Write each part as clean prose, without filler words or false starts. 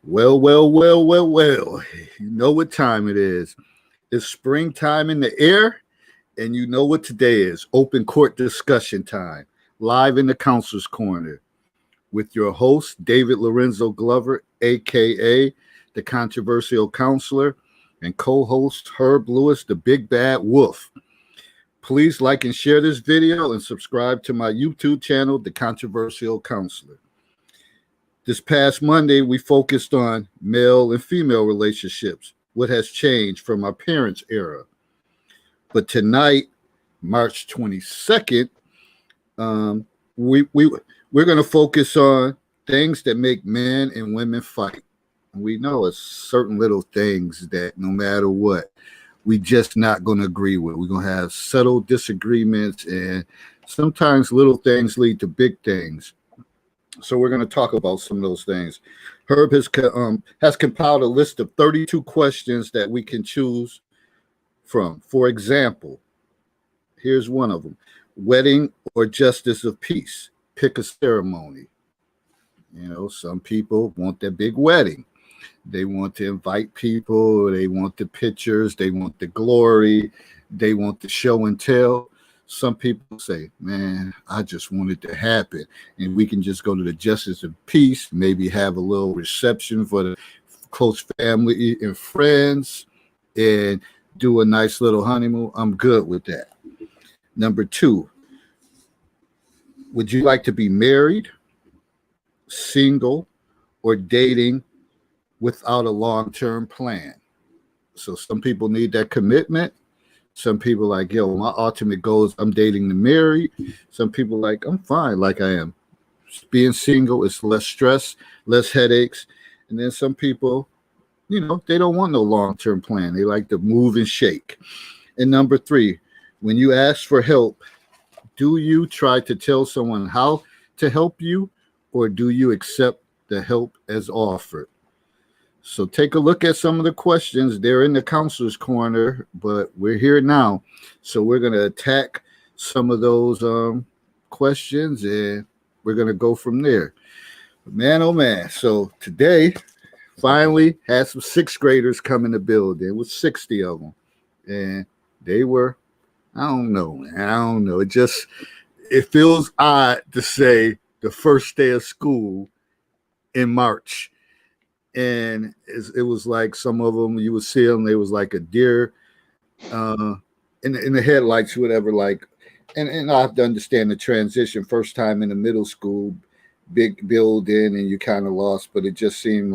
Well, well, well, well, well. You know what time it is. It's springtime in the air, and you know what today is. Open court discussion time, live in the counselor's corner with your host, David Lorenzo Glover, aka the controversial counselor, and co-host Herb Lewis, the big bad wolf. Please like and share this video and subscribe to my YouTube channel, The Controversial Counselor. This past Monday, we focused on male and female relationships, what has changed from our parents' era. But tonight, March 22nd, um, we're going to focus on things that make men and women fight. We know it's certain little things that no matter what, we just not going to agree with. We're going to have subtle disagreements, and sometimes little things lead to big things. So we're going to talk about some of those things. Herb has compiled a list of 32 questions that we can choose from. For example, here's one of them: wedding or justice of peace? Pick a ceremony. You know, some people want their big wedding. They want to invite people. They want the pictures. They want the glory. They want the show and tell. Some people say, man, I just want it to happen. And we can just go to the justice of peace, maybe have a little reception for the close family and friends, and do a nice little honeymoon. I'm good with that. Number 2, would you like to be married, single, or dating without a long-term plan? So some people need that commitment. Some people like, yo, my ultimate goal is I'm dating to marry. Some people like, I'm fine like I am. Being single is less stress, less headaches. And then some people, you know, they don't want no long-term plan. They like to move and shake. And number 3, when you ask for help, do you try to tell someone how to help you, or do you accept the help as offered? So take a look at some of the questions. They're in the counselor's corner, but we're here now. So we're going to attack some of those questions, and we're going to go from there. Man, oh man. So today, finally, had some 6th graders come in the building. It was 60 of them. And they were, I don't know, man. I don't know. It feels odd to say the first day of school in March. And it was like some of them, you would see them, they was like a deer in the headlights, whatever, like, and I have to understand the transition. First time in the middle school, big building, and you kind of lost, but it just seemed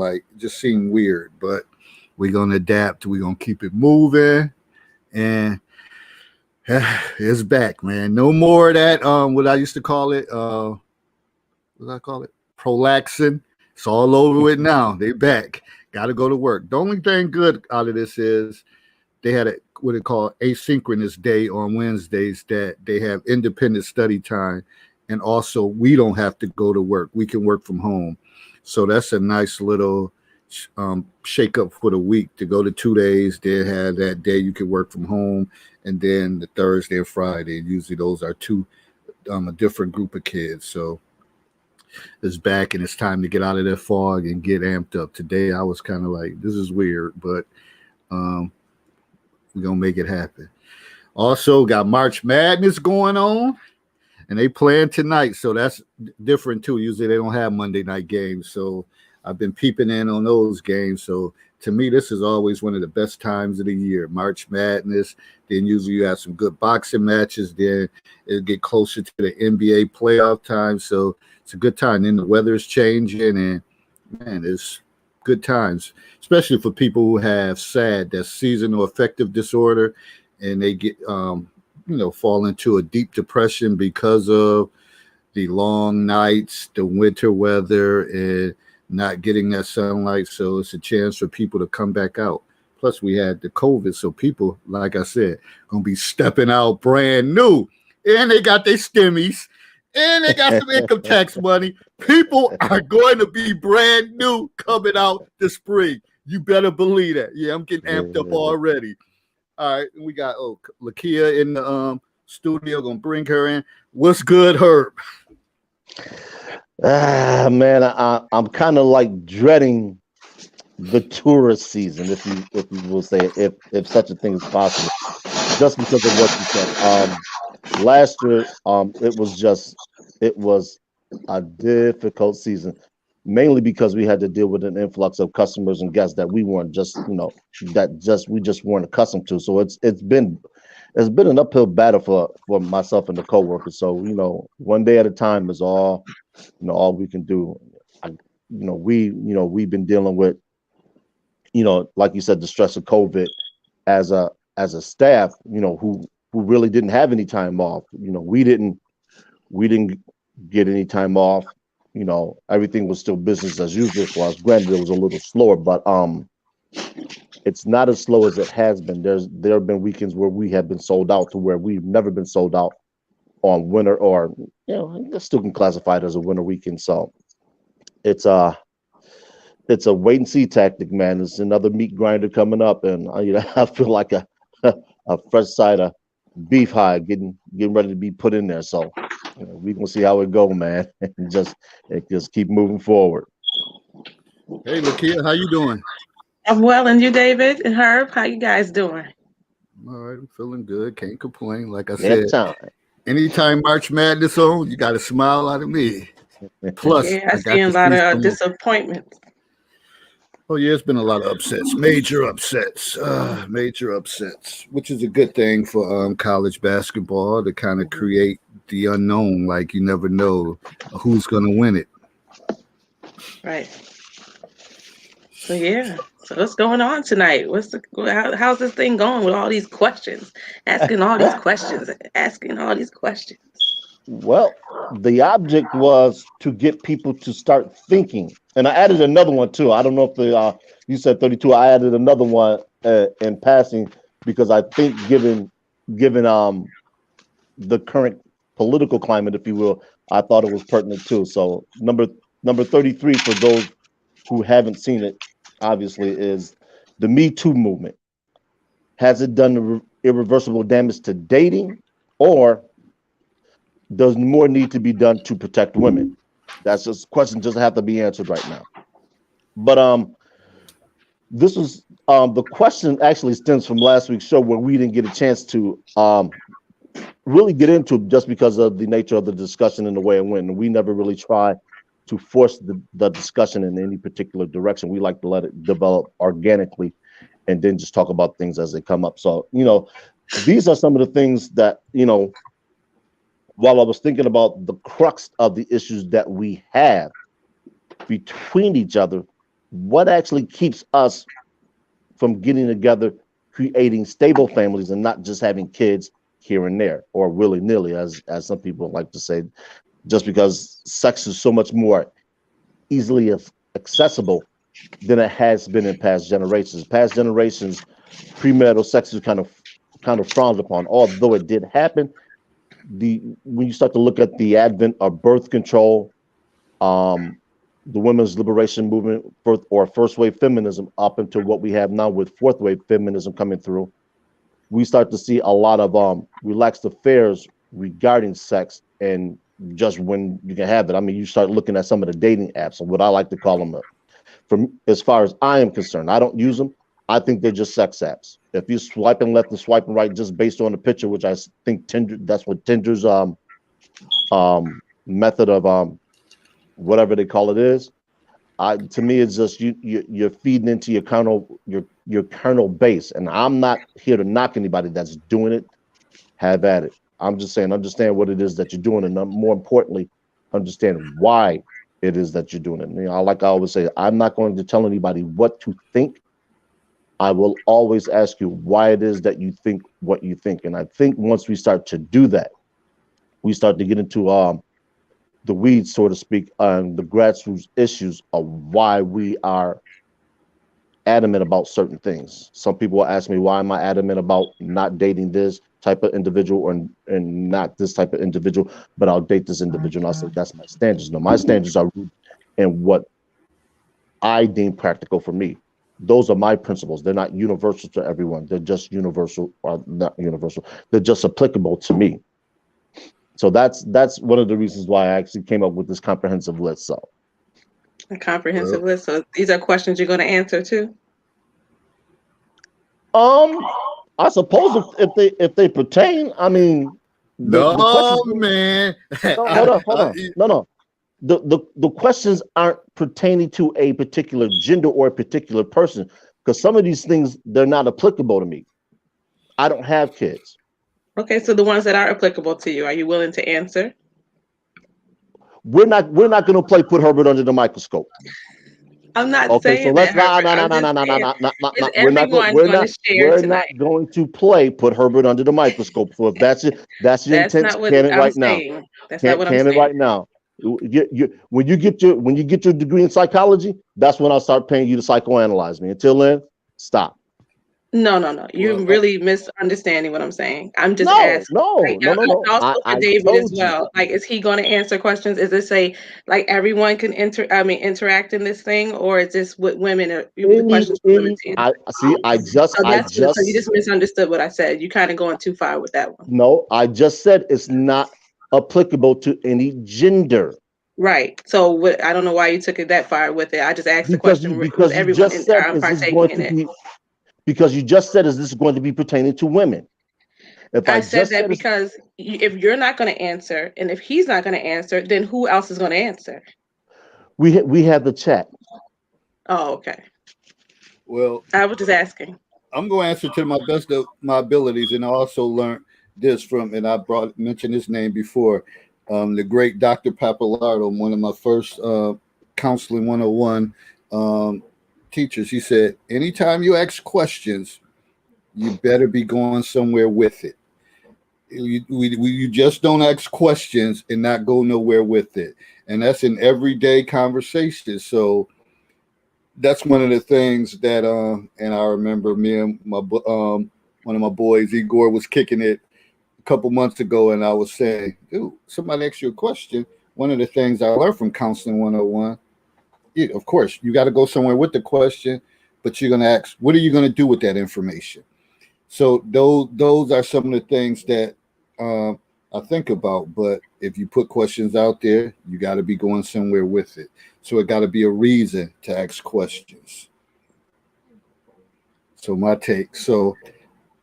weird. But we're going to adapt. We're going to keep it moving. And it's back, man. No more of that, what I used to call it, what did I call it? Prolaxin. It's all over with now. They back. Got to go to work. The only thing good out of this is they had what they call asynchronous day on Wednesdays, that they have independent study time, and also we don't have to go to work. We can work from home. So that's a nice little shake up for the week, to go to 2 days. They have that day you can work from home, and then the Thursday and Friday. Usually those are two a different group of kids. So it's back, and it's time to get out of that fog and get amped up. Today I was kind of like, this is weird, but we're gonna make it happen. Also got March Madness going on, and they playing tonight, so that's different too. Usually they don't have Monday night games, so I've been peeping in on those games. So to me, this is always one of the best times of the year, March Madness. Then usually you have some good boxing matches. Then it'll get closer to the NBA playoff time, so it's a good time. Then the weather's changing, and man, it's good times, especially for people who have SAD, that's seasonal affective disorder, and they get fall into a deep depression because of the long nights, the winter weather, and not getting that sunlight. So it's a chance for people to come back out. Plus we had the COVID, so people, like I said, gonna be stepping out brand new, and they got their stimmies, and they got some income tax money. People are going to be brand new coming out this spring. You better believe that. Yeah, I'm getting amped up already. All right, we got Lakia in the studio. Gonna bring her in. What's good, Herb? Man, I'm kind of like dreading the tourist season, if you will say it, if such a thing is possible, just because of what you said. Last year, it was a difficult season, mainly because we had to deal with an influx of customers and guests that we weren't we just weren't accustomed to. So it's been an uphill battle for myself and the coworkers. So one day at a time is all we can do. I, we've been dealing with like you said, the stress of COVID as a staff, who really didn't have any time off. We didn't get any time off. Everything was still business as usual for us. Granted, it was a little slower, but it's not as slow as it has been. There have been weekends where we have been sold out to where we've never been sold out on winter, or I still can classify it as a winter weekend. So it's a wait and see tactic, man. It's another meat grinder coming up, and I feel like a fresh side of beef hide getting ready to be put in there. So we gonna see how it go, man, and just keep moving forward. Hey, Lakia, how you doing? I'm well, and you, David and Herb, how you guys doing? All right, I'm feeling good. Can't complain. Like I That said, time. anytime March Madness on, you got a smile out of me. Plus, Yeah, I I see got a to lot see of some. disappointments. Oh yeah, it's been a lot of upsets, major upsets, which is a good thing for college basketball to kind of Mhm. create the unknown. Like you never know who's gonna win it. Right. So yeah. So what's going on tonight? How's this thing going with all these questions? Asking all these questions, asking all these questions. Well, the object was to get people to start thinking, and I added another one too. I don't know if you said 32. I added another one in passing because I think given the current political climate, if you will, I thought it was pertinent too. So number 33 for those who haven't seen it, obviously, is the Me Too movement. Has it done irreversible damage to dating, or does more need to be done to protect women? That's just a question doesn't have to be answered right now. But this was the question actually stems from last week's show where we didn't get a chance to really get into it just because of the nature of the discussion and the way it went. And we never really try to force the discussion in any particular direction. We like to let it develop organically and then just talk about things as they come up. So, these are some of the things that, while I was thinking about the crux of the issues that we have between each other, what actually keeps us from getting together, creating stable families, and not just having kids here and there or willy nilly, as some people like to say, just because sex is so much more easily accessible than it has been in past generations. Past generations, premarital sex is kind of frowned upon, although it did happen. When you start to look at the advent of birth control, um, the women's liberation movement, or first wave feminism, up into what we have now with fourth wave feminism coming through, we start to see a lot of relaxed affairs regarding sex and just when you can have it. I mean, you start looking at some of the dating apps, and what I like to call them, from as far as I am concerned, I don't use them. I think they're just sex apps. If you're swiping left and swiping right just based on the picture, which I think Tinder, that's what Tinder's method of whatever they call it is. To me, it's just you're feeding into your kernel base, and I'm not here to knock anybody that's doing it. Have at it. I'm just saying, understand what it is that you're doing, and more importantly, understand why it is that you're doing it. Like I always say, I'm not going to tell anybody what to think. I will always ask you why it is that you think what you think, and I think once we start to do that, we start to get into the weeds, so to speak, on the grassroots issues of why we are adamant about certain things. Some people will ask me, why am I adamant about not dating this type of individual and not this type of individual, but I'll date this individual. And I'll say, that's my standards. No, my standards are rooted in what I deem practical for me. Those are my principles. They're not universal to everyone. They're just universal, or not universal. They're just applicable to me. So that's one of the reasons why I actually came up with this comprehensive list. So A comprehensive Well, list. So these are questions you're going to answer too. I suppose if they pertain, I mean, the no, questions. man. No, hold on. No. The questions aren't pertaining to a particular gender or a particular person, because some of these things they're not applicable to me. I don't have kids. Okay, so the ones that are applicable to you, are you willing to answer? We're not going to put Herbert under the microscope. I'm not Okay, so saying let's that, not. Herbert. I'm just saying, is We're not everyone we're going not to share we're tonight? not going to put Herbert under the microscope. So if that's your That's intent, not what can it I'm right now. saying. That's not what I'm Can it saying. right now. When you get your degree in psychology, that's when I'll start paying you to psychoanalyze me. Until then, stop. No. You're Well, really misunderstanding what I'm saying. I'm just No. asking. Like, also for I David as told you. well. Like, is he going to answer questions? Is this like everyone can interact in this thing, or is this what women are? The questions for women to answer? I just So you just misunderstood what I said. You kind of going too far with that one. no, I just said it's not applicable to any gender. Right. So what? I don't know why you took it that far with it. I just asked the question: was You everyone just said is this partaking going in to it? be because you just said is this going to be pertaining to women? If I I said just that said because if you're not going to answer, and if he's not going to answer, then who else is going to answer? we had the chat. Oh, okay. well, I was just asking. I'm going to answer to my best of my abilities, and I also learned this from, and I mentioned his name before, the great Dr. Papalardo, one of my first counseling 101 teachers. He said, anytime you ask questions, you better be going somewhere with it. You just don't ask questions and not go nowhere with it, and that's in everyday conversation. So that's one of the things that and I remember me and my one of my boys Igor was kicking it a couple months ago, and I was saying, dude, somebody asked you a question. One of the things I learned from counseling 101, of course you got to go somewhere with the question, but you're going to ask, what are you going to do with that information? So those are some of the things that I think about. But if you put questions out there, you got to be going somewhere with it. So it got to be a reason to ask questions. So my take. So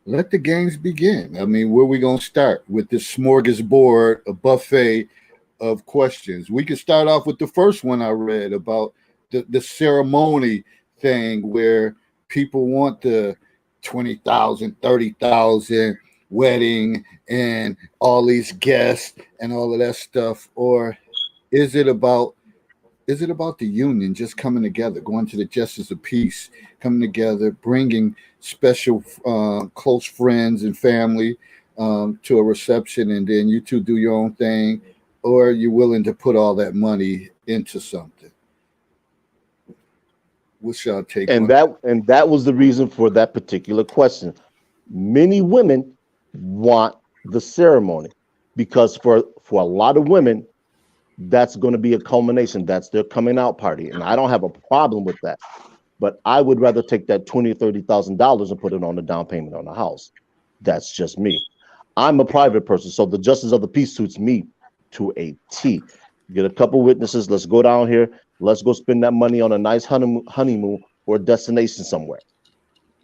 let the games begin. I mean, where we gonna start with this smorgasbord, a buffet of questions? We could start off with the first one I read about the ceremony thing where people want the 20,000, 30,000 wedding and all these guests and all of that stuff, or is it about the union just coming together, going to the justice of peace, coming together, bringing special close friends and family to a reception, and then you two do your own thing, or are you willing to put all that money into something? What's your take on that? And that was the reason for that particular question. Many women want the ceremony because for a lot of women, that's going to be a culmination. That's their coming out party, and I don't have a problem with that. But I would rather take that $20,000 or $30,000 and put it on the down payment on the house. That's just me. I'm a private person, so the justice of the peace suits me to a T. Get a couple witnesses. Let's go down here. Let's go spend that money on a nice honeymoon or a destination somewhere.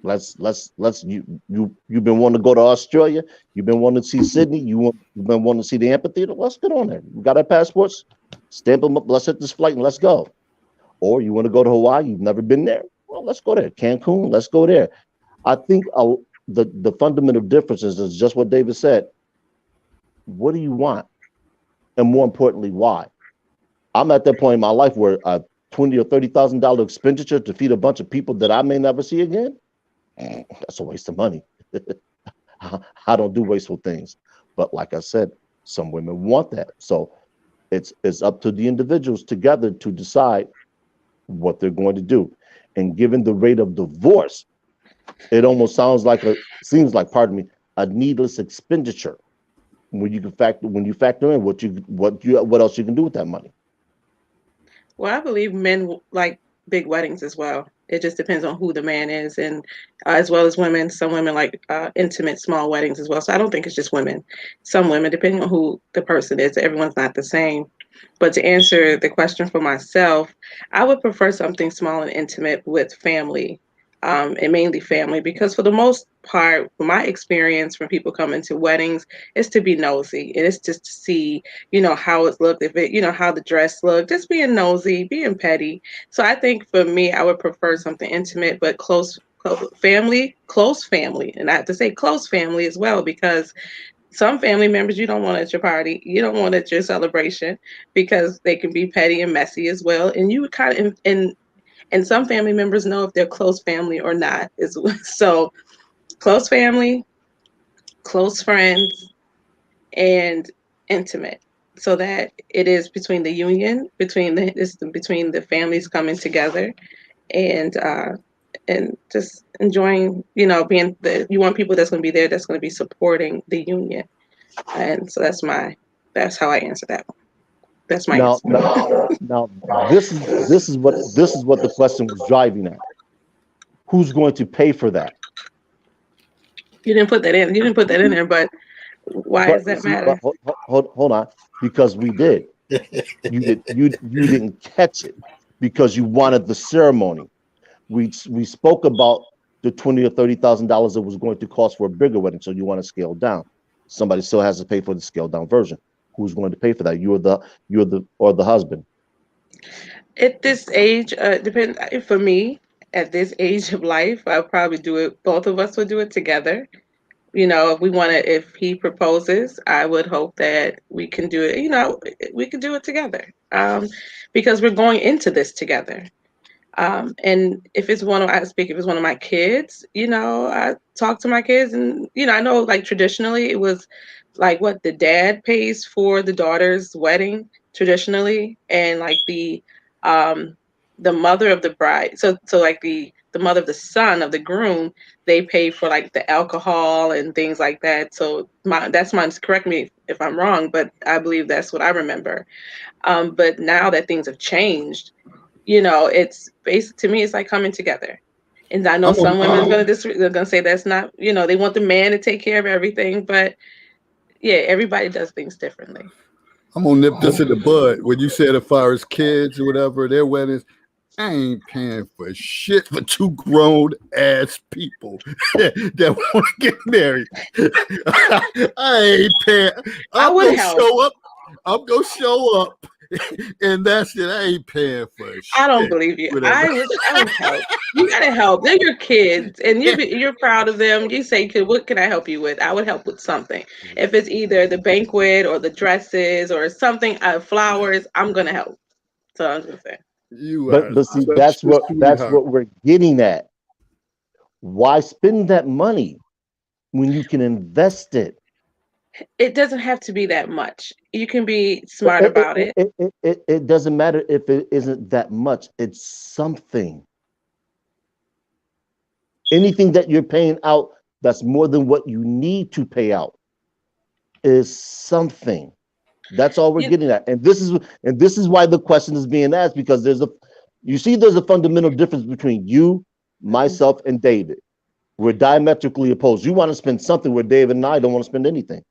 You've been wanting to go to Australia. You've been wanting to see Sydney. You've been wanting to see the amphitheater. Let's get on there. We got our passports. Stamp them up. Let's hit this flight and let's go. Or you want to go to Hawaii. You've never been there. Well, let's go there. Cancun. Let's go there. I think the fundamental differences is just what David said. What do you want? And more importantly, why? I'm at that point in my life where a $20,000 or $30,000 expenditure to feed a bunch of people that I may never see again, that's a waste of money. I don't do wasteful things. But like I said, some women want that. So it's up to the individuals together to decide what they're going to do. And given the rate of divorce, it almost seems like a needless expenditure when you factor in what else you can do with that money. Well, I believe men like big weddings as well. It just depends on who the man is, and as well as women. Some women like intimate small weddings as well. So I don't think it's just women. Some women, depending on who the person is, everyone's not the same. But to answer the question for myself, I would prefer something small and intimate with family, and mainly family, because for the most part, from my experience, when people come into weddings, it's to be nosy, and it's just to see, how it looked, if it, how the dress looked, just being nosy, being petty. So I think for me, I would prefer something intimate but close family, and I have to say close family as well, because some family members you don't want at your party, you don't want at your celebration, because they can be petty and messy as well, and you would kind of and some family members know if they're close family or not. So close family, close friends, and intimate, so that it is between the union, between the families coming together, and just enjoying, being you want people that's going to be there, that's going to be supporting the union. And so that's how I answer that one. That's my Now, answer. now, this is what the question was driving at. Who's going to pay for that? You didn't put that in. You didn't put that in there, but why But does that see, matter? hold on, because we did. You didn't catch it because you wanted the ceremony. We spoke about the $20,000 or $30,000 it was going to cost for a bigger wedding, so you want to scale down. Somebody still has to pay for the scaled down version. Who's going to pay for that? You're the husband. At this age, depend for me. At this age of life, I'll probably do it. Both of us would do it together. If he proposes, I would hope that we can do it. We can do it together, because we're going into this together. And if it's if it's one of my kids, I talk to my kids, and I know, like, traditionally it was like what the dad pays for the daughter's wedding traditionally, and like the mother of the bride, so like the mother of the son of the groom, they pay for like the alcohol and things like that. So that's mine. Correct me if I'm wrong, but I believe that's what I remember. But now that things have changed, it's basic to me. It's like coming together. And I know some women they're gonna say that's not, they want the man to take care of everything, but yeah, everybody does things differently. I'm gonna nip this in the bud. When you said as far as kids or whatever, their weddings, I ain't paying for shit for two grown ass people that want to get married. I ain't paying. I'm gonna show up. I'm gonna show up, and that's it. I ain't paying for shit. I don't believe you. I would help. You gotta help. They're your kids, and you're proud of them. You say, "What can I help you with?" I would help with something. If it's either the banquet or the dresses or something, flowers, I'm gonna help. So I'm just saying. But see, that's what we're getting at. Why spend that money when you can invest it? It doesn't have to be that much. You can be smart about it. It doesn't matter if it isn't that much. It's something. Anything that you're paying out that's more than what you need to pay out is something. That's all we're getting at. And this is why the question is being asked, because there's a fundamental difference between you, myself, and David. We're diametrically opposed. You want to spend something where David and I don't want to spend anything.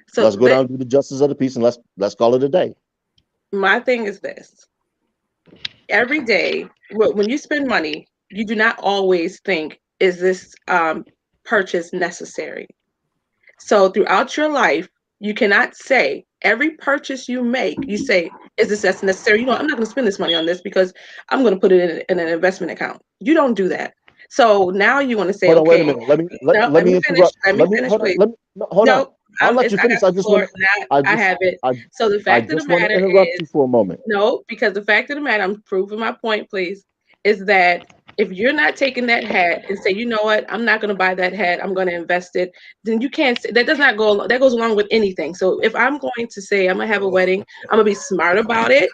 So let's go down and do the justice of the peace, and let's call it a day. My thing is this. Every day, when you spend money, you do not always think, is this purchase necessary? So throughout your life, you cannot say every purchase you make, you say, is this necessary? I'm not going to spend this money on this because I'm going to put it in an investment account. You don't do that. So now you want to say, hold on, okay, wait a minute. Let me interrupt. Let me finish, please. Hold on. I'll let you finish. I have it. So the fact of the matter is, interrupt you for a moment. No, because the fact of the matter, I'm proving my point, please, is that if you're not taking that hat and say, you know what, I'm not going to buy that hat, I'm going to invest it, then you can't say that. That goes along with anything. So if I'm going to say I'm going to have a wedding, I'm going to be smart about it.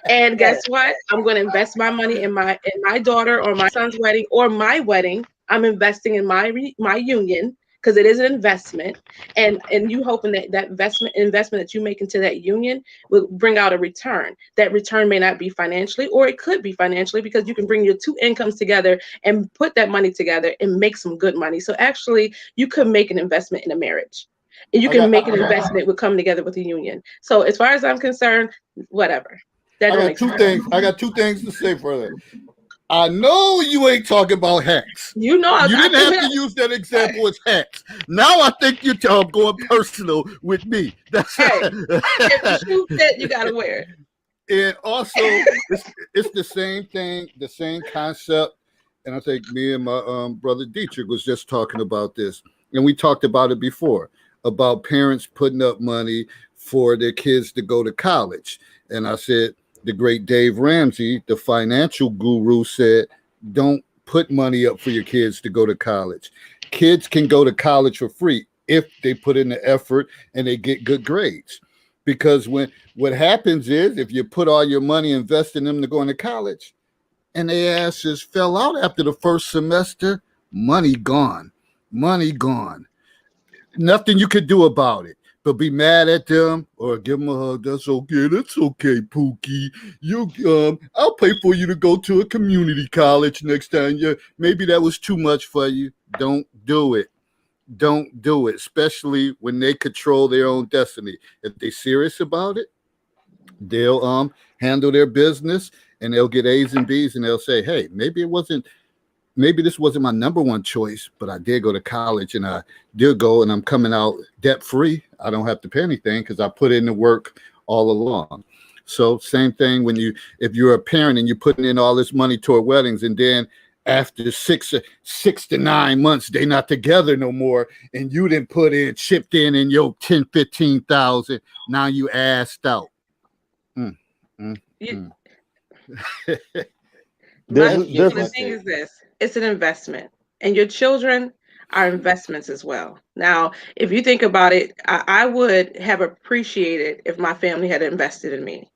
And guess what? I'm going to invest my money in my daughter or my son's wedding or my wedding. I'm investing in my union. because it is an investment, and you hoping that that investment that you make into that union will bring out a return. That return may not be financially, or it could be financially, because you can bring your two incomes together and put that money together and make some good money. So actually, you could make an investment in a marriage. And you can make an investment with coming together with a union. So as far as I'm concerned, whatever. That I don't got make two sense. things. I got two things to say for that. I know you ain't talking about hacks. You know, You didn't have to use that example as hacks. Now I think you're going personal with me. That's hey, if the shoe fit, you gotta wear it. And also, it's the same thing, the same concept. And I think me and my brother Dietrich was just talking about this, and we talked about it before, about parents putting up money for their kids to go to college. And I said, the great Dave Ramsey, the financial guru, said, don't put money up for your kids to go to college. Kids can go to college for free if they put in the effort and they get good grades. Because what happens is, if you put all your money invest in them to go into college and their asses fell out after the first semester, money gone. Nothing you could do about it but be mad at them or give them a hug. That's okay, Pookie. I'll pay for you to go to a community college next time. Maybe that was too much for you. Don't do it. Don't do it, especially when they control their own destiny. If they're serious about it, they'll handle their business and they'll get A's and B's, and they'll say, hey, maybe this wasn't my number one choice, but I did go to college and I did go, and I'm coming out debt free. I don't have to pay anything because I put in the work all along. So same thing if you're a parent and you're putting in all this money toward weddings, and then after 6 to 9 months, they not together no more, and you didn't chipped in your 10, 15,000. Now you assed out. The thing is this: it's an investment, and your children are investments as well. Now, if you think about it, I would have appreciated if my family had invested in me,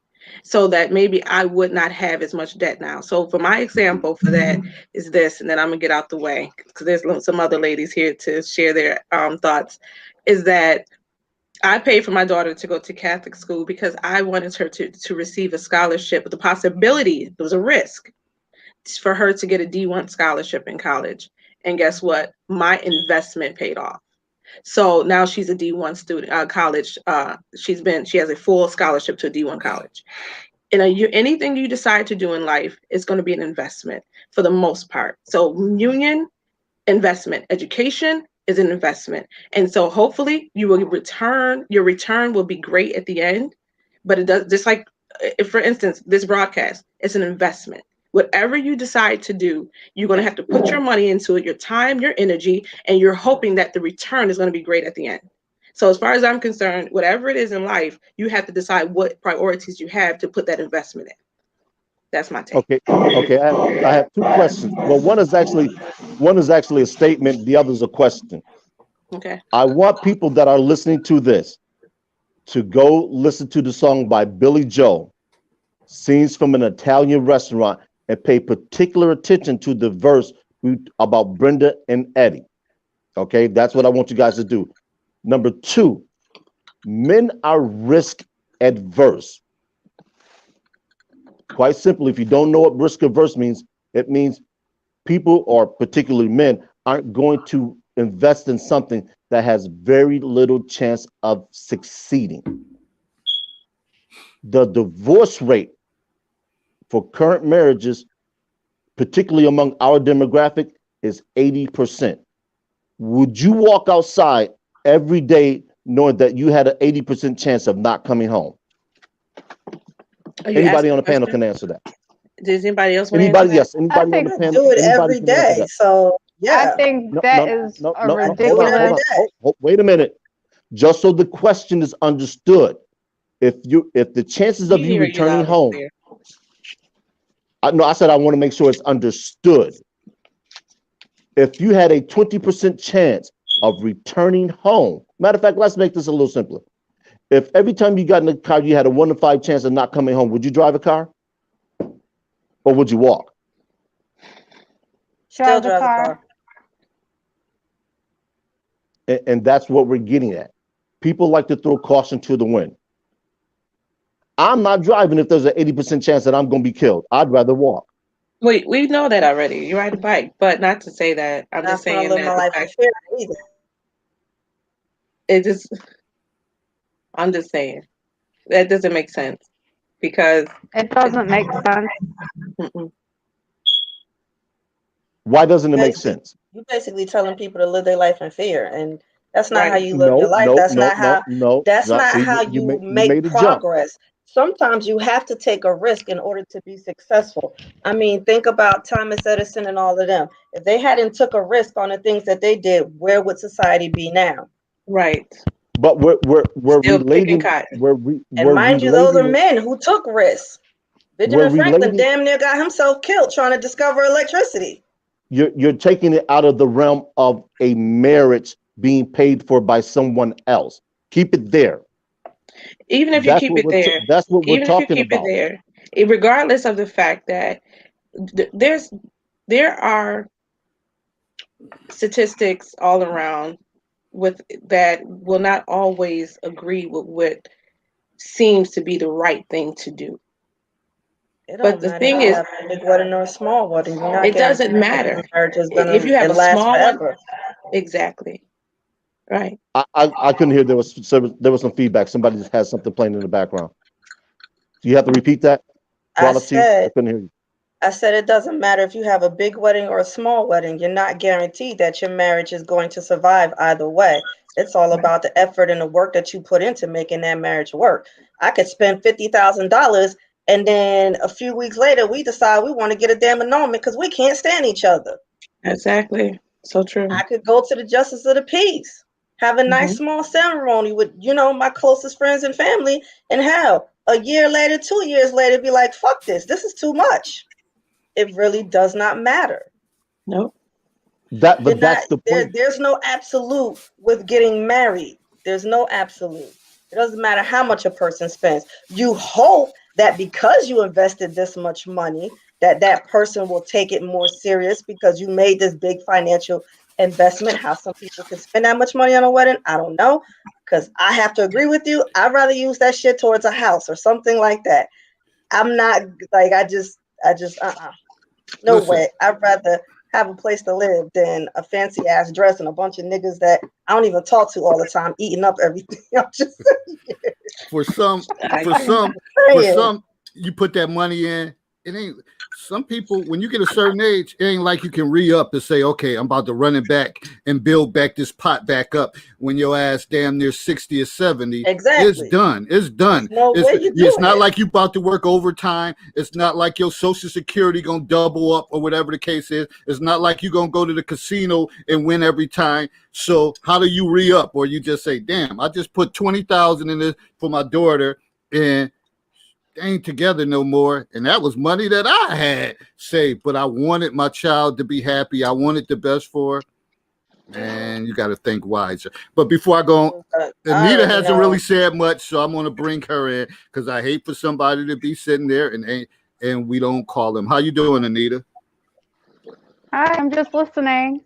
so that maybe I would not have as much debt now. So for my example for that is this, and then I'm gonna get out the way because there's some other ladies here to share their thoughts, is that I paid for my daughter to go to Catholic school because I wanted her to receive a scholarship with the possibility, there was a risk for her to get a D1 scholarship in college. And guess what? My investment paid off. So now she's a D1 student, college. She has a full scholarship to a D1 college. And anything you decide to do in life is going to be an investment for the most part. So union, investment, education is an investment. And so hopefully your return will be great at the end, but it does, just like, if, for instance, this broadcast, it's an investment. Whatever you decide to do, you're going to have to put your money into it, your time, your energy, and you're hoping that the return is going to be great at the end. So as far as I'm concerned, whatever it is in life, you have to decide what priorities you have to put that investment in. That's my take. Okay. I have two questions. Well, one is actually a statement. The other is a question. Okay. I want people that are listening to this to go listen to the song by Billy Joel, Scenes from an Italian Restaurant, and pay particular attention to the verse about Brenda and Eddie. Okay, that's what I want you guys to do. Number two, men are risk adverse. Quite simply, if you don't know what risk averse means, it means people, or particularly men, aren't going to invest in something that has very little chance of succeeding. The divorce rate for current marriages, particularly among our demographic, is 80%. Would you walk outside every day knowing that you had an 80% chance of not coming home? Anybody on the panel can answer that. Does anybody else want Anybody? to Yes. Anybody on the panel? Do it every day. So yeah. I think that is a ridiculous. Wait a minute. Just so the question is understood, if the chances of you returning home, I said I want to make sure it's understood. If you had a 20% chance of returning home, matter of fact, let's make this a little simpler. If every time you got in the car, you had a 1 in 5 chance of not coming home, would you drive a car? Or would you walk? Drive the car. And that's what we're getting at. People like to throw caution to the wind. I'm not driving if there's an 80% chance that I'm going to be killed. I'd rather walk. We know that already. You ride a bike, but not to say that. I'm Not just gonna saying live my that life in fear either. it just. I'm just saying that doesn't make sense because It doesn't make sense. mm-mm. Why doesn't it make sense? You basically telling people to live their life in fear, and that's not Right. how you live your life. That's not how. That's not See, how you you made make a jump. progress. Sometimes you have to take a risk in order to be successful. I mean, think about Thomas Edison and all of them. If they hadn't took a risk on the things that they did, where would society be now? Right. But we're Still relating. picking cotton. And mind you, those are men who took risks. Benjamin Franklin damn near got himself killed trying to discover electricity. You're taking it out of the realm of a marriage being paid for by someone else. Keep it there. Even if you keep it there, that's what we're even if you talking keep about. it there, regardless of the fact that there are statistics all around with that will not always agree with what seems to be the right thing to do. But the thing is, a big wedding or a small wedding. It doesn't matter. If you have a small one, exactly. Right. I couldn't hear. There was some feedback. Somebody just has something playing in the background. Do you have to repeat that? I couldn't hear you. I said it doesn't matter if you have a big wedding or a small wedding. You're not guaranteed that your marriage is going to survive either way. It's all about the effort and the work that you put into making that marriage work. I could spend $50,000 and then a few weeks later we decide we want to get a damn annulment because we can't stand each other. Exactly. So true. I could go to the justice of the peace, have a nice small ceremony with, my closest friends and family, and hell, a year later, 2 years later, be like, fuck this. This is too much. It really does not matter. Nope. That's the point. There's no absolute with getting married. There's no absolute. It doesn't matter how much a person spends. You hope that because you invested this much money, that person will take it more serious because you made this big financial investment. How some people can spend that much money on a wedding, I don't know. Because I have to agree with you. I'd rather use that shit towards a house or something like that. I'm not like, no way. I'd rather have a place to live than a fancy ass dress and a bunch of niggas that I don't even talk to all the time, eating up everything. I'm just for some, you put that money in. It ain't. Some people, when you get a certain age, it ain't like you can re-up and say, okay, I'm about to run it back and build back this pot back up when your ass damn near 60 or 70. Exactly. It's done. It's done. It's not like you about to work overtime. It's not like your Social Security gonna double up or whatever the case is. It's not like you gonna go to the casino and win every time. So how do you re-up? Or you just say, damn, I just put $20,000 in this for my daughter and ain't together no more, and that was money that I had saved, but I wanted my child to be happy. I wanted the best for her, and you got to think wiser. But before I go on, Anita hasn't really said much, so I'm going to bring her in because I hate for somebody to be sitting there and we don't call them. How you doing, Anita? Hi, I'm just listening.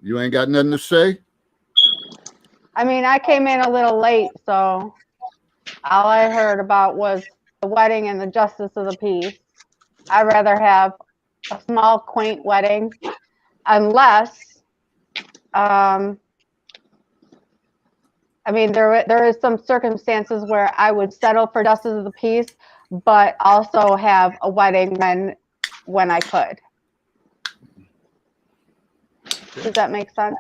You ain't got nothing to say? I mean, I came in a little late, so all I heard about was the wedding and the justice of the peace. I'd rather have a small, quaint wedding, unless, I mean, there is some circumstances where I would settle for justice of the peace, but also have a wedding when I could. Does that make sense?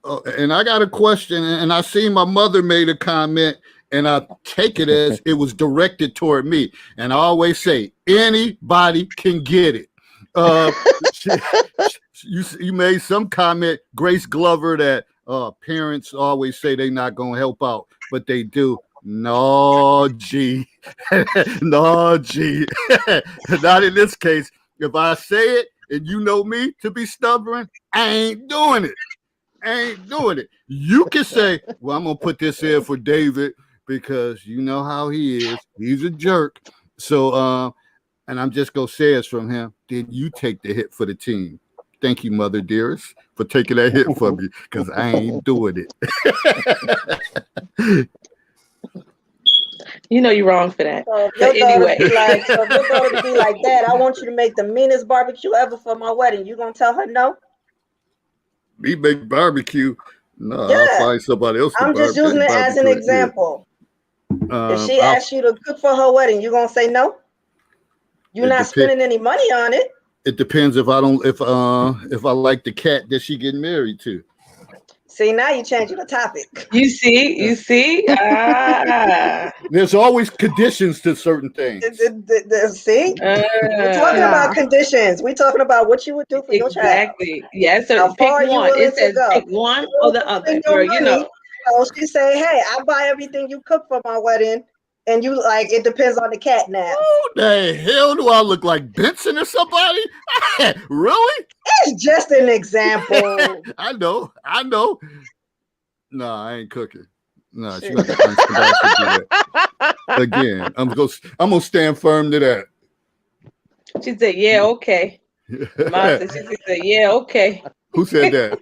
Oh, and I got a question, and I see my mother made a comment, and I take it as it was directed toward me. And I always say, anybody can get it. You made some comment, Grace Glover, that parents always say they're not going to help out, but they do. No, G. No, G. Not in this case. If I say it, and you know me to be stubborn, I ain't doing it. Ain't doing it. You can say, well, I'm gonna put this here for David because you know how he is. He's a jerk. So and I'm just gonna say it's from him. Then you take the hit for the team. Thank you, mother dearest, for taking that hit for me, because I ain't doing it. You know you're wrong for that. So if But your daughter anyway. be like, so if your daughter be like, Dad, I want you to make the meanest barbecue ever for my wedding. You gonna tell her no? Me make barbecue. No, Yeah. I'll find somebody else to I'm just using it as an barbecue. example. If she I'll- asks you to cook for her wedding, you gonna say no? You're It not depend- spending any money on it. It depends if I like the cat that she getting married to. See, now you changing the topic. You see? Ah. There's always conditions to certain things. See? We're talking about conditions. We're talking about what you would do for your child. Exactly. Yeah, so How pick far are you one. willing It to says go? pick one You or willing the to other. spend your Or, you know, money. So she say, hey, I'll buy everything you cook for my wedding. And you like, it depends on the cat now. Who the hell do I look like, Benson or somebody? Really? It's just an example. I know. No, I ain't cooking. No, she's not the kind of person to do that. Again, I'm gonna stand firm to that. she said, yeah, okay. Mom said, she said, yeah, okay. Who said that?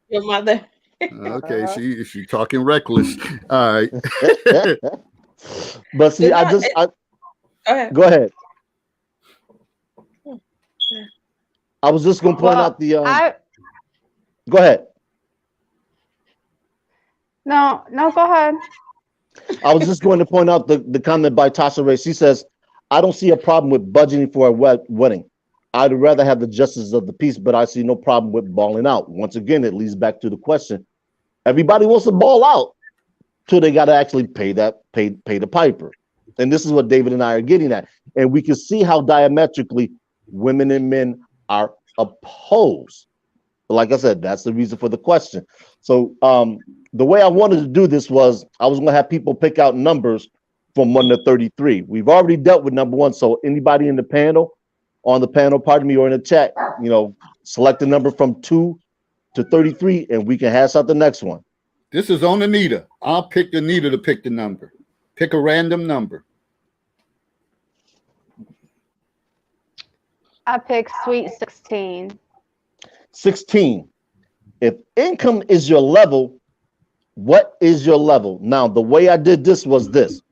Your mother. Okay, she talking reckless. All right. But see, Go ahead. go ahead. I was just gonna point out the. Go ahead. No, go ahead. I was just going to point out the comment by Tasha Ray. She says, "I don't see a problem with budgeting for a wedding. I'd rather have the justice of the peace, but I see no problem with balling out." Once again, it leads back to the question: everybody wants to ball out till they got to actually pay the piper. And this is what David and I are getting at. And we can see how diametrically women and men are opposed. But like I said, that's the reason for the question. So the way I wanted to do this was I was going to have people pick out numbers from 1 to 33. We've already dealt with number 1. So anybody in the panel, or in the chat, select a number from 2 to 33, and we can hash out the next one. This is on Anita. I'll pick Anita to pick the number. Pick a random number. I pick sweet 16. 16. If income is your level, what is your level? Now, the way I did this was this.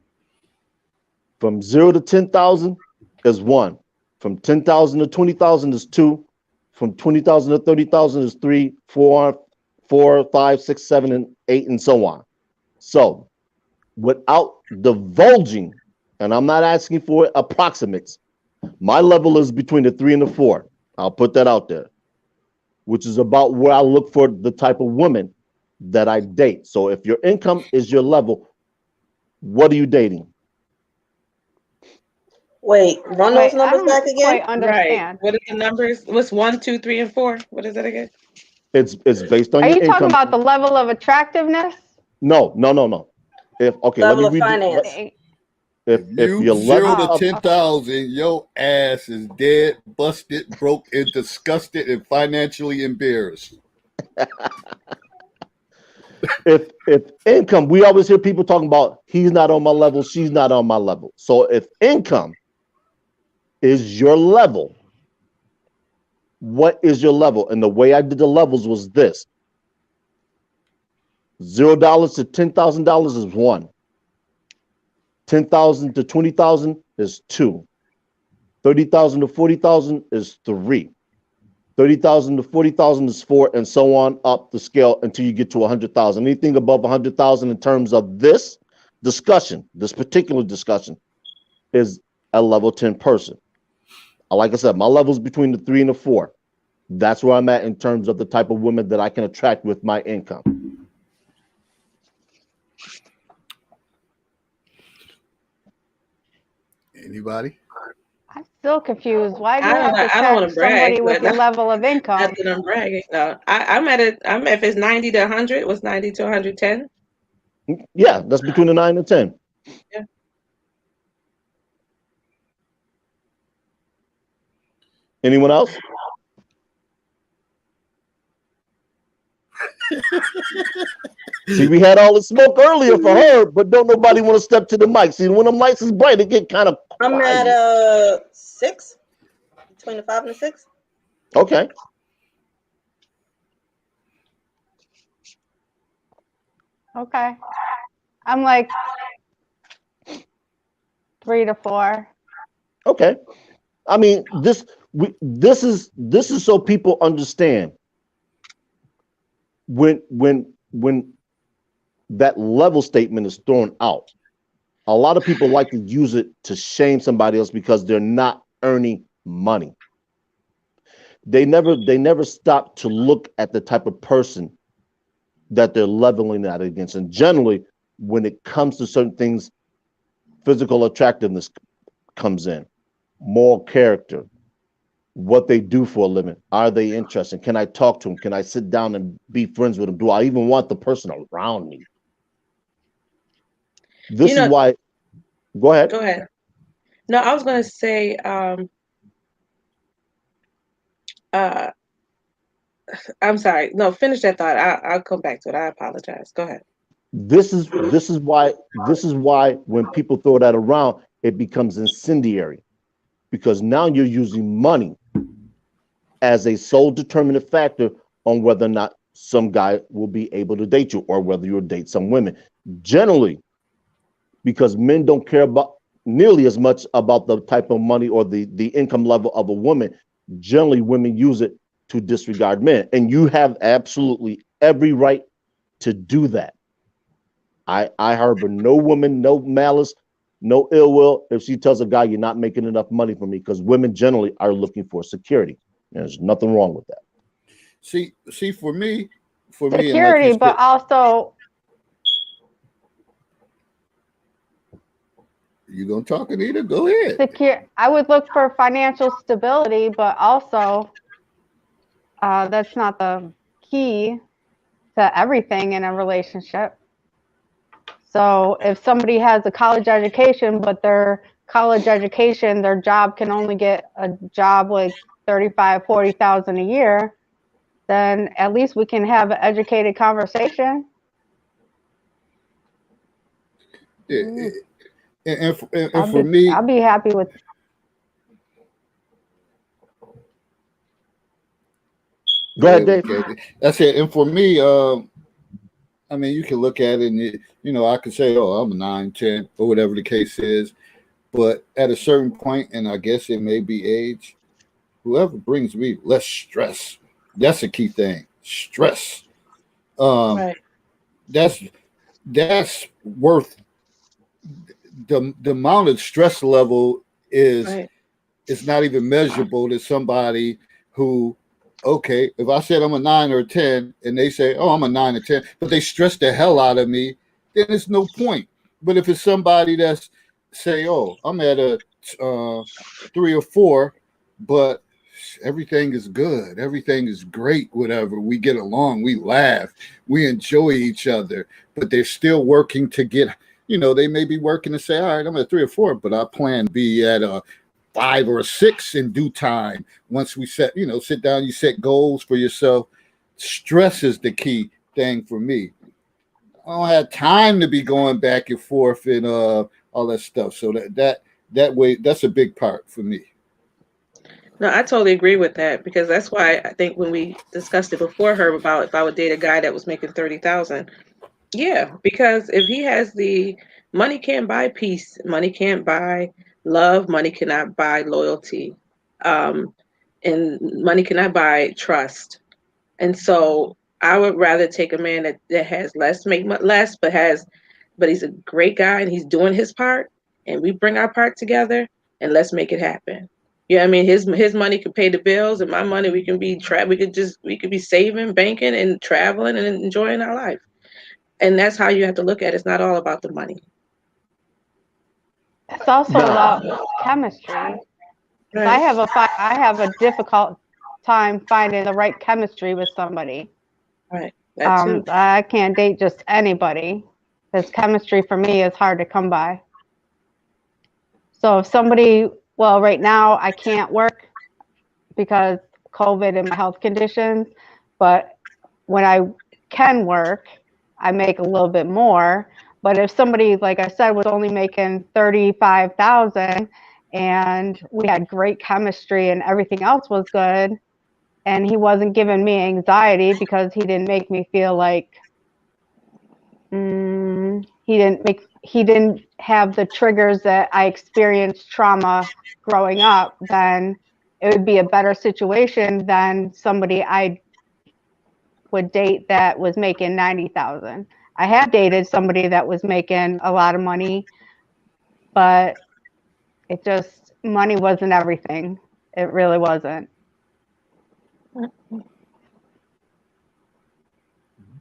From 0 to 10,000 is 1. From 10,000 to 20,000 is 2. From 20,000 to 30,000 is 3, 4, 5, 6, 7, and 8, and so on. So, without divulging, and I'm not asking for approximates, my level is between the 3 and the 4. I'll put that out there, which is about where I look for the type of woman that I date. So, if your income is your level, what are you dating? Wait, run those numbers back again. Quite understand. Right. What are the numbers? What's 1, 2, 3, and 4? What is that again? It's based on Are your you income. talking about the level of attractiveness? No. Level of finance. If You your 0 level to of, 10,000, your ass is dead, busted, broke, and disgusted, and financially embarrassed. if income, we always hear people talking about he's not on my level, she's not on my level. So if income is your level, what is your level? And the way I did the levels was this: $0 to $10,000 is 1. 10,000 to 20,000 is 2. 30,000 to 40,000 is 3. 30,000 to 40,000 is 4, and so on up the scale until you get to 100,000. Anything above 100,000 in terms of this discussion, this particular discussion, is a level 10 person. Like I said, my level is between the 3 and the 4. That's where I'm at in terms of the type of women that I can attract with my income. Anybody? I'm still confused. Why do you I don't have to I don't wanna attract somebody brag, with but your level of income? not that I'm bragging. No, I'm at if it's 90 to 100. What's 90 to 110? Yeah, that's between the 9 and 10. Yeah. Anyone else? See, we had all the smoke earlier for her, but don't nobody want to step to the mic. See, when them lights is bright, it get kind of quiet. I'm at 6, between the 5 and the 6. Okay. Okay. I'm like 3 to 4. Okay. I mean, this is so people understand when that level statement is thrown out. A lot of people like to use it to shame somebody else because they're not earning money. They never stop to look at the type of person that they're leveling that against. And generally, when it comes to certain things, physical attractiveness comes in, moral character, what they do for a living. Are they interested? Can I talk to them? Can I sit down and be friends with them? Do I even want the person around me? This is why. Go ahead. Go ahead. No, I was going to say, I'm sorry. No, finish that thought. I'll come back to it. I apologize. Go ahead. This is why when people throw that around, it becomes incendiary, because now you're using money as a sole determinant factor on whether or not some guy will be able to date you or whether you'll date some women. Generally, because men don't care about nearly as much about the type of money or the income level of a woman. Generally, women use it to disregard men, and you have absolutely every right to do that. I harbor no woman, no malice, no ill will if she tells a guy you're not making enough money for me, because women generally are looking for security. There's nothing wrong with that. See, for me, security, like but also. You gonna talk, Anita? Go ahead. Secure. I would look for financial stability, but also that's not the key to everything in a relationship. So if somebody has a college education, but their college education, their job can only get a job like 35, 40,000 a year, then at least we can have an educated conversation. And for me, I'll be happy with. Go ahead, Dave. That's it. And for me, I mean, you can look at it and, I could say, oh, I'm a 9, 10, or whatever the case is. But at a certain point, and I guess it may be age, whoever brings me less stress, that's a key thing. Stress. Right. That's worth the amount of stress level is Right. It's not even measurable to somebody who, okay, if I said I'm a 9 or a 10 and they say, oh, I'm a 9 or 10, but they stress the hell out of me, then it's no point. But if it's somebody that's say, oh, I'm at a 3 or 4, but everything is good, everything is great, whatever, we get along, we laugh, we enjoy each other, but they're still working to get, they may be working to say, all right, I'm at 3 or 4, but I plan to be at a 5 or a 6 in due time. Once we set, sit down, you set goals for yourself. Stress is the key thing for me. I don't have time to be going back and forth and all that stuff. So that way, that's a big part for me. No, I totally agree with that, because that's why I think when we discussed it before her about if I would date a guy that was making 30,000, yeah, because if he has the money, can't buy peace, money can't buy love, money cannot buy loyalty, and money cannot buy trust. And so I would rather take a man that has less, make less, but he's a great guy and he's doing his part, and we bring our part together and let's make it happen. Yeah, I mean, his money could pay the bills, and my money we could be saving, banking, and traveling and enjoying our life. And that's how you have to look at it. It's not all about the money. It's also about chemistry. Right. I have a difficult time finding the right chemistry with somebody. Right. That too. I can't date just anybody, because chemistry for me is hard to come by. So if somebody, well, right now I can't work because COVID and my health conditions, but when I can work, I make a little bit more. But if somebody, like I said, was only making 35,000 and we had great chemistry and everything else was good, and he wasn't giving me anxiety because he didn't make me feel like he didn't have the triggers that I experienced trauma growing up, then it would be a better situation than somebody I would date that was making 90,000. I have dated somebody that was making a lot of money, but money wasn't everything. It really wasn't.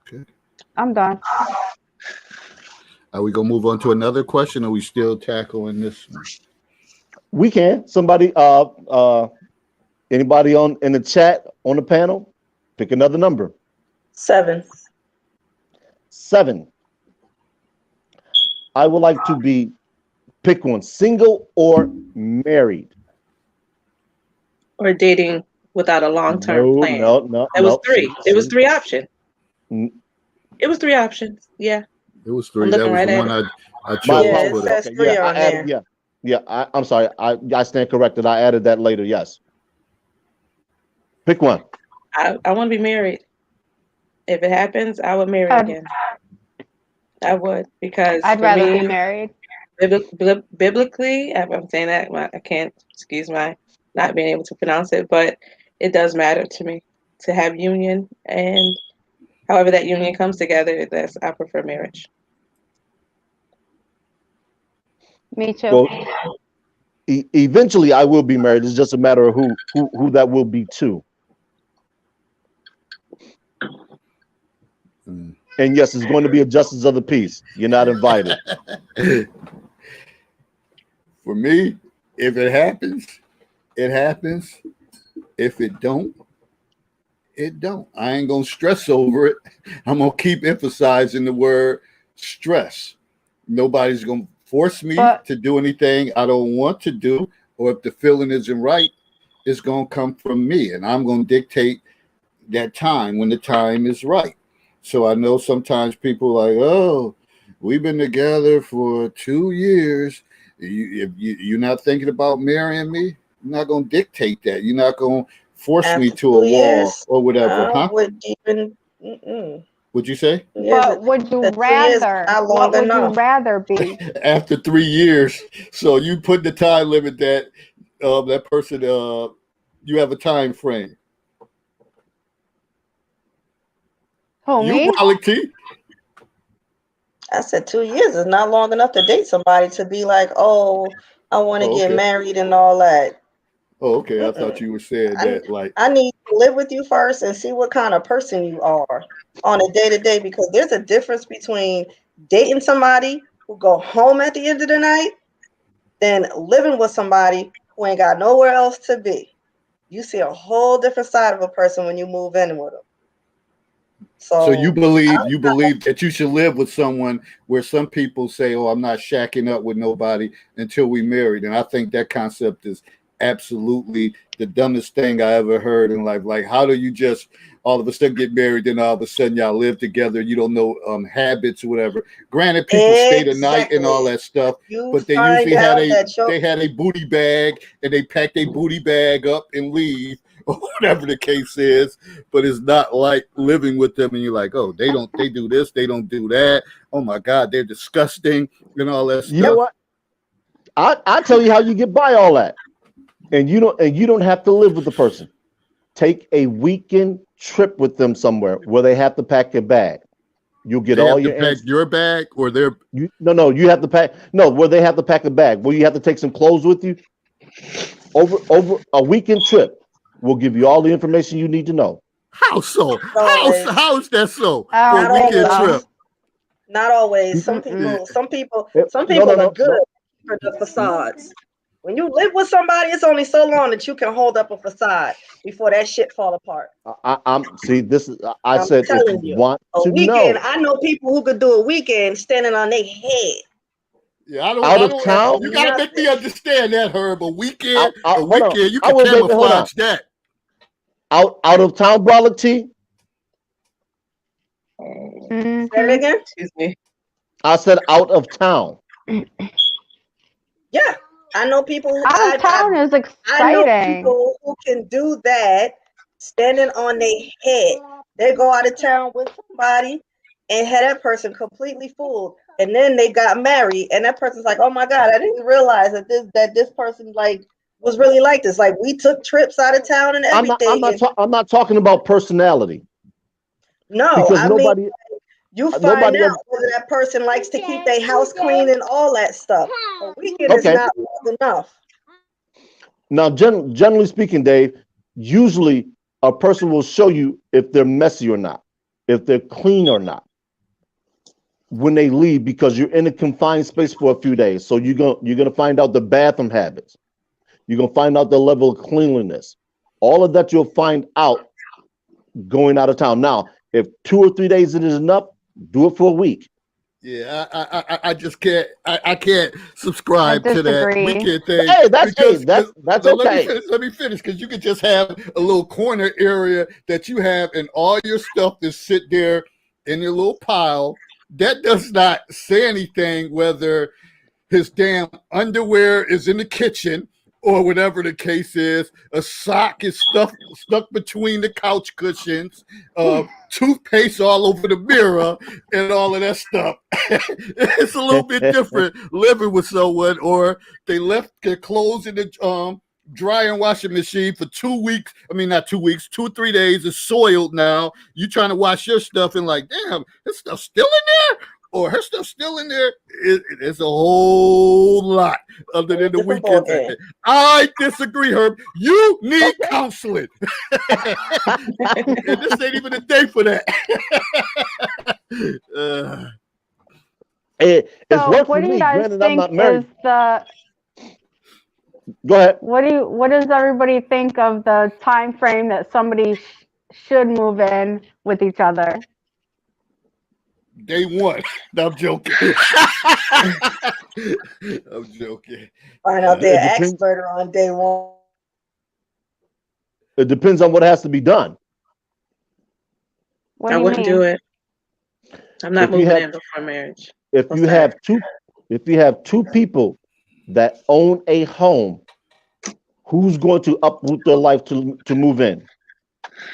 Okay. I'm done. Are we gonna move on to another question, or are we still tackling this one? We can. Somebody, anybody in the chat on the panel, pick another number. 7. 7. I would like to pick one, single or married. Or dating without a long-term plan. No. It was 3. It was 3 options. Mm. It was 3 options. Yeah. It was 3. I'm That looking was right the at one it. I chose. Yeah, to it put says up. 3 I on added, there. I'm sorry. I stand corrected. I added that later. Yes. Pick one. I want to be married. If it happens, I would marry again. I would, because I'd for rather me, be married. biblically, I'm saying that, I can't excuse my not being able to pronounce it, but it does matter to me to have union, and however that union comes together, I prefer marriage. Me too. Well, eventually I will be married. It's just a matter of who that will be to. Mm. And yes, it's going to be a justice of the peace. You're not invited. For me, if it happens, it happens. If it don't, it don't. I ain't gonna stress over it. I'm gonna keep emphasizing the word stress. Nobody's gonna force me to do anything I don't want to do, or if the feeling isn't right, it's gonna come from me, and I'm gonna dictate that time when the time is right. So I know sometimes people are like, oh, we've been together for 2 years. If you're not thinking about marrying me, you're not gonna dictate that. You're not gonna force After me to a 2 wall years, or whatever, I huh? would even. Mm-mm. What'd you say? But would you The 2 years rather? not long What would you enough. rather be? After 3 years, so you put the time limit that that person you have a time frame. Who, You, me? Molly T. I said 2 years is not long enough to date somebody to be like, oh, I want to Oh, get okay. married and all that. Oh, okay. I Mm-mm. thought you were saying that like I need to live with you first and see what kind of person you are on a day-to-day, because there's a difference between dating somebody who go home at the end of the night than living with somebody who ain't got nowhere else to be. You see a whole different side of a person when you move in with them. so you believe that you should live with someone where some people say, oh, I'm not shacking up with nobody until we married. And I think that concept is absolutely the dumbest thing I ever heard in life. Like, how do you just all of a sudden get married, then all of a sudden y'all live together? You don't know habits or whatever. Granted, people stay the night and all that stuff, but they usually had a booty bag, and they pack their booty bag up and leave, or whatever the case is. But it's not like living with them and you're like, oh, they do this, they don't do that. Oh my God, they're disgusting and all that stuff. You know what? I tell you how you get by all that. And you don't have to live with the person. Take a weekend trip with them somewhere where they have to pack their bag. You'll get all your answers. Your bag or their No, you have to pack where they have to pack a bag. Where you have to take some clothes with you. Over a weekend trip will give you all the information you need to know. How so? How is that so? For Not a weekend always. trip. Not always. Some people are good for the facades. When you live with somebody, it's only so long that you can hold up a facade before that shit fall apart. I said if you want to weekend, know. I know people who could do a weekend standing on their head. Yeah, I don't. Out of town. You gotta make me understand that, Herb. A weekend, you I can camouflage that. Out of town, brother T. Say it again. Excuse me. I said out of town. Yeah, I know people. Out of town is exciting. I know people who can do that, standing on their head. They go out of town with somebody, and had that person completely fooled. And then they got married, and that person's like, "Oh my God, I didn't realize that this person like was really like this. Like we took trips out of town and everything." I'm not talking about personality. No, Because I nobody, mean, you find nobody out ever, whether that person likes to keep their house clean and all that stuff. A weekend is okay. not enough. Now, generally speaking, Dave, usually a person will show you if they're messy or not, if they're clean or not, when they leave, because you're in a confined space for a few days. So you're gonna find out the bathroom habits. You're gonna find out the level of cleanliness. All of that you'll find out going out of town. Now, if 2 or 3 days it is enough, do it for a week. Yeah, I just can't. I can't subscribe to that disagree. weekend thing. Hey, that's No, okay. Let me finish, because you could just have a little corner area that you have, and all your stuff just sit there in your little pile. That does not say anything whether his damn underwear is in the kitchen or whatever the case is. A sock is stuck between the couch cushions. Toothpaste all over the mirror and all of that stuff. It's a little bit different living with someone, or they left their clothes in the dryer and washing machine for 2 weeks. I mean, not 2 weeks, 2 or 3 days. It's soiled now. You trying to wash your stuff and like, damn, this stuff's still in there? Or her stuff's still in there. It's a whole lot other than the weekend. I disagree, Herb. You need counseling. And this ain't even a day for that. It's So worked what for do me. you guys Granted, I'm think not married. is the, Go ahead. what does everybody think of the time frame that somebody should move in with each other? Day one. No, I'm joking. I'm joking. Find out they're expert on day one. It depends on what has to be done. What I do you wouldn't mean? do it. I'm not If you moving have- in before marriage. If you have two people that own a home, who's going to uproot their life to move in?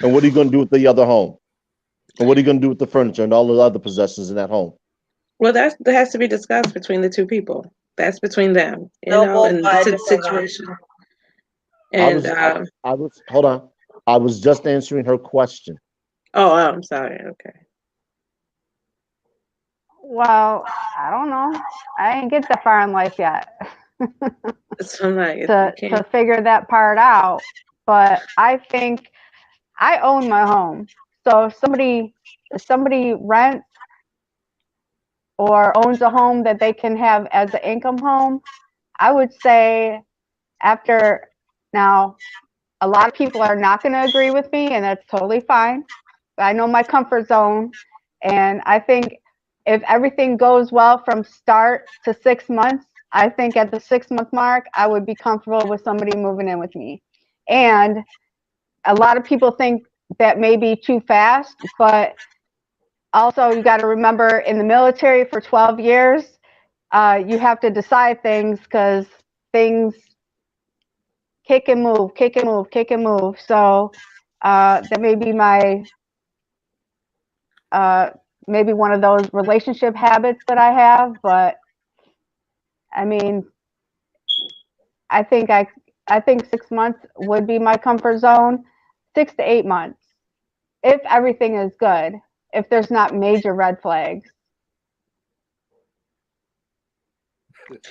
And what are you going to do with the other home? And what are you going to do with the furniture and all the other possessions in that home? Well, that has to be discussed between the two people. That's between them, They'll both and buy the different situation. I And was hold on. I was just answering her question. oh, I'm sorry. Okay. Well, I don't know. I didn't get that far in life yet So I'm like, to figure that part out. But I think I own my home. So if somebody rents or owns a home that they can have as an income home, I would say after, now a lot of people are not going to agree with me, and that's totally fine. I know my comfort zone, and I think if everything goes well from start to 6 months, I think at the 6-month mark, I would be comfortable with somebody moving in with me. And a lot of people think that may be too fast, but also you got to remember, in the military for 12 years, you have to decide things, because things kick and move, kick and move, kick and move. So that may be my maybe one of those relationship habits that I have. But I mean, I think 6 months would be my comfort zone. 6 to 8 months, if everything is good, if there's not major red flags.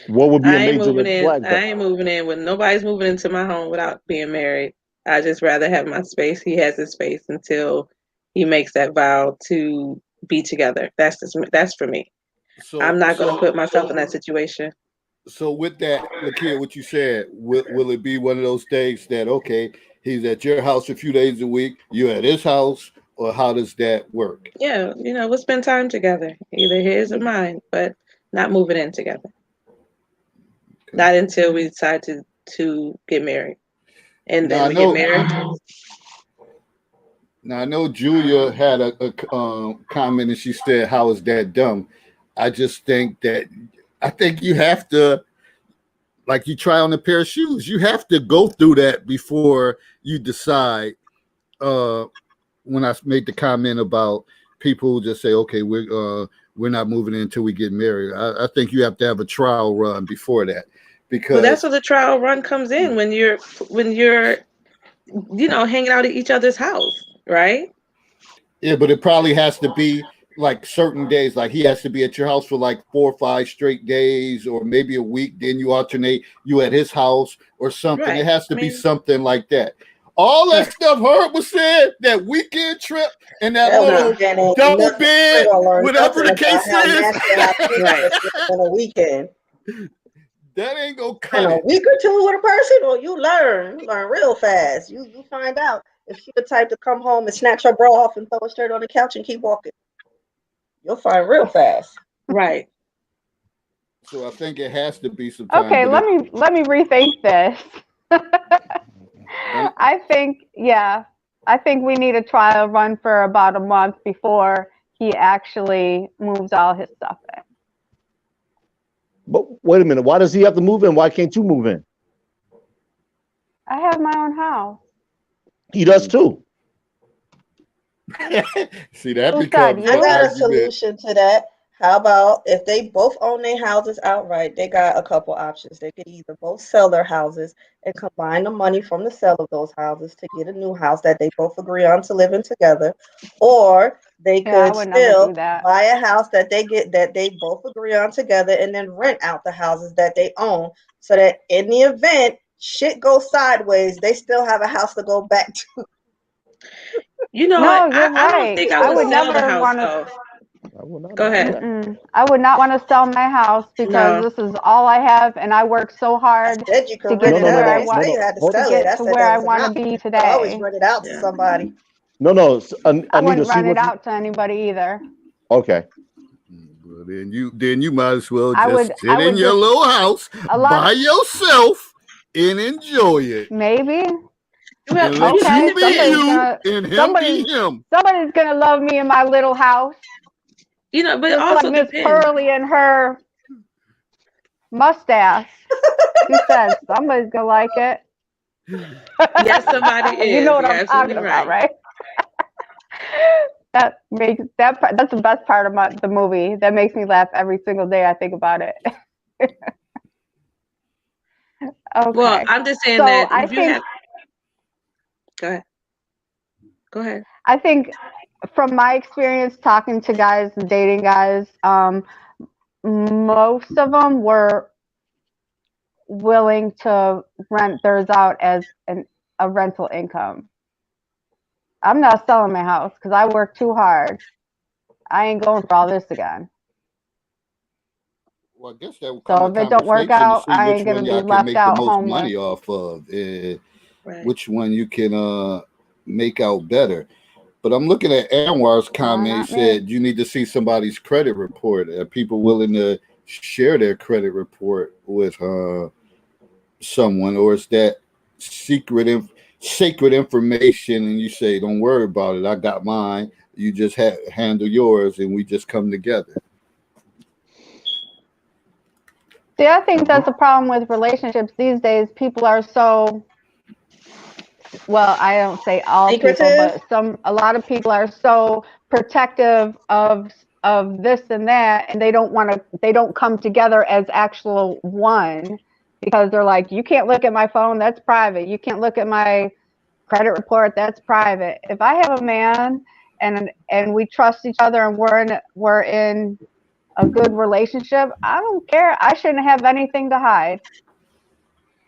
What would be a I ain't major moving red in. flag? I ain't moving in with nobody's moving into my home without being married. I just rather have my space. He has his space until he makes that vow to be together. That's for me. So I'm not going to put myself in that situation. So with that, look here, what you said, will it be one of those things that, okay, he's at your house a few days a week, you're at his house, or how does that work? Yeah, we'll spend time together, either his or mine, but not moving in together. Okay. Not until we decide to get married. And then we get married. Now, I know Julia had a comment, and she said, how is that dumb? I just think you have to, like you try on a pair of shoes, you have to go through that before you decide. When I made the comment about people who just say, okay, we're not moving in until we get married. I think you have to have a trial run before that, because Well, that's where the trial run comes in, when you're hanging out at each other's house, right? yeah, but it probably has to be like certain days. Like he has to be at your house for like 4 or 5 straight days, or maybe a week. Then you alternate. You at his house or something. Right. It has to I be mean- something like that. All that stuff Herb was saying, that weekend trip and that That little weekend ain't double nothing. bed, We're gonna learn whatever the nothing about case how is, nasty our people Right. on a weekend. that ain't gonna In cut a it. week or two with a person, well, you learn real fast. You find out if she the type to come home and snatch her bra off and throw it straight on the couch and keep walking. You'll find real fast. Right. So I think it has to be some time. Okay, but let me rethink this. I think we need a trial run for about a month before he actually moves all his stuff in. But wait a minute, why does he have to move in? Why can't you move in? I have my own house. He does too. See, that Who becomes said I the got a argument. solution to that. How about if they both own their houses outright? They got a couple options. They could either both sell their houses and combine the money from the sale of those houses to get a new house that they both agree on to live in together, or they Yeah, I could would never still do that. buy a house that they both agree on together and then rent out the houses that they own, so that in the event shit goes sideways, they still have a house to go back to. You know No, what? you're I don't right. think I I would would sell the never house want to. though. I will not Go do ahead. that. I would not want to sell my house because No. this is all I have, and I work so I hard said you to could get rent to it where out. I I didn't want say you had to Hold- to sell it. I get to said where that I was an want to option. be You could always today. rent it out to Yeah. somebody. No, I Anita, wouldn't see rent it what you, out to anybody either. okay. Well, then you might as well I just would- sit I in would your just- little house A lot by of yourself and enjoy it. maybe Well, And let okay. you be Somebody's you gonna and him somebody be him. somebody's gonna love me in my little house, but it just also like Miss depends. Pearly and her mustache. She said somebody's gonna like it. Yes, somebody is. You know what You're I'm absolutely talking about, right. right? That makes that's the best part of the movie. That makes me laugh every single day I think about it. Okay. Well, I'm just saying So that I if you think have. Go ahead. Go ahead. I think from my experience talking to guys and dating guys, most of them were willing to rent theirs out as a rental income. I'm not selling my house because I work too hard. I ain't going for all this again. Well, I guess that would So come if it don't work out, I ain't gonna be y'all can left make the out most homeless. money off of, Right. which one you can make out better. But I'm looking at Anwar's comment. He not me. said you need to see somebody's credit report. Are people willing to share their credit report with someone, or is that sacred information? And you say, "Don't worry about it. I got mine. You just handle yours, and we just come together." See, I think that's the problem with relationships these days. People are so, well, I don't say all people, Secretive? but a lot of people are so protective of this and that, and they don't come together as actual one, because they're like, you can't look at my phone, that's private. You can't look at my credit report, that's private. If I have a man and we trust each other and we're in a good relationship, I don't care. I shouldn't have anything to hide.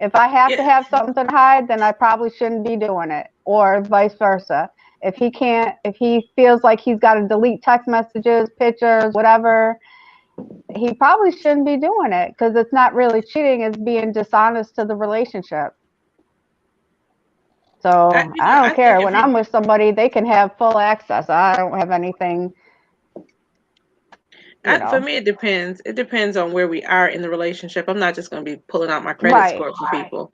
If I have to have something to hide, then I probably shouldn't be doing it, or vice versa. If he feels like he's got to delete text messages, pictures, whatever, he probably shouldn't be doing it, because it's not really cheating, it's being dishonest to the relationship. So I don't care. When I'm with somebody, they can have full access. I don't have anything. For me, it depends. It depends on where we are in the relationship. I'm not just going to be pulling out my credit score for people,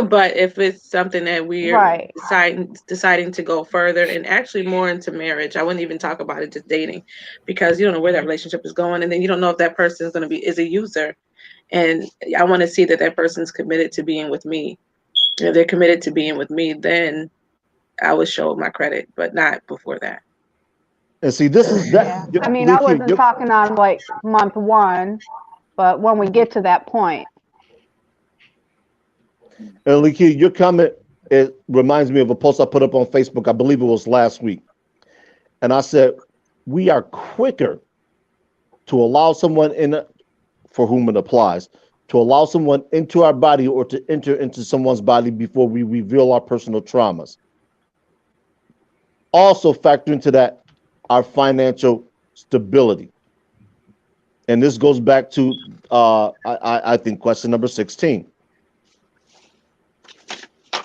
But if it's something that we're deciding to go further and actually more into marriage, I wouldn't even talk about it just dating, because you don't know where that relationship is going, and then you don't know if that person is a user. And I want to see that person's committed to being with me. If they're committed to being with me, then I would show my credit, but not before that. And see, this is that. I mean, I wasn't talking on like month 1, but when we get to that point. And Lakia, your comment, it reminds me of a post I put up on Facebook. I believe it was last week. And I said, we are quicker to allow someone in, for whom it applies, to allow someone into our body or to enter into someone's body before we reveal our personal traumas. Also factor into that our financial stability. And this goes back to, I think, question number 16.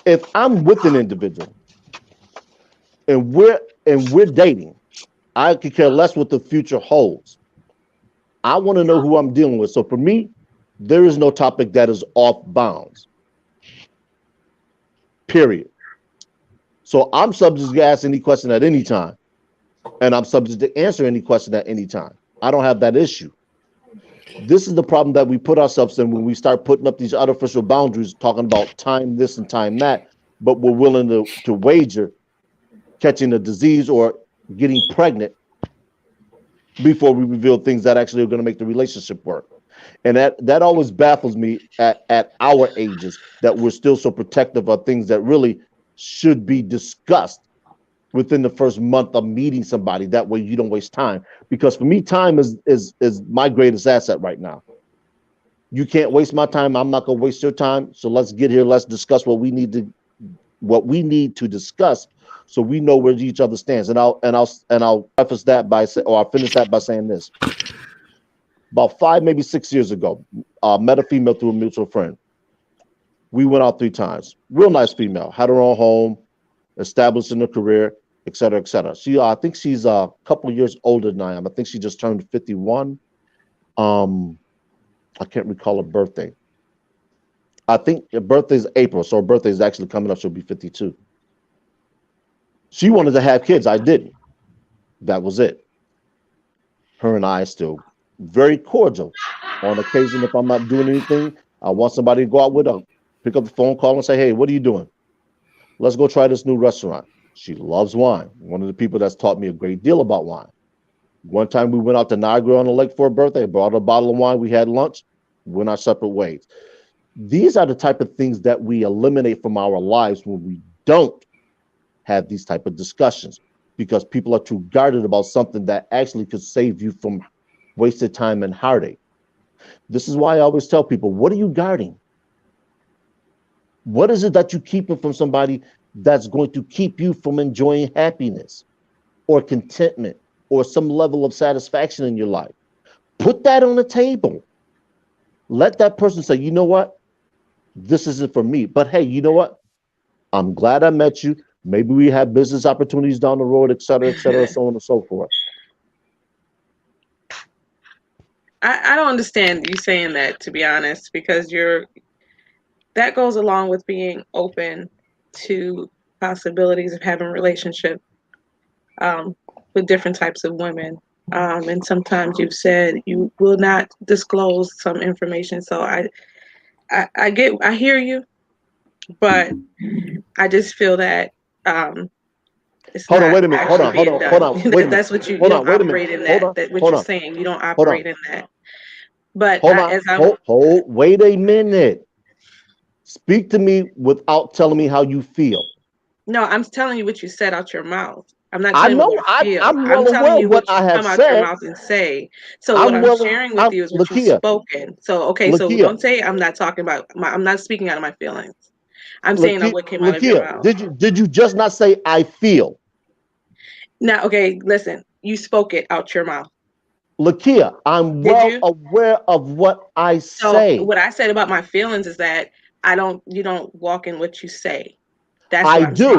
If I'm with an individual and we're dating, I could care less what the future holds. I want to know who I'm dealing with. So for me, there is no topic that is off bounds. Period. So I'm subject to ask any question at any time, and I'm subject to answer any question at any time. I don't have that issue. This is the problem that we put ourselves in when we start putting up these artificial boundaries, talking about time this and time that, but we're willing to wager catching a disease or getting pregnant before we reveal things that actually are going to make the relationship work. And that always baffles me at our ages, that we're still so protective of things that really should be discussed within the first month of meeting somebody. That way you don't waste time. Because for me, time is my greatest asset right now. You can't waste my time. I'm not gonna waste your time. So let's get here. Let's discuss what we need to discuss, so we know where each other stands. And I'll preface that by I'll finish that by saying this. About 5, maybe 6 years ago, met a female through a mutual friend. We went out 3 times. Real nice female, had her own home, established in her career, et cetera, et cetera. I think she's a couple of years older than I am. I think she just turned 51. I can't recall her birthday. I think her birthday is April, so her birthday is actually coming up. She'll be 52. She wanted to have kids. I didn't. That was it. Her and I are still very cordial. On occasion, if I'm not doing anything, I want somebody to go out with her, pick up the phone call and say, hey, what are you doing? Let's go try this new restaurant. She loves wine. One of the people that's taught me a great deal about wine. One time we went out to Niagara on the lake for her birthday, brought her a bottle of wine, we had lunch, went our separate ways. These are the type of things that we eliminate from our lives when we don't have these type of discussions, because people are too guarded about something that actually could save you from wasted time and heartache. This is why I always tell people, what are you guarding? What is it that you're keeping from somebody that's going to keep you from enjoying happiness or contentment or some level of satisfaction in your life? Put that on the table. Let that person say, you know what? This isn't for me. But hey, you know what? I'm glad I met you. Maybe we have business opportunities down the road, et cetera, so on and so forth. I don't understand you saying that, to be honest, because that goes along with being open to possibilities of having a relationship with different types of women. And sometimes you've said you will not disclose some information. So I hear you, but I just feel that it's hold on, wait a minute. Hold on. Wait a minute. That's what you don't operate in that. That's what you're saying. You don't operate in that. But wait a minute. Speak to me without telling me how you feel. No, I'm telling you what you said out your mouth. I'm not. I know. I'm well aware of what I have said. Out your mouth and say. So what I'm sharing with you is what you've spoken. So okay. So don't say I'm not talking about. I'm not speaking out of my feelings. I'm saying what came out of your mouth. Did you just not say I feel? Now, okay. Listen. You spoke it out your mouth. Lakia, I'm well aware of what I say. So what I said about my feelings is that you don't walk in what you say. That's I do.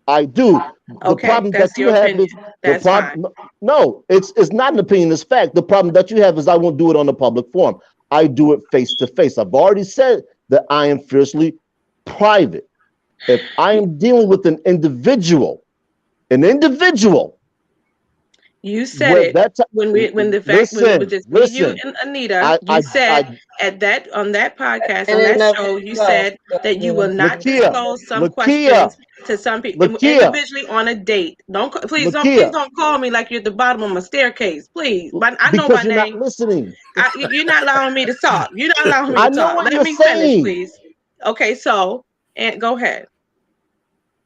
The problem that you have is the problem. No, it's not an opinion, it's fact. The problem that you have is I won't do it on the public forum. I do it face to face. I've already said that I am fiercely private. If I am dealing with an individual, you said it when the fact when it was just me, you and Anita. You said on that podcast, on that show, you said that you will not disclose some questions to some people Lakia. individually on a date. Please Lakia. don't call me like you're at the bottom of my staircase, please. But I know Because my you're name. not listening. You're not allowing me to talk. You're not allowing me I to know talk. what Let you're me finish, saying. please. Okay, so and go ahead.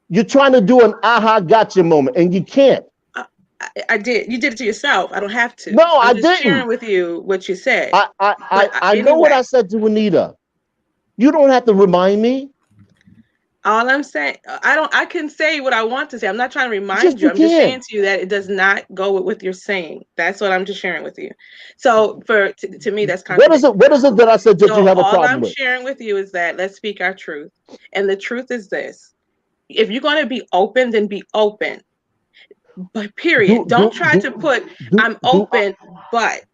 You're trying to do an aha gotcha moment, and you can't. I did. You did it to yourself. I don't have to. No, I'm I just didn't. sharing with you what you said. I know what I said to Anita. You don't have to remind me. All I'm saying, I can say what I want to say. I'm not trying to remind Yes, you. you I'm just can. saying to you that it does not go with what you're saying. That's what I'm just sharing with you. So to me, that's What is it that I said that you have a all problem I'm with? sharing with you is that let's speak our truth. And the truth is this. If you're going to be open, then be open. But period. Don't try to put I'm open, but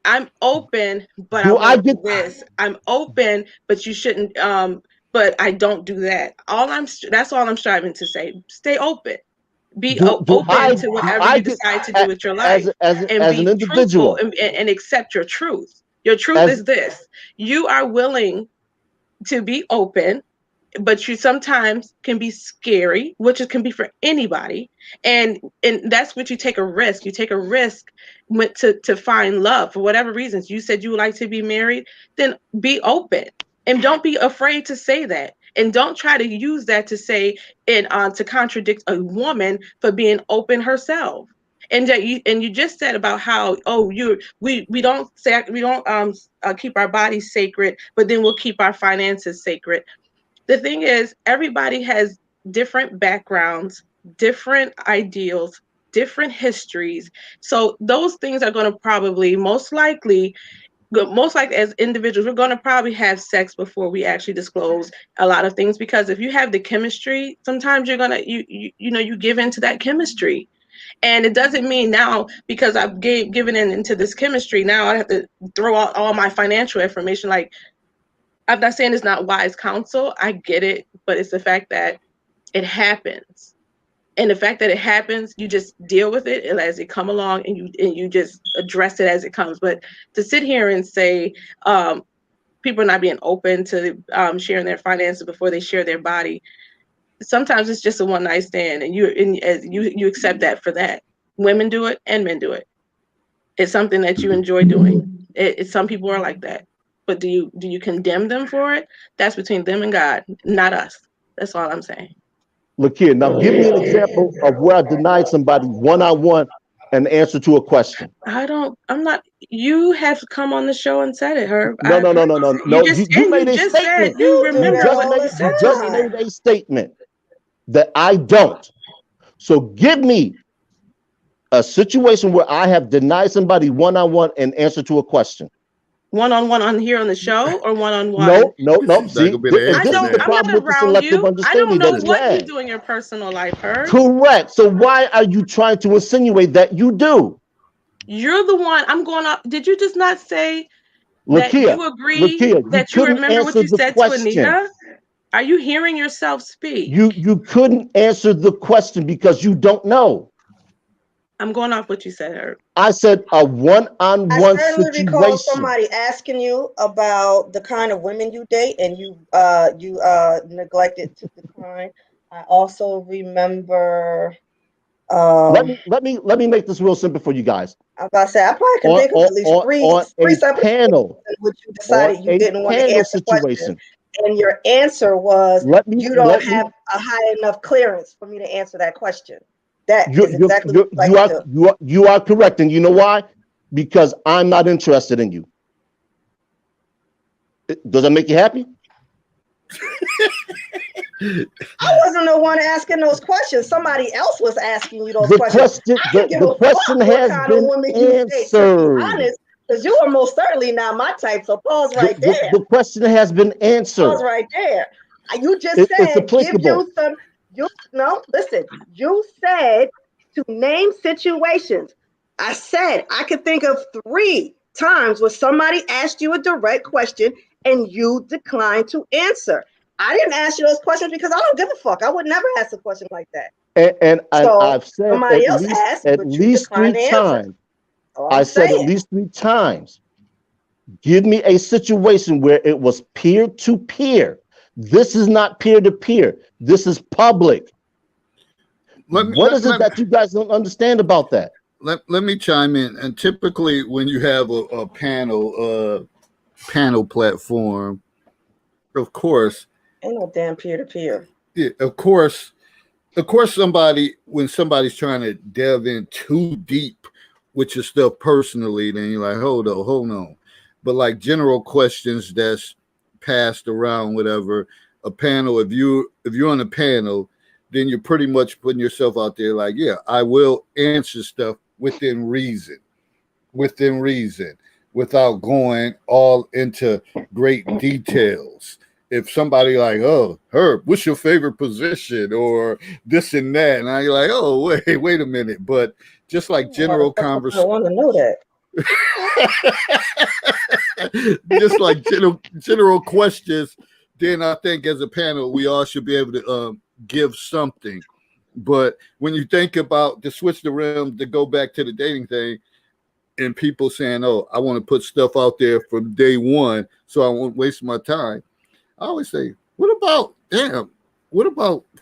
I'm open, but I want to do this. I'm open, but you shouldn't but I don't do that. That's all I'm striving to say. Stay open. Be open to whatever you decide to do with your life, and be an individual truthful and accept your truth. Your truth is this: you are willing to be open, but you sometimes can be scary, which it can be for anybody, and that's what you take a risk. You take a risk to find love for whatever reasons. You said you would like to be married, then be open and don't be afraid to say that. And don't try to use that to say and to contradict a woman for being open herself. And that you just said about how we don't keep our bodies sacred, but then we'll keep our finances sacred. The thing is, everybody has different backgrounds, different ideals, different histories. So those things are going to probably most likely as individuals, we're going to probably have sex before we actually disclose a lot of things, because if you have the chemistry, sometimes you're going to you give into that chemistry. And it doesn't mean now, because I've given into this chemistry, now I have to throw out all my financial information. Like, I'm not saying it's not wise counsel. I get it, but it's the fact that it happens. And the fact that it happens, you just deal with it as it come along, and you just address it as it comes. But to sit here and say people are not being open to sharing their finances before they share their body, sometimes it's just a one night stand, and you accept that for that. Women do it and men do it. It's something that you enjoy doing. Some people are like that. But do you condemn them for it? That's between them and God, not us. That's all I'm saying. Look here, now give me an example of where I denied somebody one-on-one an answer to a question. You have come on the show and said it, Herb. No. You made a statement. You just made a statement that I don't. So give me a situation where I have denied somebody one-on-one an answer to a question. One-on-one on here on the show, or one-on-one? No. See, this is the problem with the selective understanding that you have. I don't know what you do in your personal life, Herb. Correct. So why are you trying to insinuate that you do? You're the one. I'm going up. Did you just not say that you agree that you remember what you said to Anita? Are you hearing yourself speak? You couldn't answer the question because you don't know. I'm going off what you said, Herb. I said a one-on-one situation. I recall somebody asking you about the kind of women you date, and you neglected to decline. I also remember. Let me make this real simple for you guys. I was about to say, I probably can think of at least three separate panel in which you decided you didn't want to answer the question, and your answer was you don't have a high enough clearance for me to answer that question. That is exactly what you are correct, and you know why? Because I'm not interested in you. Does that make you happy? I wasn't the one asking those questions. Somebody else was asking you those questions. The question has been answered. Honest, because you are most certainly not my type. So pause right there. The question has been answered. Pause right there. You just said give you some. Listen. You said to name situations. I said I could think of 3 times where somebody asked you a direct question and you declined to answer. I didn't ask you those questions because I don't give a fuck. I would never ask a question like that. And I've said at least 3 times. I said at least 3 times. Give me a situation where it was peer to peer. This is not peer to peer. This is public. What is it that you guys don't understand about that? Let me chime in. And typically, when you have a panel platform, of course, Ain't no damn peer-to-peer. yeah, of course, when somebody's trying to delve in too deep with your stuff personally, then you're like, hold on. But like general questions that's passed around, whatever, a panel, if you're on a panel, then you're pretty much putting yourself out there like, yeah, I will answer stuff within reason, without going all into great details. If somebody like, oh, Herb, what's your favorite position or this and that, and I'm like, oh, wait a minute, but just like general I conversation, want to know that. just like general questions, then I think as a panel we all should be able to give something. But when you think about to switch the realm to go back to the dating thing, and people saying, oh, I want to put stuff out there from day one so I won't waste my time, I always say, what about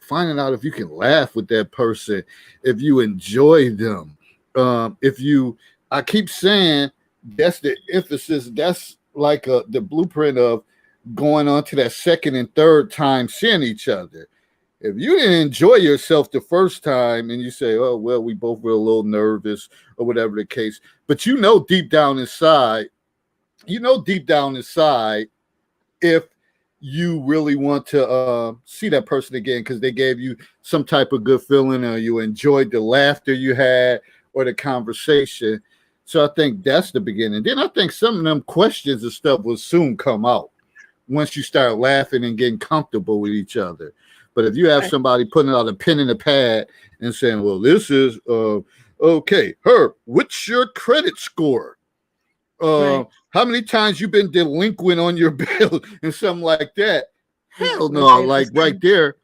finding out if you can laugh with that person, if you enjoy them, I keep saying that's the emphasis. That's like the blueprint of going on to that second and third time seeing each other. If you didn't enjoy yourself the first time and you say, oh, well, we both were a little nervous or whatever the case, but deep down inside, if you really want to see that person again because they gave you some type of good feeling or you enjoyed the laughter you had or the conversation. So I think that's the beginning. Then I think some of them questions and stuff will soon come out once you start laughing and getting comfortable with each other. But if you have somebody putting out a pen and a pad and saying, well, this is, okay, Herb, what's your credit score? How many times you been delinquent on your bill and something like that? Hell no, like right there,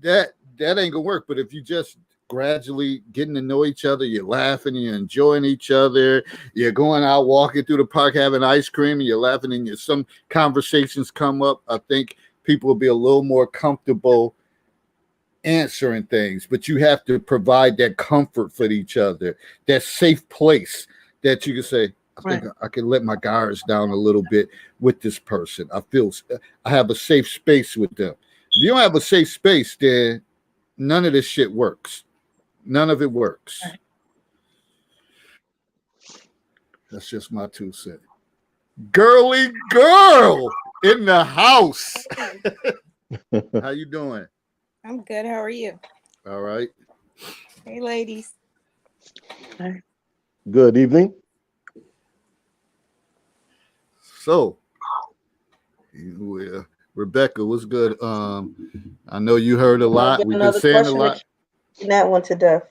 that ain't gonna work. But if you just gradually getting to know each other, you're laughing, you're enjoying each other, you're going out walking through the park having ice cream, and you're laughing, and some conversations come up, I think people will be a little more comfortable answering things. But you have to provide that comfort for each other, that safe place that you can say, I think I can let my guards down a little bit with this person. I have a safe space with them. If you don't have a safe space, then none of this shit works. None of it works. Right. That's just my 2 cents. Girly girl in the house. How you doing? I'm good. How are you? All right. Hey, ladies. Good evening. So, Rebecca, what's good? I know you heard a lot. We've been saying a lot. That one to death.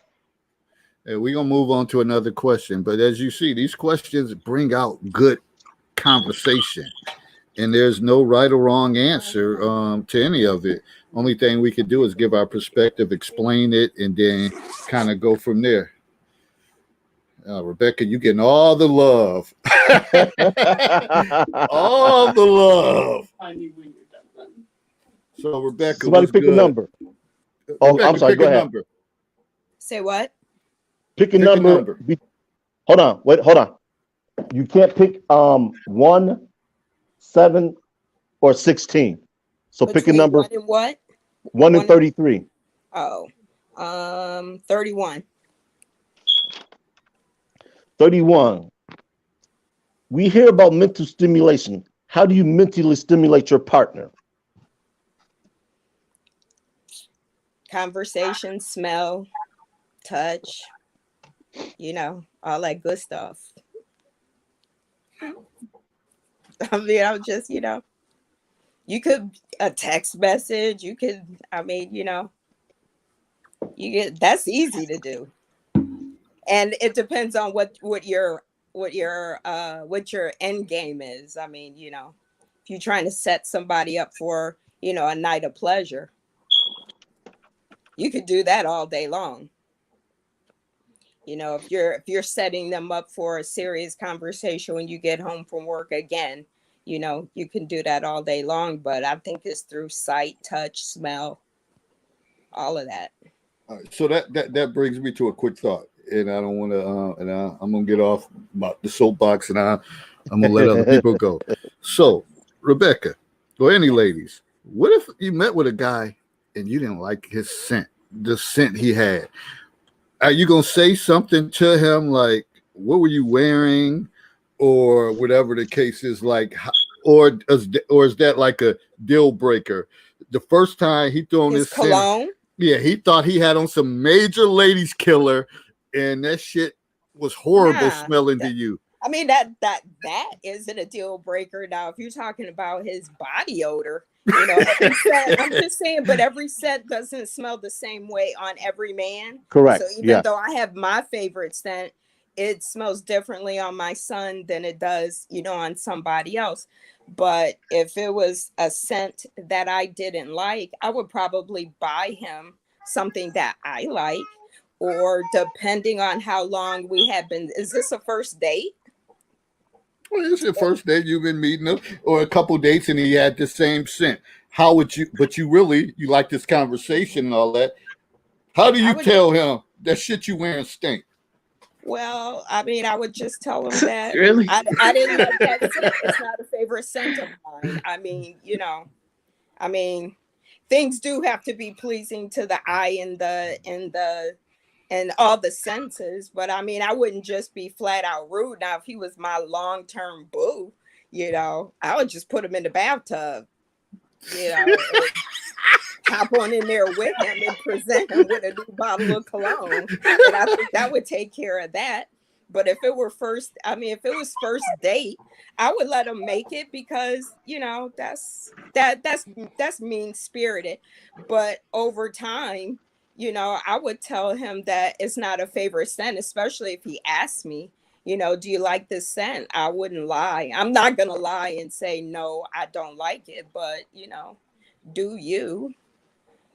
And we're gonna move on to another question. But as you see, these questions bring out good conversation, and there's no right or wrong answer to any of it. Only thing we could do is give our perspective, explain it, and then kind of go from there. Rebecca, you getting all the love. All the love. So, Rebecca, somebody pick a number. Oh, Rebecca, I'm sorry. Go ahead. Number. Say what? Pick a number. Hold on. You can't pick 1, 7, or 16. So pick a number. 1 and what? 1 and 33. Oh, 31. 31. We hear about mental stimulation. How do you mentally stimulate your partner? Conversation, smell, touch, all that good stuff. I mean, I'm just, you could a text message, you could, that's easy to do. And it depends on what your end game is. I mean, if you're trying to set somebody up for, a night of pleasure, you could do that all day long. If you're setting them up for a serious conversation when you get home from work again, you can do that all day long. But I think it's through sight, touch, smell, all of that. All right, so that brings me to a quick thought, and I don't want to, I'm gonna get off about the soapbox, and I'm gonna let other people go. So, Rebecca, or any ladies, what if you met with a guy and you didn't like his scent, the scent he had? Are you gonna say something to him like, "What were you wearing?" or whatever the case is, like, or is that like a deal breaker? The first time he threw on His this scent, cologne. yeah, he thought he had on some major ladies killer, and that shit was horrible Nah, smelling to you. I mean, that isn't a deal breaker. Now, if you're talking about his body odor, you know, every scent, I'm just saying, but every scent doesn't smell the same way on every man. Correct. So even though I have my favorite scent, it smells differently on my son than it does, you know, on somebody else. But if it was a scent that I didn't like, I would probably buy him something that I like, or depending on how long we have been. Is this a first date? Well, it's your first date, you've been meeting him, or a couple dates, and he had the same scent. How would you? But you like this conversation and all that. How do you tell him that shit you wearing stink? Well, I mean, I would just tell him that Really? I didn't like that scent. It's not a favorite scent of mine. I mean, you know, I mean, things do have to be pleasing to the eye and all the senses. But I mean, I wouldn't just be flat out rude. Now, if he was my long-term boo, you know, I would just put him in the bathtub, you know, hop on in there with him and present him with a new bottle of cologne. And I think that would take care of that. But if it was first date, I would let him make it, because, you know, that's mean spirited. But over time, you know, I would tell him that it's not a favorite scent, especially if he asked me, you know, do you like this scent? I wouldn't lie. I'm not going to lie and say, no, I don't like it. But, you know, do you?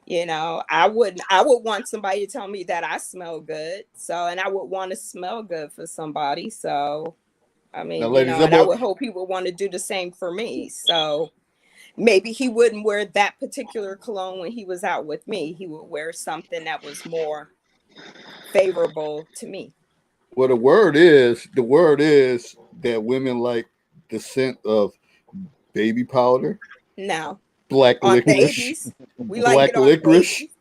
You know, I would want somebody to tell me that I smell good. So, and I would want to smell good for somebody. So, I mean, Now, you ladies, know, and I would hope he would want to do the same for me. So maybe he wouldn't wear that particular cologne when he was out with me. He would wear something that was more favorable to me. Well, the word is that women like the scent of baby powder, No. black On licorice, babies, we like it on licorice, babies.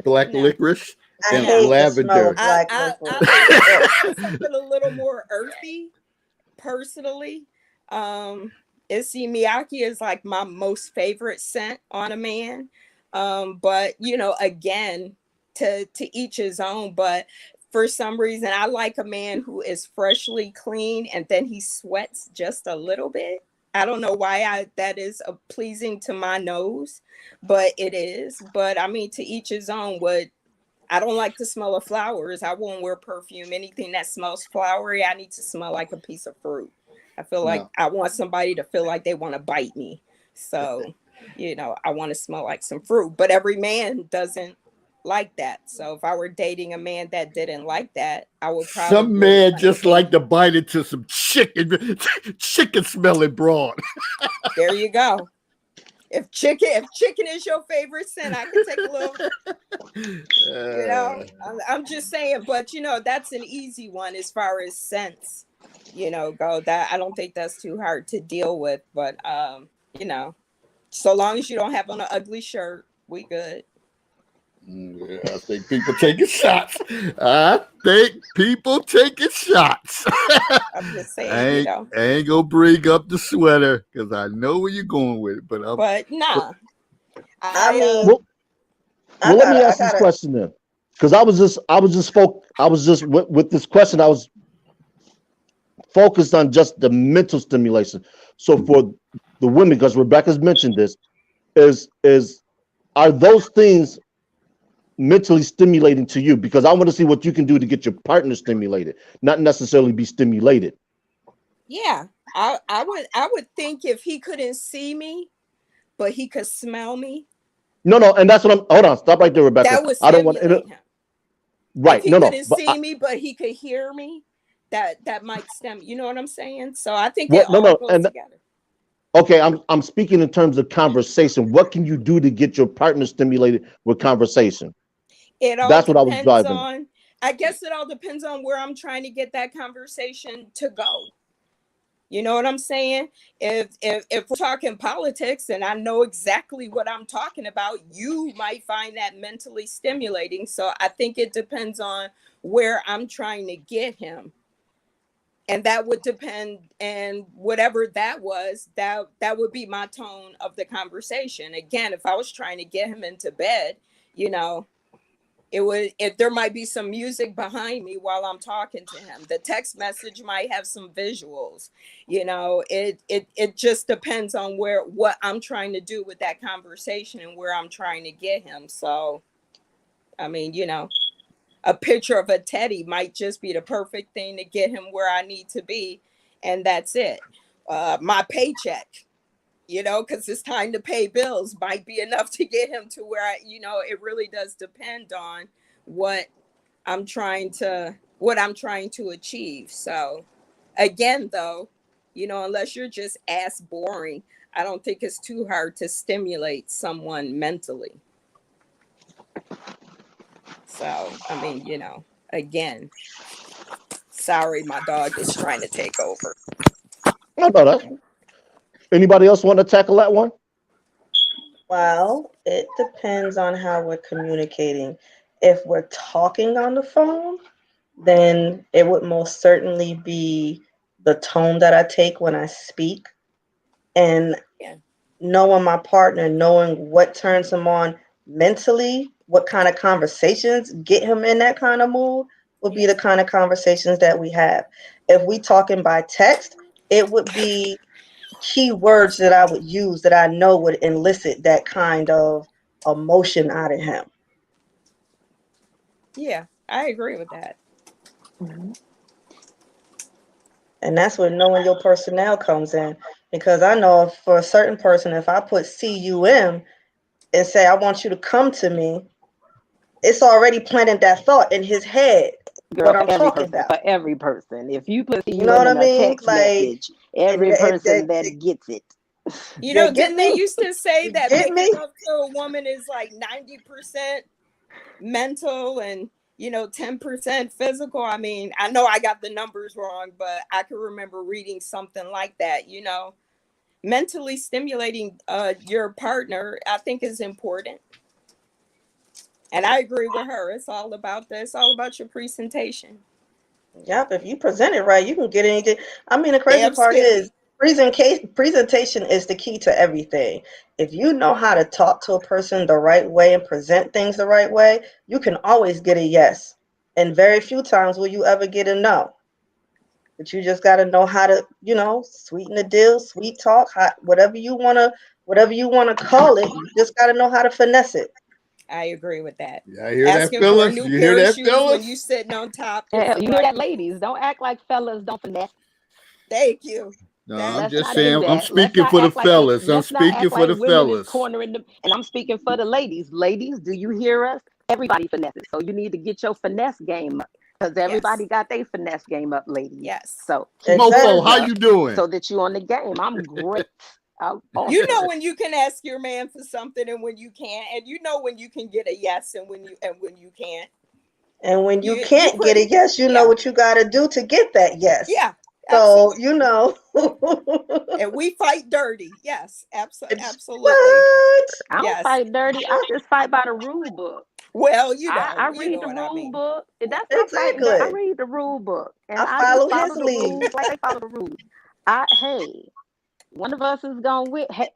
black No. licorice, I and hate the smell lavender. of black I licorice. like something a little more earthy, personally. Issey Miyake is like my most favorite scent on a man. But you know, again, to each his own. But for some reason, I like a man who is freshly clean and then he sweats just a little bit. I don't know why that is pleasing to my nose, but it is. But I mean, to each his own. I don't like the smell of flowers. I won't wear perfume. Anything that smells flowery, I need to smell like a piece of fruit. I feel like I want somebody to feel like they want to bite me. So, you know, I want to smell like some fruit. But every man doesn't like that. So if I were dating a man that didn't like that, I would probably. Some man just like to bite into some chicken smelling broad. There you go. If chicken is your favorite scent, I can take a little. You know, I'm just saying, but you know, that's an easy one as far as scents, you know, go. That I don't think that's too hard to deal with. But you know, so long as you don't have on an ugly shirt, we good. Yeah, I think people taking shots. I'm just saying, I ain't gonna bring up the sweater because I know where you're going with it. But nah. I mean, Well, let me ask this question then, because I was just with this question. I was focused on just the mental stimulation. So for the women, because Rebecca's mentioned this, are those things mentally stimulating to you? Because I want to see what you can do to get your partner stimulated, not necessarily be stimulated. Yeah, I would think if he couldn't see me, but he could smell me. No, and that's what I'm. Hold on, stop right there, Rebecca. That would I don't want stimulate him. Right. If he couldn't see me, but he could hear me, that might stem. You know what I'm saying? So I think it all goes together. Okay, I'm speaking in terms of conversation. What can you do to get your partner stimulated with conversation? It all That's what I was depends driving. on, I guess it all depends on where I'm trying to get that conversation to go. You know what I'm saying? If we're talking politics and I know exactly what I'm talking about, you might find that mentally stimulating. So I think it depends on where I'm trying to get him. And that would depend, and whatever that was, that would be my tone of the conversation. Again, if I was trying to get him into bed, you know, it would, if there might be some music behind me while I'm talking to him. The text message might have some visuals. You know, it just depends on what I'm trying to do with that conversation and where I'm trying to get him. So I mean, you know, a picture of a teddy might just be the perfect thing to get him where I need to be, and that's it. My paycheck, you know, because it's time to pay bills, might be enough to get him to where you know, it really does depend on what I'm trying to achieve. So again, though, you know, unless you're just ass boring, I don't think it's too hard to stimulate someone mentally. So I mean, you know, again, sorry, my dog is trying to take over. No, no, that's. Anybody else want to tackle that one? Well, it depends on how we're communicating. If we're talking on the phone, then it would most certainly be the tone that I take when I speak, and Yeah. knowing my partner, knowing what turns him on mentally, what kind of conversations get him in that kind of mood would be the kind of conversations that we have. If we talking by text, it would be key words that I would use that I know would elicit that kind of emotion out of him. Yeah, I agree with that. And that's where knowing your personnel comes in. Because I know for a certain person, if I put CUM and say, I want you to come to me, it's already planted that thought in his head, Girl, what for I'm every talking person, about. for every person. If you put You know what CUM I in a mean? text Like, message, every person that gets it. You you know, get didn't they me? used to say You that get making me? love to a woman is like 90% mental and, you know, 10% physical? I mean, I know I got the numbers wrong, but I can remember reading something like that. You know, mentally stimulating your partner, I think, is important. And I agree with her. It's all about this. It's all about your presentation. Yep, if you present it right, you can get anything. I mean, the crazy Damn part skippy. is presentation is the key to everything. If you know how to talk to a person the right way and present things the right way, you can always get a yes. And very few times will you ever get a no. But you just got to know how to, you know, sweeten the deal, sweet talk, whatever you want to call it. You just got to know how to finesse it. I agree with that. Yeah, I hear that, Asking for a fellas. new You hear pair of that, shoes when fellas? you sitting on top is Hell, the you hear that, right. ladies? Don't act like fellas don't finesse. Thank you. No, I'm That's Let's just not do saying. I'm that. Let's speaking not for the act like fellas. I'm let's not speaking act for like the women is fellas. cornering them. And I'm speaking for the ladies. Ladies, do you hear us? Everybody finesses. So you need to get your finesse game up. Because everybody yes. got their finesse game up, ladies. Yes. So keep Mofo, yours how Exactly. up you doing? so that you on the game. I'm great. I'm You awesome. know when you can ask your man for something and when you can't, and you know when you can get a yes and when you can't. And when you You can't get a pretty yes, you know yeah. what you got to do to get that yes. Yeah, So, absolutely. you know. And we fight dirty. Yes, It's absolutely. what? I don't Yes. fight dirty. I just fight by the rule book. Well, I you read know the what I rule mean. book. That's not fighting dirt. I Exactly. read the rule book and I I just follow follow his the lead. rules like they follow the rules. Hey, one of us is gonna win. Hey,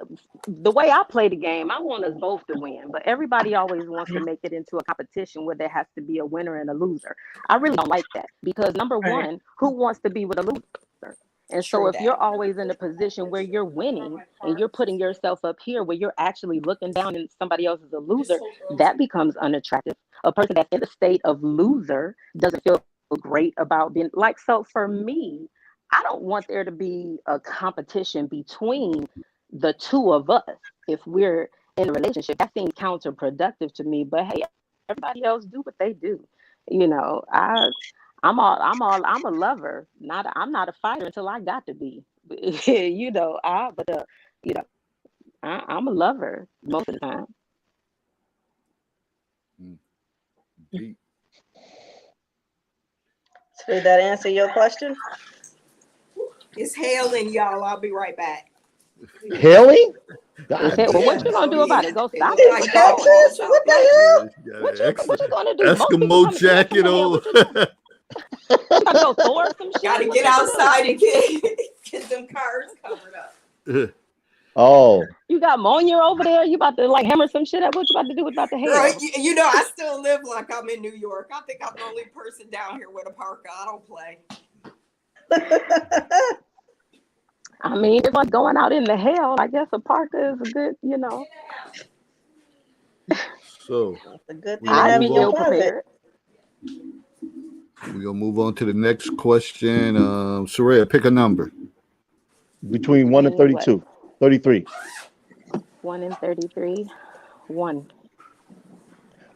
the way I play the game, I want us both to win. But everybody always wants to make it into a competition where there has to be a winner and a loser. I really don't like that because number Right. one, who wants to be with a loser? And so True if you're that. always in a position where you're winning and you're putting yourself up here where you're actually looking down and somebody else is a loser, that becomes unattractive. A person that's in the state of loser doesn't feel great about being like, so for me, I don't want there to be a competition between the two of us if we're in a relationship. That seems counterproductive to me. But hey, everybody else do what they do. You know, I'm a lover. I'm not a fighter until I got to be. You know, you know, I'm a lover most of the time. Deep. So did that answer your question? It's hailing, y'all. I'll be right back. Hailing? They God said, well, what damn. you gonna do about it? Go They stop look it? like It's Texas. dolphins. What the hell? Yeah, you What got you an gonna do? Most people Eskimo coming to us jacket from hell. on. What you about to go Thor some shit? Gotta What get you gonna do? outside and get them cars covered up. Oh, You got Monier over there. You about to like hammer some shit up. What you about to do about the Girl, hail? you know, I still live like I'm in New York. I think I'm the only person down here with a parka. I don't play. I mean, if I'm going out in the hell, I guess a parka is a good, So It's a good we thing to gonna I'd have be in move your on. ill closet. prepared. We're gonna move on to the next question. Soraya, pick a number. between 1 and Between what? 32. 33. 1 and 33. 1.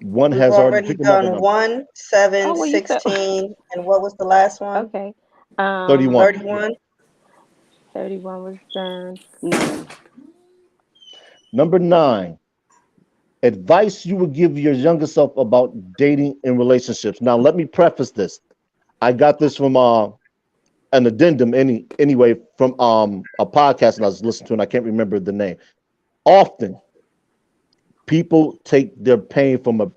One We've has already already picked another done number. 1, 7, Oh, well, you said, 16, and what was the last one? okay. 31. 31. 31 was done. 9. Number 9. Advice you would give your younger self about dating and relationships. Now, let me preface this. I got this from an addendum anyway from a podcast and I was listening to, and I can't remember the name. Often people take their pain from a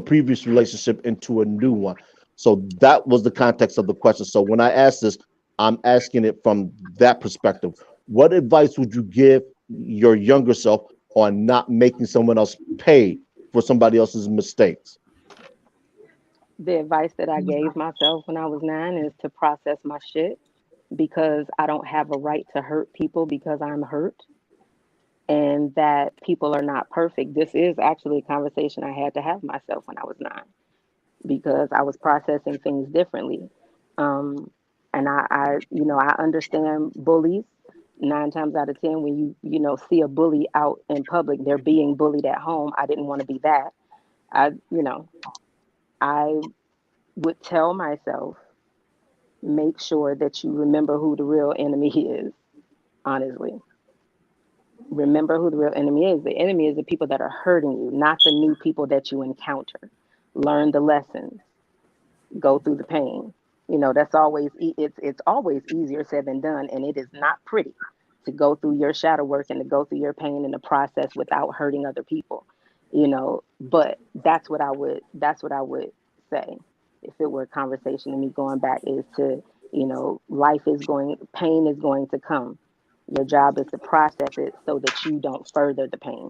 previous relationship into a new one. So that was the context of the question. So when I asked this, I'm asking it from that perspective. What advice would you give your younger self on not making someone else pay for somebody else's mistakes? The advice that I gave myself when I was 9 is to process my shit because I don't have a right to hurt people because I'm hurt and that people are not perfect. This is actually a conversation I had to have myself when I was 9 because I was processing things differently. And I understand bullies. 9 times out of 10, when see a bully out in public, they're being bullied at home. I didn't want to be that. I would tell myself, make sure that you remember who the real enemy is, honestly. Remember who the real enemy is. The enemy is the people that are hurting you, not the new people that you encounter. Learn the lessons, go through the pain. That's always, it's always easier said than done. And it is not pretty to go through your shadow work and to go through your pain in the process without hurting other people, but that's what I would say. If it were a conversation and me going back is to, pain is going to come. Your job is to process it so that you don't further the pain,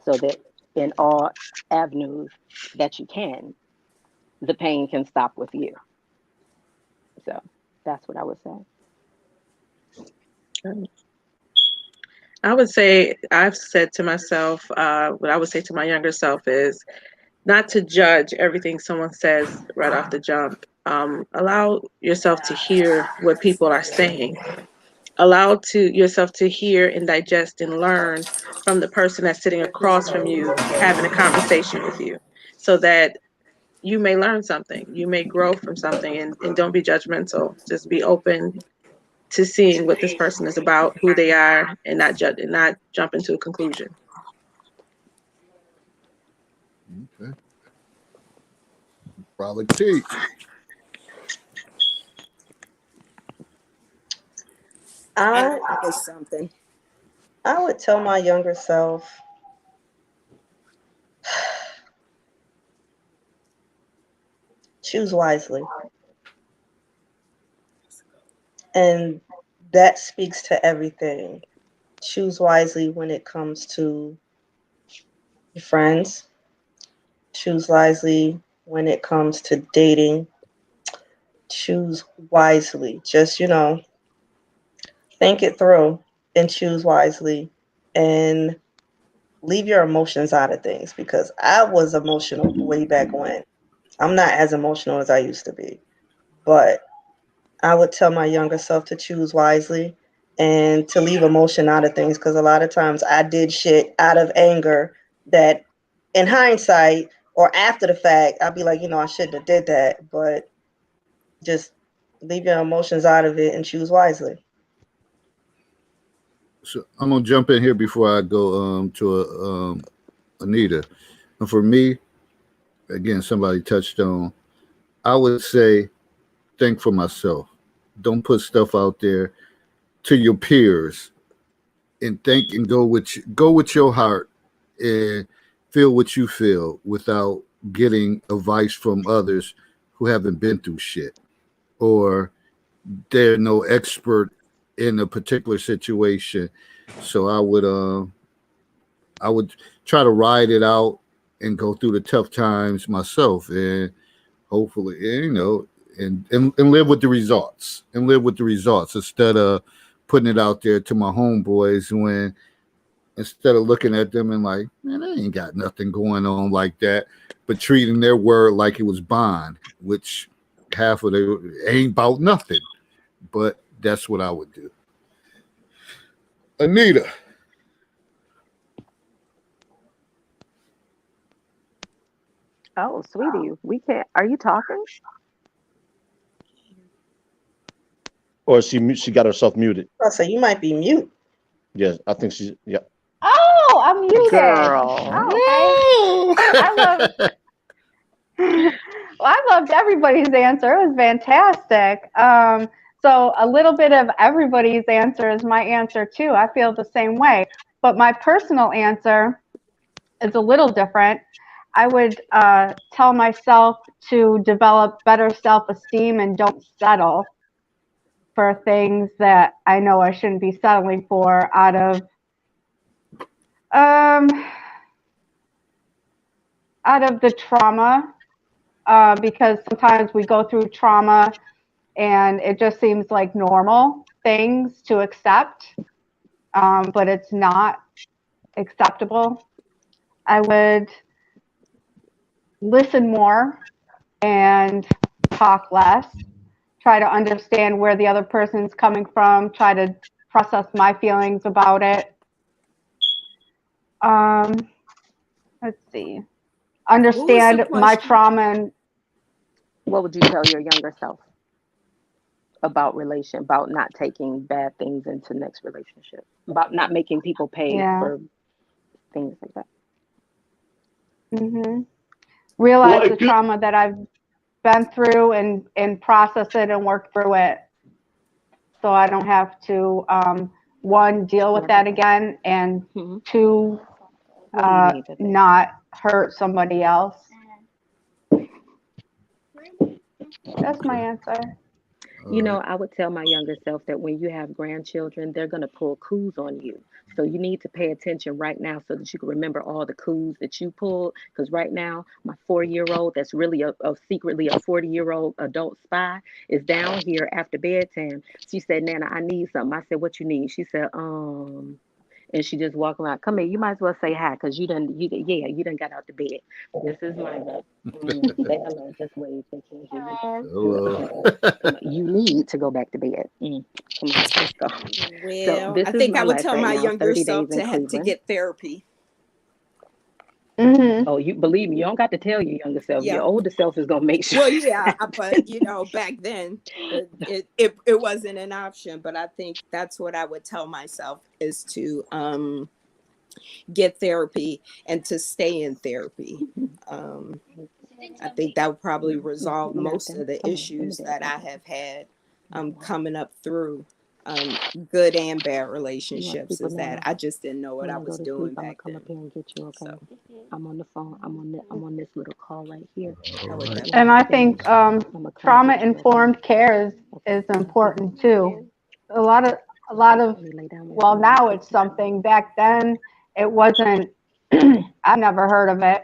so that in all avenues that you can, the pain can stop with you. So that's what I would say. I would say, I've said to myself, what I would say to my younger self is not to judge everything someone says right off the jump. Allow yourself to hear what people are saying. Allow yourself to hear and digest and learn from the person that's sitting across from you, having a conversation with you, so that you may learn something, you may grow from something, and don't be judgmental. Just be open to seeing what this person is about, who they are, and not judge and not jump into a conclusion. Okay. Frolic T. I It's something. I would tell my younger self, choose wisely. And that speaks to everything. Choose wisely when it comes to your friends. Choose wisely when it comes to dating. Choose wisely. Just, think it through and choose wisely and leave your emotions out of things, because I was emotional way back when. I'm not as emotional as I used to be, but I would tell my younger self to choose wisely and to leave emotion out of things, because a lot of times I did shit out of anger that in hindsight or after the fact, I'd be like, I shouldn't have did that, but just leave your emotions out of it and choose wisely. So I'm gonna jump in here before I go to Anita. And for me, again, somebody touched on, I would say think for myself. Don't put stuff out there to your peers, and think and go with your heart and feel what you feel without getting advice from others who haven't been through shit, or they're no expert in a particular situation. So I would try to ride it out and go through the tough times myself, and hopefully, and live with the results, instead of putting it out there to my homeboys, when instead of looking at them and like, man, they ain't got nothing going on like that, but treating their word like it was bond, which half of it ain't about nothing. But that's what I would do. Anita. Oh, sweetie, we can't. Are you talking? Or she got herself muted. So you might be mute. Yes, I think she's, yeah. Oh, I'm muted. Girl. Oh, okay. Well, I loved everybody's answer. It was fantastic. So a little bit of everybody's answer is my answer too. I feel the same way. But my personal answer is a little different. I would tell myself to develop better self-esteem and don't settle for things that I know I shouldn't be settling for out of the trauma, because sometimes we go through trauma and it just seems like normal things to accept, but it's not acceptable. I would listen more and talk less, try to understand where the other person's coming from, try to process my feelings about it. Let's see. Understand my trauma. And what would you tell your younger self about not taking bad things into next relationship, about not making people pay for things like that? Mm-hmm. Realize the trauma that I've been through and process it and work through it, so I don't have to, one, deal with that again, and two, not hurt somebody else. That's my answer. You know, I would tell my younger self that when you have grandchildren, they're going to pull coups on you. So you need to pay attention right now so that you can remember all the coups that you pulled. Because right now, my 4-year-old, that's really secretly a 40-year-old adult spy, is down here after bedtime. She said, Nana, I need something. I said, what you need? She said, and she just walked around. Come here, you might as well say hi, because you done got out the bed. This is my love. Say hello, just wave. Hello. You need to go back to bed. Come on, let's go. Well, I think I would tell my younger self to get therapy. Mm-hmm. Oh, you believe me, you don't got to tell your younger self. Yeah. Your older self is gonna make sure. Well, yeah, but back then it wasn't an option. But I think that's what I would tell myself, is to get therapy and to stay in therapy. I think that would probably resolve most of the issues that I have had coming up through good and bad relationships, is that I just didn't know what I was doing back then. Up here and get you, okay? So, I'm on the phone. I'm on this little call right here. And I think trauma-informed care is important too. A lot of well, now it's something. Back then it wasn't. I never heard of it,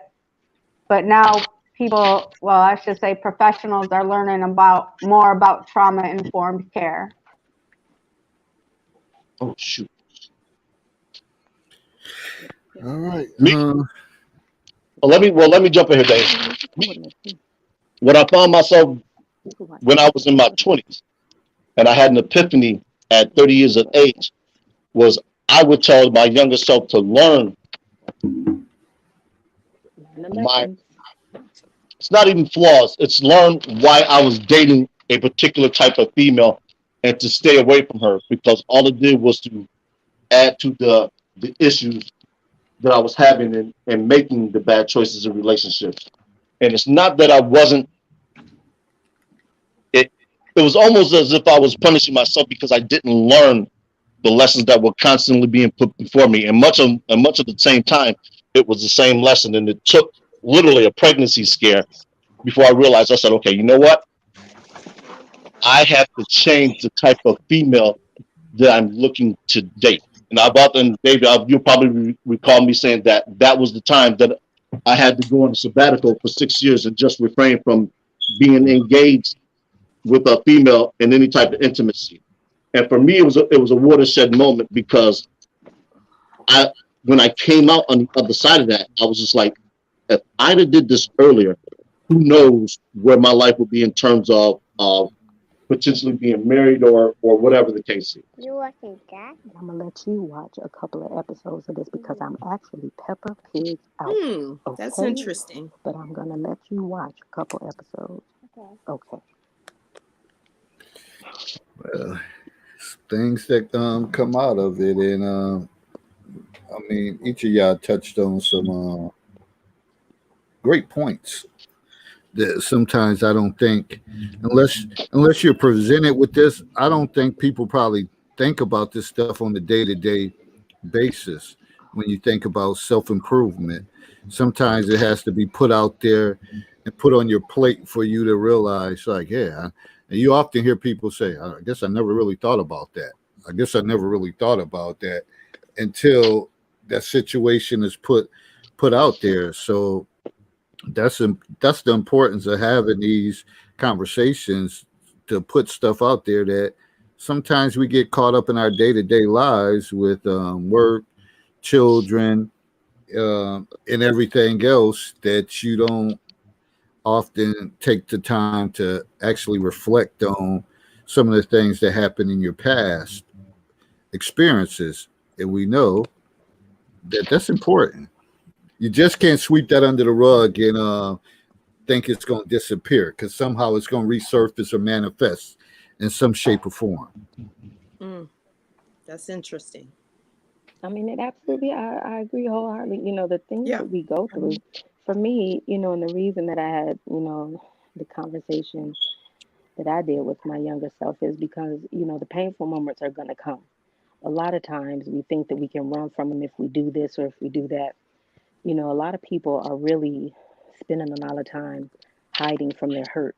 but now people, well, I should say professionals, are learning more about trauma-informed care. Oh shoot! All right. Let me jump in here, Dave. When I found myself when I was in my 20s, and I had an epiphany at 30 years of age, was I would tell my younger self to learn it's not even flaws. It's learn why I was dating a particular type of female, and to stay away from her, because all it did was to add to the issues that I was having in making the bad choices in relationships. And it's not that I wasn't, it was almost as if I was punishing myself because I didn't learn the lessons that were constantly being put before me. And much of the same time, it was the same lesson. And it took literally a pregnancy scare before I realized, I said, okay, you know what? I have to change the type of female that I'm looking to date. And David, you'll probably recall me saying that was the time that I had to go on a sabbatical for 6 years and just refrain from being engaged with a female in any type of intimacy. And for me, it was a watershed moment, because when I came out on the other side of that, I was just like, if I'd have did this earlier, who knows where my life would be in terms of potentially being married or whatever the case is. You watching that? I'm gonna let you watch a couple of episodes of this because I'm actually Peppa Pig out. That's okay? interesting. But I'm gonna let you watch a couple episodes. Okay. Well, things that come out of it, and I mean, each of y'all touched on some great points that sometimes I don't think, unless you're presented with this, I don't think people probably think about this stuff on a day-to-day basis. When you think about self-improvement, sometimes it has to be put out there and put on your plate for you to realize, like, yeah. And you often hear people say, I guess I never really thought about that. I guess I never really thought about that until that situation is put out there. So that's the importance of having these conversations, to put stuff out there that sometimes we get caught up in our day-to-day lives with work, children, and everything else, that you don't often take the time to actually reflect on some of the things that happened in your past experiences. And we know that that's important. You just can't sweep that under the rug and think it's going to disappear, because somehow it's going to resurface or manifest in some shape or form. That's interesting. I mean, it absolutely, I agree wholeheartedly. You know, the things Yeah. that we go through, for me, you know, and the reason that I had, you know, the conversation that I did with my younger self is because, you know, the painful moments are going to come. A lot of times we think that we can run from them if we do this or if we do that. You know, a lot of people are really spending a lot of time hiding from their hurt.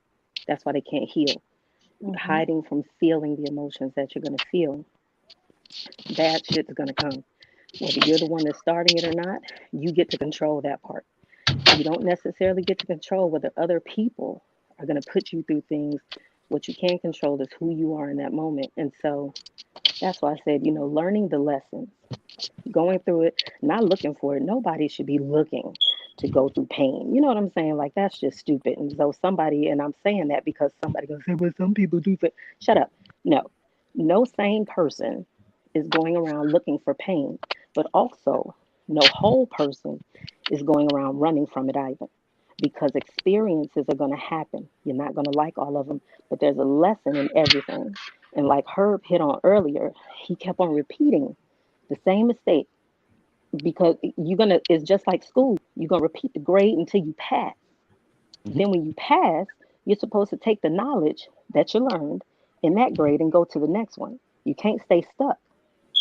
That's why they can't heal. Hiding from feeling the emotions that you're going to feel. Bad shit's going to come. Whether you're the one that's starting it or not, you get to control that part. You don't necessarily get to control whether other people are going to put you through things. What you can control is who you are in that moment. And so that's why I said, you know, learning the lessons, going through it, not looking for it. Nobody should be looking to go through pain. You know what I'm saying? Like, that's just stupid. And so and I'm saying that because somebody gonna say, well, some people do. Shut up. No sane person is going around looking for pain, but also no whole person is going around running from it either, because experiences are going to happen. You're not going to like all of them, but there's a lesson in everything. And like Herb hit on earlier, he kept on repeating the same mistake, because it's just like school. You're going to repeat the grade until you pass. Then when you pass, you're supposed to take the knowledge that you learned in that grade and go to the next one. You can't stay stuck,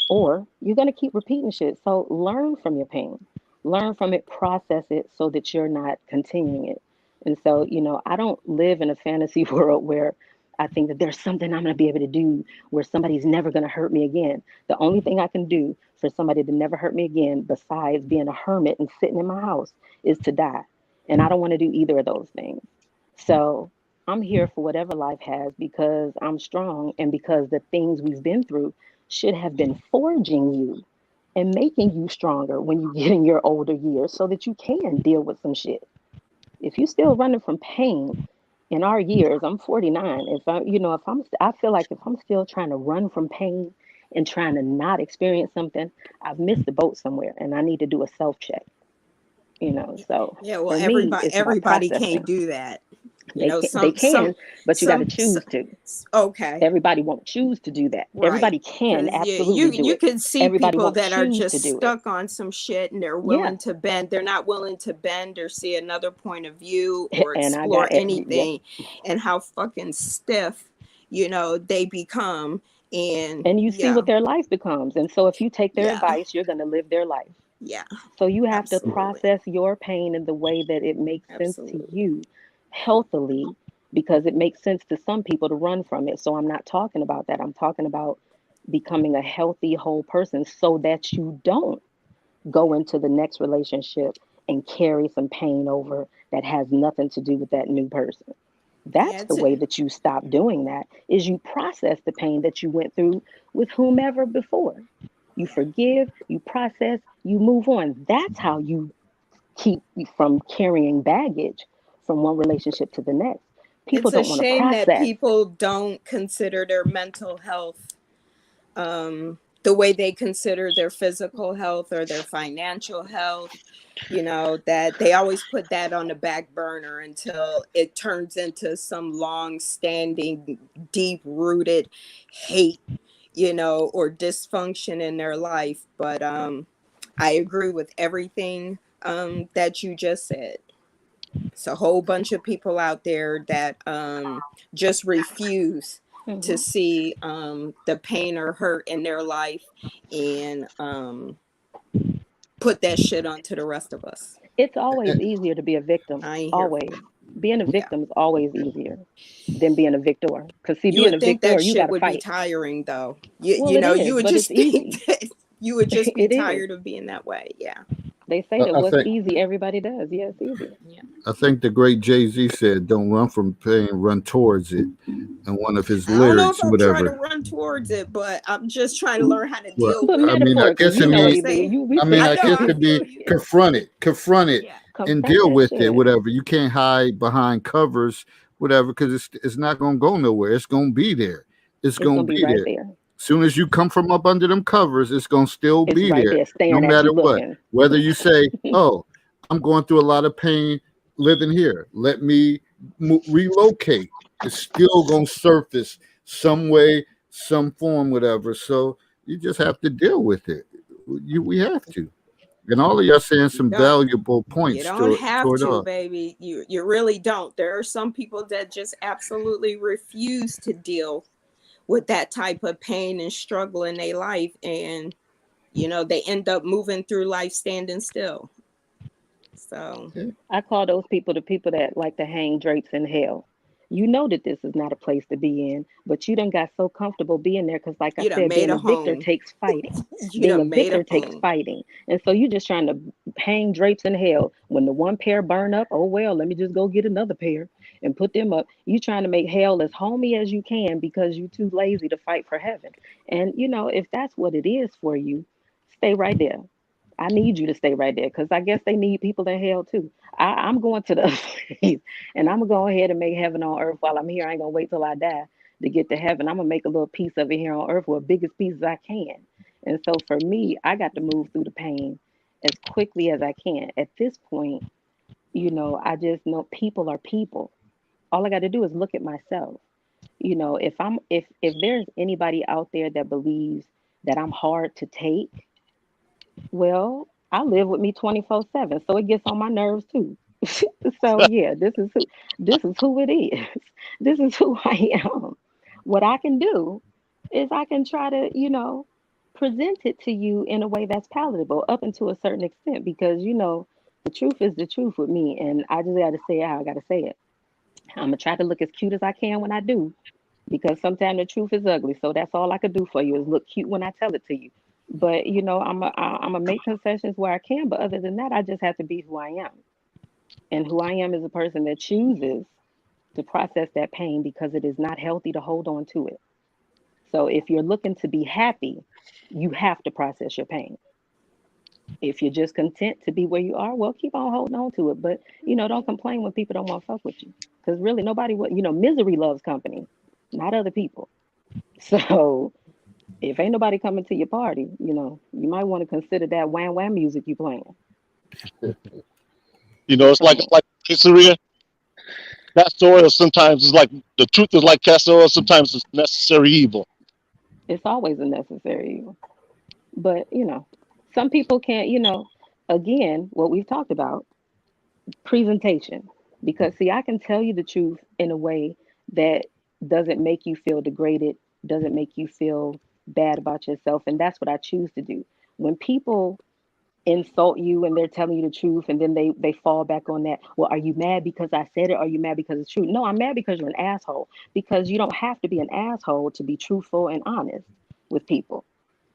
or you're going to keep repeating shit. So learn from your pain, learn from it, process it so that you're not continuing it. And so, you know, I don't live in a fantasy world where I think that there's something I'm going to be able to do where somebody's never going to hurt me again. The only thing I can do for somebody to never hurt me again, besides being a hermit and sitting in my house, is to die. And I don't want to do either of those things. So I'm here for whatever life has, because I'm strong, and because the things we've been through should have been forging you and making you stronger when you get in your older years, so that you can deal with some shit. If you're still running from pain in our years, I'm 49. I feel like if I'm still trying to run from pain and trying to not experience something, I've missed the boat somewhere, and I need to do a self check. You know, so Yeah, well, for me, everybody it's about can't processing. do that. You know, They can, but you got to some, choose to. okay. Everybody won't choose to do that. Right. Everybody can 'Cause absolutely do you it. can see Everybody people won't that are choose just to do it. stuck on some shit and they're willing to bend. They're not willing to bend or see another point of view or And I explore got it. anything, and how fucking stiff, you know, they become. And you see yeah, what their life becomes. And so if you take their yeah, advice, you're going to live their life. yeah, So you have to absolutely, process your pain in the way that it makes sense to absolutely. you healthily, because it makes sense to some people to run from it. So I'm not talking about that. I'm talking about becoming a healthy whole person so that you don't go into the next relationship and carry some pain over that has nothing to do with that new person. Yeah, That's the way that you stop doing that, is you process the pain that you went through with whomever before. You forgive, you process, you move on. That's how you keep from carrying baggage from one relationship to the next. People it's a don't want to shame that process. people don't consider their mental health the way they consider their physical health or their financial health. You know, that they always put that on the back burner until it turns into some long standing, deep rooted hate, you know, or dysfunction in their life. But I agree with everything that you just said. It's a whole bunch of people out there that just refuse to Mhm. see the pain or hurt in their life, and put that shit onto the rest of us. It's always easier to be a victim. I ain't here for Always. Being a it. Yeah. victim is always easier than being a victor. Because, see, You being would a think victor, that you got shit to would be fight. tiring though. Well, You it know, is, you would but just it's think easy. that you would just be It is. tired of being that way. Yeah. They say that I what's think easy, everybody does. Yeah, it's easy. Yeah. I think the great Jay-Z said, "Don't run from pain, run towards it." And one of his I don't know if lyrics, I'm trying to whatever. run towards it, but I'm just trying to learn how to Well, deal But with I it. mean, I metaphorically, guess you it You know know what what I'm means he mean. saying? We feel I you. know, it I We could be feel feel you. you. confront it, Yeah. and Confront deal that with it, shit. whatever. You can't hide behind covers, whatever, because it's not gonna go nowhere. It's gonna be there. It's It's gonna going to be be right there. there. Soon as you come from up under them covers, it's gonna still It's be right there, there no staring at matter you what. looking. Whether you say, "Oh, I'm going through a lot of pain living here. Let me relocate." It's still gonna surface some way, some form, whatever. So you just have to deal with it. We have to. And all of y'all saying You some don't. valuable You points don't have toward to, us. baby. You really don't. There are some people that just absolutely refuse to deal with that type of pain and struggle in their life, and you know, they end up moving through life standing still. So I call those people the people that like to hang drapes in hell. You know that this is not a place to be in, but you done got so comfortable being there because, like I you done said, made being a a victor home. takes fighting. You Being a done made a victor takes home. fighting. And so you just trying to hang drapes in hell. When the one pair burn up, oh well, let me just go get another pair and put them up. You trying to make hell as homey as you can because you too lazy to fight for heaven. And you know, if that's what it is for you, stay right there. I need you to stay right there because I guess they need people in hell too. I'm going to the other place, and I'm gonna go ahead and make heaven on earth while I'm here. I ain't gonna wait till I die to get to heaven. I'm gonna make a little piece of it here on earth, or biggest piece as I can. And so for me, I got to move through the pain as quickly as I can. At this point, you know, I just know people are people. All I got to do is look at myself. You know, if there's anybody out there that believes that I'm hard to take, well, I live with me 24/7, so it gets on my nerves too. So yeah, this is who it is. This is who I am. What I can do is I can try to, you know, present it to you in a way that's palatable up until a certain extent because you know the truth is the truth with me and I just gotta say it how I gotta say it. I'm gonna try to look as cute as I can when I do, because sometimes the truth is ugly. So that's all I could do for you is look cute when I tell it to you. But you know, I'm gonna make concessions where I can. But other than that, I just have to be who I am. And who I am is a person that chooses to process that pain because it is not healthy to hold on to it. So if you're looking to be happy, you have to process your pain. If you're just content to be where you are, well, keep on holding on to it. But you know, don't complain when people don't want to fuck with you, because really nobody would. You know, misery loves company, not other people. So if ain't nobody coming to your party, you know, you might want to consider that wham wham music you playing. You know, it's So like pizzeria. castor oil sometimes is like the truth is like castor oil. Sometimes it's necessary evil. It's always a necessary evil. But, some people can't, again, what we've talked about, presentation. Because, see, I can tell you the truth in a way that doesn't make you feel degraded, doesn't make you feel bad about yourself. And that's what I choose to do. When people insult you and they're telling you the truth, and then they fall back on that, well, are you mad because I said it, or are you mad because it's true? No, I'm mad because you're an asshole, because you don't have to be an asshole to be truthful and honest with people.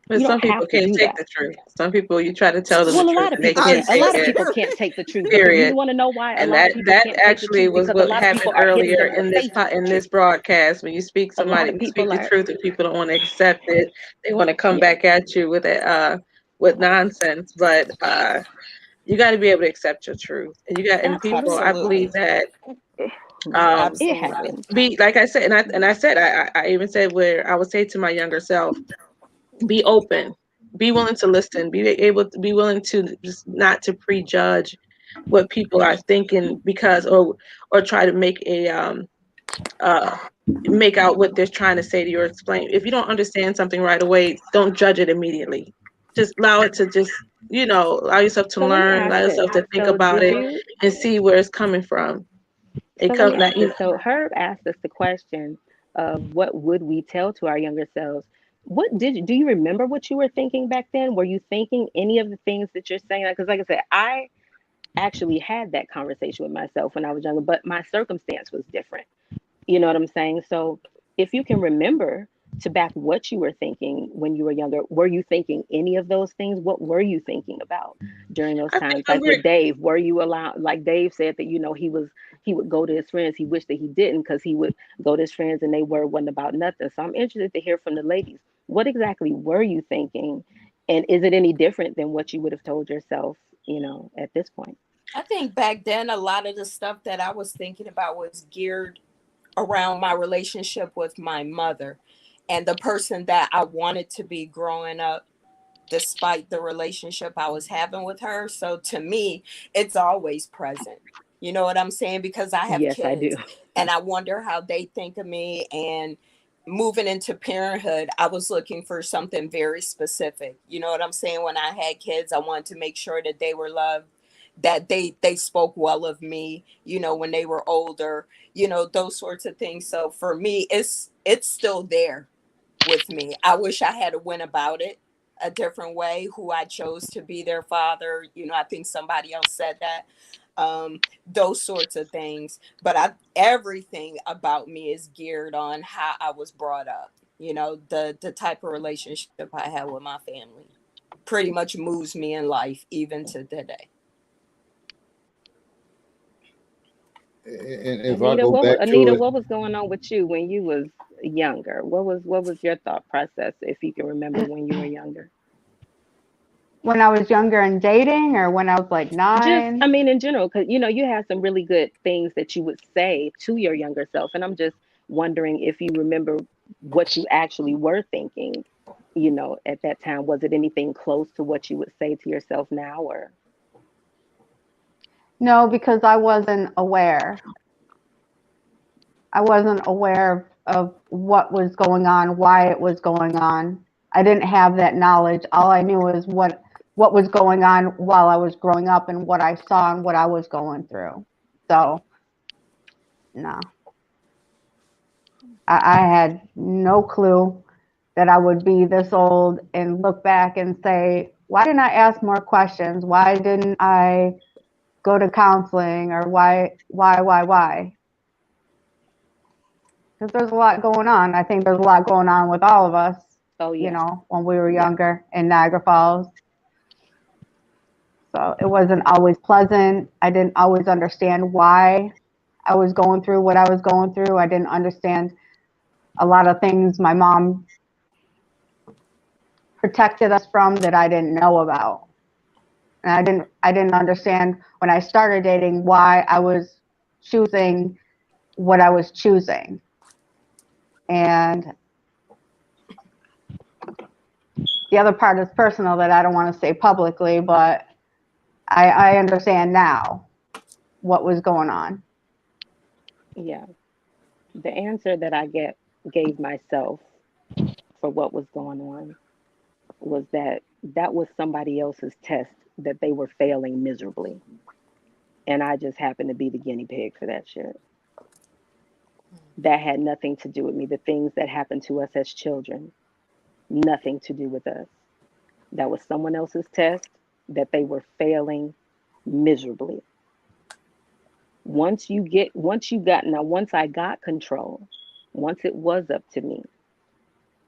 But You some don't people have to can't do take that. the truth. Some people, you try to tell them Well, the a truth lot of and they people can't can't. A take lot of it. people can't take the truth. But Period. you want to know why a And lot of people that can't take the actually truth? was Because a what lot of happened people are hitting earlier them in the in face with the this truth. broadcast. When you speak A lot somebody, of you speak people the are, truth, and people don't want to accept it. They want to come yeah. back at you with nonsense. But you got to be able to accept your truth. And people, I Absolutely. believe that It Absolutely. happens. be like I said, and I said I even said where I would say to my younger self, be open, be willing to listen, be willing to just not to prejudge what people are thinking, because or try to uh make out what they're trying to say to you or explain. If you don't understand something right away, don't judge it immediately. Just allow it to allow yourself to So let me learn, ask allow this. yourself to think So about did it you? and see where it's coming from. It So let me come ask that this. So Herb asked us the question of what would we tell to our younger selves? Do you remember what you were thinking back then? Were you thinking any of the things that you're saying? Because like I said, I actually had that conversation with myself when I was younger, but my circumstance was different. You know what I'm saying? So if you can remember to back what you were thinking when you were younger, were you thinking any of those things? What were you thinking about during those I think times? Like with Dave, were you allowed, like Dave said that, he would go to his friends. He wished that he didn't, because he would go to his friends and they wasn't about nothing. So I'm interested to hear from the ladies. What exactly were you thinking? And is it any different than what you would have told yourself, at this point? I think back then a lot of the stuff that I was thinking about was geared around my relationship with my mother and the person that I wanted to be growing up, despite the relationship I was having with her. So to me, it's always present. You know what I'm saying? Because I have Yes, I do. kids and I wonder how they think of me. And moving into parenthood, I was looking for something very specific. You know what I'm saying? When I had kids, I wanted to make sure that they were loved, that they spoke well of me, when they were older, those sorts of things. So for me, it's still there with me. I wish I had went about it a different way, who I chose to be their father. I think somebody else said that. Those sorts of things. But everything about me is geared on how I was brought up. The type of relationship I had with my family pretty much moves me in life even to today. And if I go back to Anita, it, what was going on with you when you was younger? What was your thought process, if you can remember when you were younger? When I was younger and dating, or when I was like Just, I 9? mean, in general, because you had some really good things that you would say to your younger self, and I'm just wondering if you remember what you actually were thinking, at that time. Was it anything close to what you would say to yourself now, or? No, because I wasn't aware. I wasn't aware of what was going on, why it was going on. I didn't have that knowledge. All I knew was what was going on while I was growing up, and what I saw and what I was going through. So, no, I had no clue that I would be this old and look back and say, why didn't I ask more questions? Why didn't I go to counseling? Or why? Because there's a lot going on. I think there's a lot going on with all of us, Oh yeah, when we were yeah. younger in Niagara Falls. So it wasn't always pleasant. I didn't always understand why I was going through what I was going through. I didn't understand a lot of things my mom protected us from that I didn't know about. And I didn't understand when I started dating why I was choosing what I was choosing. And the other part is personal that I don't want to say publicly, but I understand now what was going on. Yeah. The answer that I gave myself for what was going on was that that was somebody else's test that they were failing miserably. And I just happened to be the guinea pig for that shit. That had nothing to do with me. The things that happened to us as children, nothing to do with us. That was someone else's test that they were failing miserably. Once I got control, once it was up to me,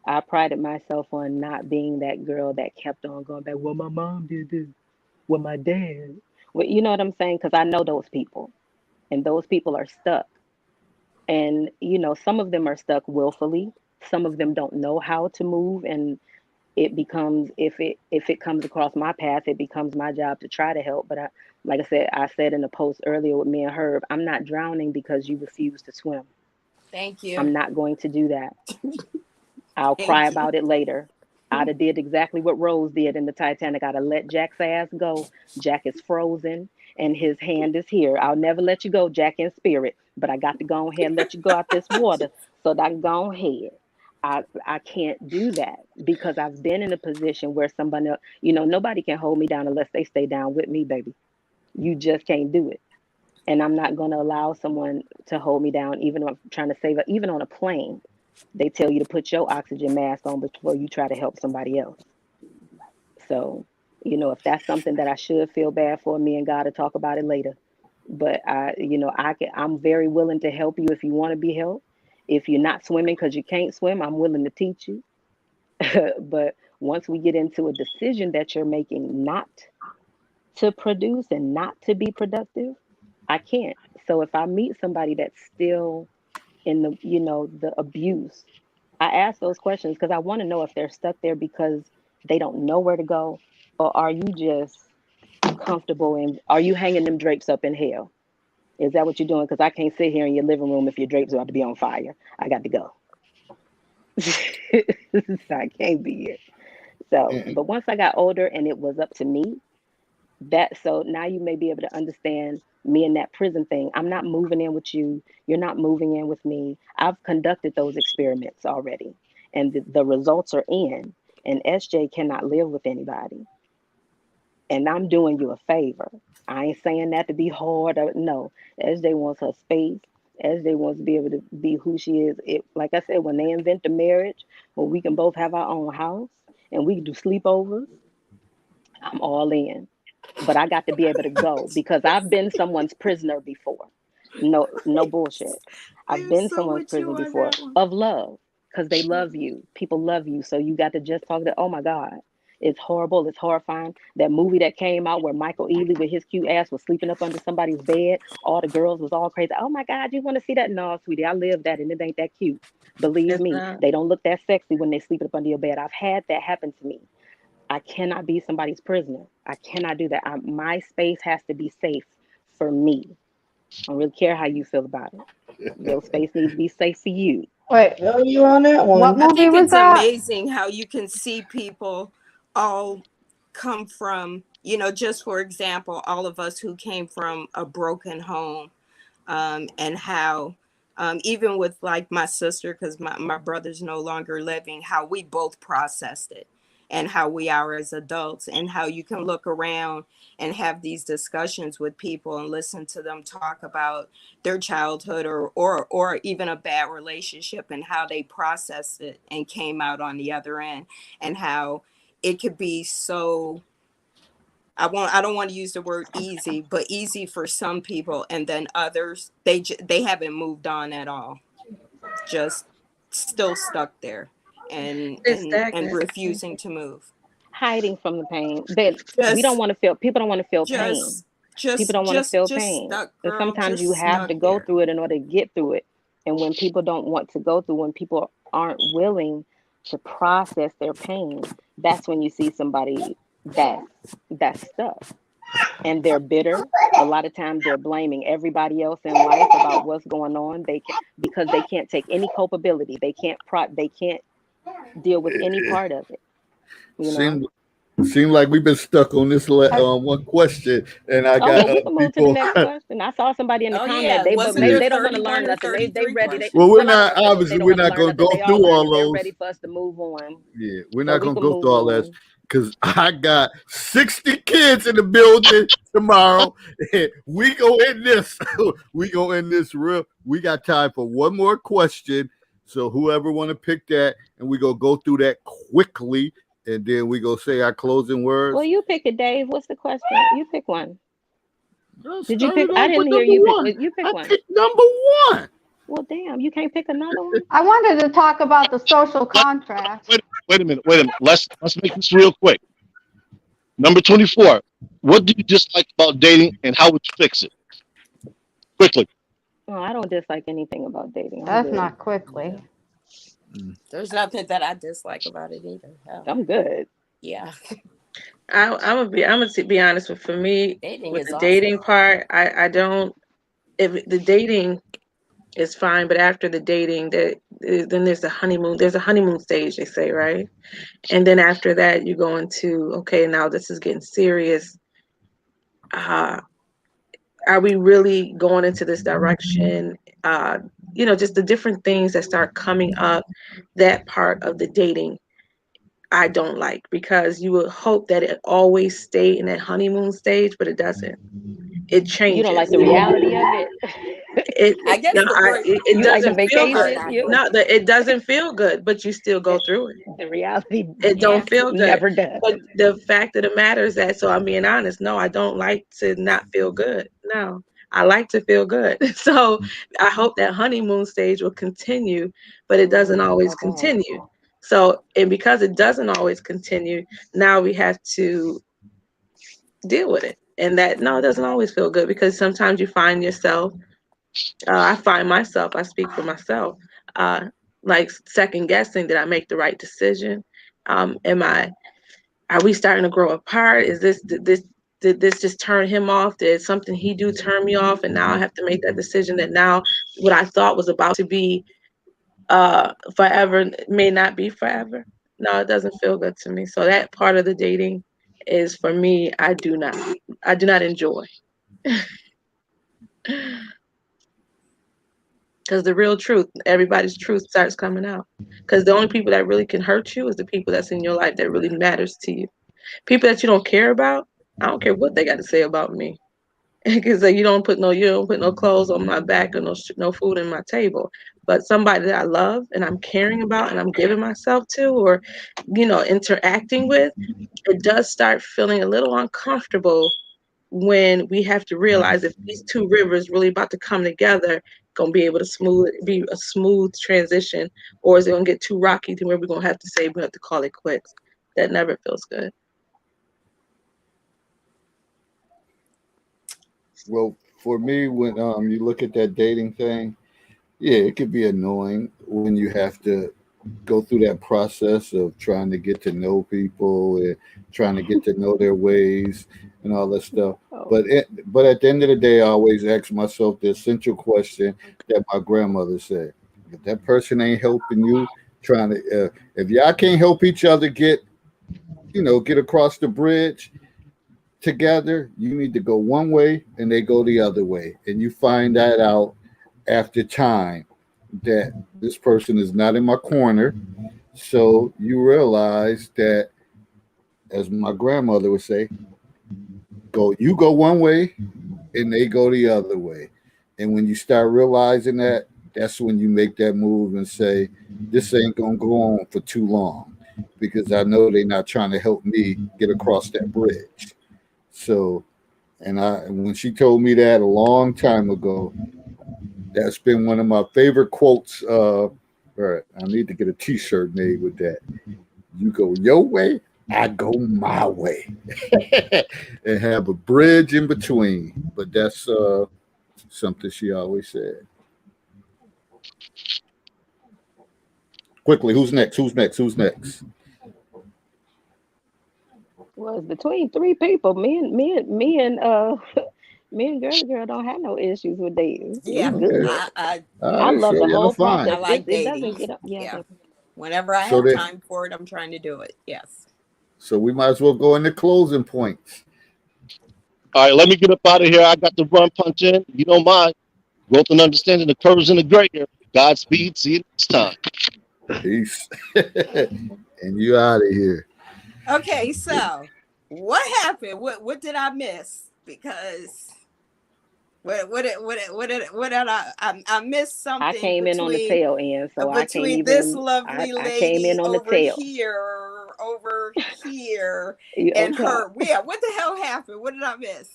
I prided myself on not being that girl that kept on going back, well, my mom did this, well, my dad. Well, you know what I'm saying? Because I know those people, and those people are stuck. And, some of them are stuck willfully. Some of them don't know how to move. And it becomes, if it comes across my path, it becomes my job to try to help. But like I said in the post earlier with me and Herb, I'm not drowning because you refuse to swim. Thank you. I'm not going to do that. I'll Thank cry you. about it later. I'd have did exactly what Rose did in the Titanic. I'd have let Jack's ass go. Jack is frozen and his hand is here. I'll never let you go, Jack, in spirit. But I got to go ahead and let you go out this water so that I can go ahead. I can't do that because I've been in a position where somebody else, nobody can hold me down unless they stay down with me, baby. You just can't do it. And I'm not going to allow someone to hold me down, even if I'm trying to save it, even on a plane. They tell you to put your oxygen mask on before you try to help somebody else. So, if that's something that I should feel bad for, me and God to talk about it later. But I'm very willing to help you if you want to be helped. If you're not swimming because you can't swim, I'm willing to teach you. But once we get into a decision that you're making not to produce and not to be productive, I can't. So if I meet somebody that's still in the abuse, I ask those questions because I want to know if they're stuck there because they don't know where to go, or are you just comfortable and are you hanging them drapes up in hell? Is that what you're doing? Because I can't sit here in your living room if your drapes are about to be on fire. I got to go. I can't be here. So, but once I got older and it was up to me, so now you may be able to understand me in that prison thing. I'm not moving in with you. You're not moving in with me. I've conducted those experiments already, and the results are in. And SJ cannot live with anybody. And I'm doing you a favor. I ain't saying that to be hard. No, SJ wants her space. SJ wants to be able to be who she is. Like I said, when they invent the marriage, where we can both have our own house and we can do sleepovers, I'm all in. But I got to be able to go because I've been someone's prisoner before. No bullshit. I've been So someone's with you prisoner on before that one. of love because they love you. People love you. So you got to just talk to, oh my God, it's horrible. It's horrifying. That movie that came out where Michael Ealy with his cute ass was sleeping up under somebody's bed. All the girls was all crazy. Oh my God, you want to see that? No, sweetie, I lived that and it ain't that cute. Believe It's me, not. they don't look that sexy when they sleep up under your bed. I've had that happen to me. I cannot be somebody's prisoner. I cannot do that. My space has to be safe for me. I don't really care how you feel about it. Your space needs to be safe for you. Wait, Feel you on that what one. I movie think was it's that? amazing how you can see people all come from, just for example, all of us who came from a broken home, and how, even with like my sister, because my brother's no longer living, how we both processed it and how we are as adults, and how you can look around and have these discussions with people and listen to them talk about their childhood or even a bad relationship and how they processed it and came out on the other end, and how it could be so, I don't want to use the word easy, but easy for some people, and then others they haven't moved on at all, just still stuck there and It's refusing to move. Hiding from the pain. That we don't Just want to feel. People don't want to feel pain. just People just don't want to feel just pain. stuck, But girl, sometimes you just have to stuck go there. through it in order to get through it. And when people don't want to go through, when people aren't willing to process their pain, that's when you see somebody that's stuck. And they're bitter. A lot of times they're blaming everybody else in life about what's going on. Because they can't take any culpability. They can't deal with any part of it. You know. Seem Seems like we've been stuck on this one question, and I Oh, got well, we can move to the people. next question. I saw somebody in the Oh comment. yeah, But wasn't maybe there they don't want to 31 learn or nothing. They 33 ready. questions? Well, we're Well, not not all of them. They obviously don't we're want to not learn gonna nothing. go They all through learning. all They're those. ready for us to move on. Yeah, we're So not we gonna can go move through all that on. because I got 60 kids in the building tomorrow. We go in this. We go in this real. We got time for one more question. So whoever want to pick that, and we go through that quickly, and then we go say our closing words. Well, you pick it, Dave. What's the question? You pick one. Let's Did you start pick? it I off didn't with hear number you pick. one. You pick I one. picked number one. Well, damn, you can't pick another one. I wanted to talk about the social contract. Wait a minute. Let's make this real quick. Number 24. What do you dislike about dating, and how would you fix it? Quickly. Oh, I don't dislike anything about dating. I'm That's good. not quickly. There's nothing that I dislike about it either. Hell, I'm good. yeah, I'm gonna be honest with, for me, dating with is the awesome. dating part, I don't, if the dating is fine, but after the dating, then there's a honeymoon stage, they say, right? And then after that, you go into, okay, now this is getting serious. Are we really going into this direction? Just the different things that start coming up, that part of the dating, I don't like, because you would hope that it always stay in that honeymoon stage, but it doesn't. It changes. You don't like the reality of it. I guess the word It You like the doesn't feel good. vacation. No, it doesn't feel good, but you still go through it. The reality It don't feel good. never does. But the fact of the matter is that, so I'm being honest, no, I don't like to not feel good. No, I like to feel good. So I hope that honeymoon stage will continue, but it doesn't always continue. So, and because it doesn't always continue, now we have to deal with it. And that, no, it doesn't always feel good, because sometimes you find yourself, I find myself, I speak for myself, like second guessing, did I make the right decision? Are we starting to grow apart? Did this just turn him off? Did something he do turn me off? And now I have to make that decision that now what I thought was about to be forever may not be forever. No, it doesn't feel good to me. So that part of the dating is, for me, I do not enjoy. Because the real truth, everybody's truth starts coming out. Because the only people that really can hurt you is the people that's in your life that really matters to you. People that you don't care about, I don't care what they got to say about me. Because you don't put no clothes on my back or no food on my table. But somebody that I love and I'm caring about and I'm giving myself to, or interacting with, it does start feeling a little uncomfortable when we have to realize if these two rivers really about to come together, gonna be able to be a smooth transition, or is it gonna get too rocky to where we're gonna have to say we have to call it quits? That never feels good. Well, for me, when you look at that dating thing, yeah, it could be annoying when you have to go through that process of trying to get to know people and trying to get to know their ways and all that stuff. Oh. But at the end of the day, I always ask myself the essential question that my grandmother said: if that person ain't helping you, trying to, if y'all can't help each other get across the bridge together, you need to go one way and they go the other way, and you find that out after time, that this person is not in my corner. So you realize that, as my grandmother would say, you go one way and they go the other way. And when you start realizing that, that's when you make that move and say, this ain't gonna go on for too long, because I know they're not trying to help me get across that bridge. So, and when she told me that a long time ago, that's been one of my favorite quotes. All right, I need to get a T-shirt made with that. You go your way, I go my way, and have a bridge in between. But that's something she always said. Quickly, who's next? Well, it's between three people. Me and me and girl don't have no issues with dating. Yeah, We good. I I love the whole process. I like It doesn't dating. get up. Yeah. Whenever I So have that- time for it, I'm trying to do it. Yes. So we might as well go into closing points. All right, let me get up out of here. I got to run, punch in. You don't mind. Growth and understanding occurs in the gray area. Godspeed. See you next time. Peace. And you out of here. Okay, so what happened? What did I miss? Because what did I missed something. I came in on the tail end, so I can't between even. this lovely I came lady in on the over tail. here, Yeah, and okay. her. Yeah, what the hell happened? What did I miss?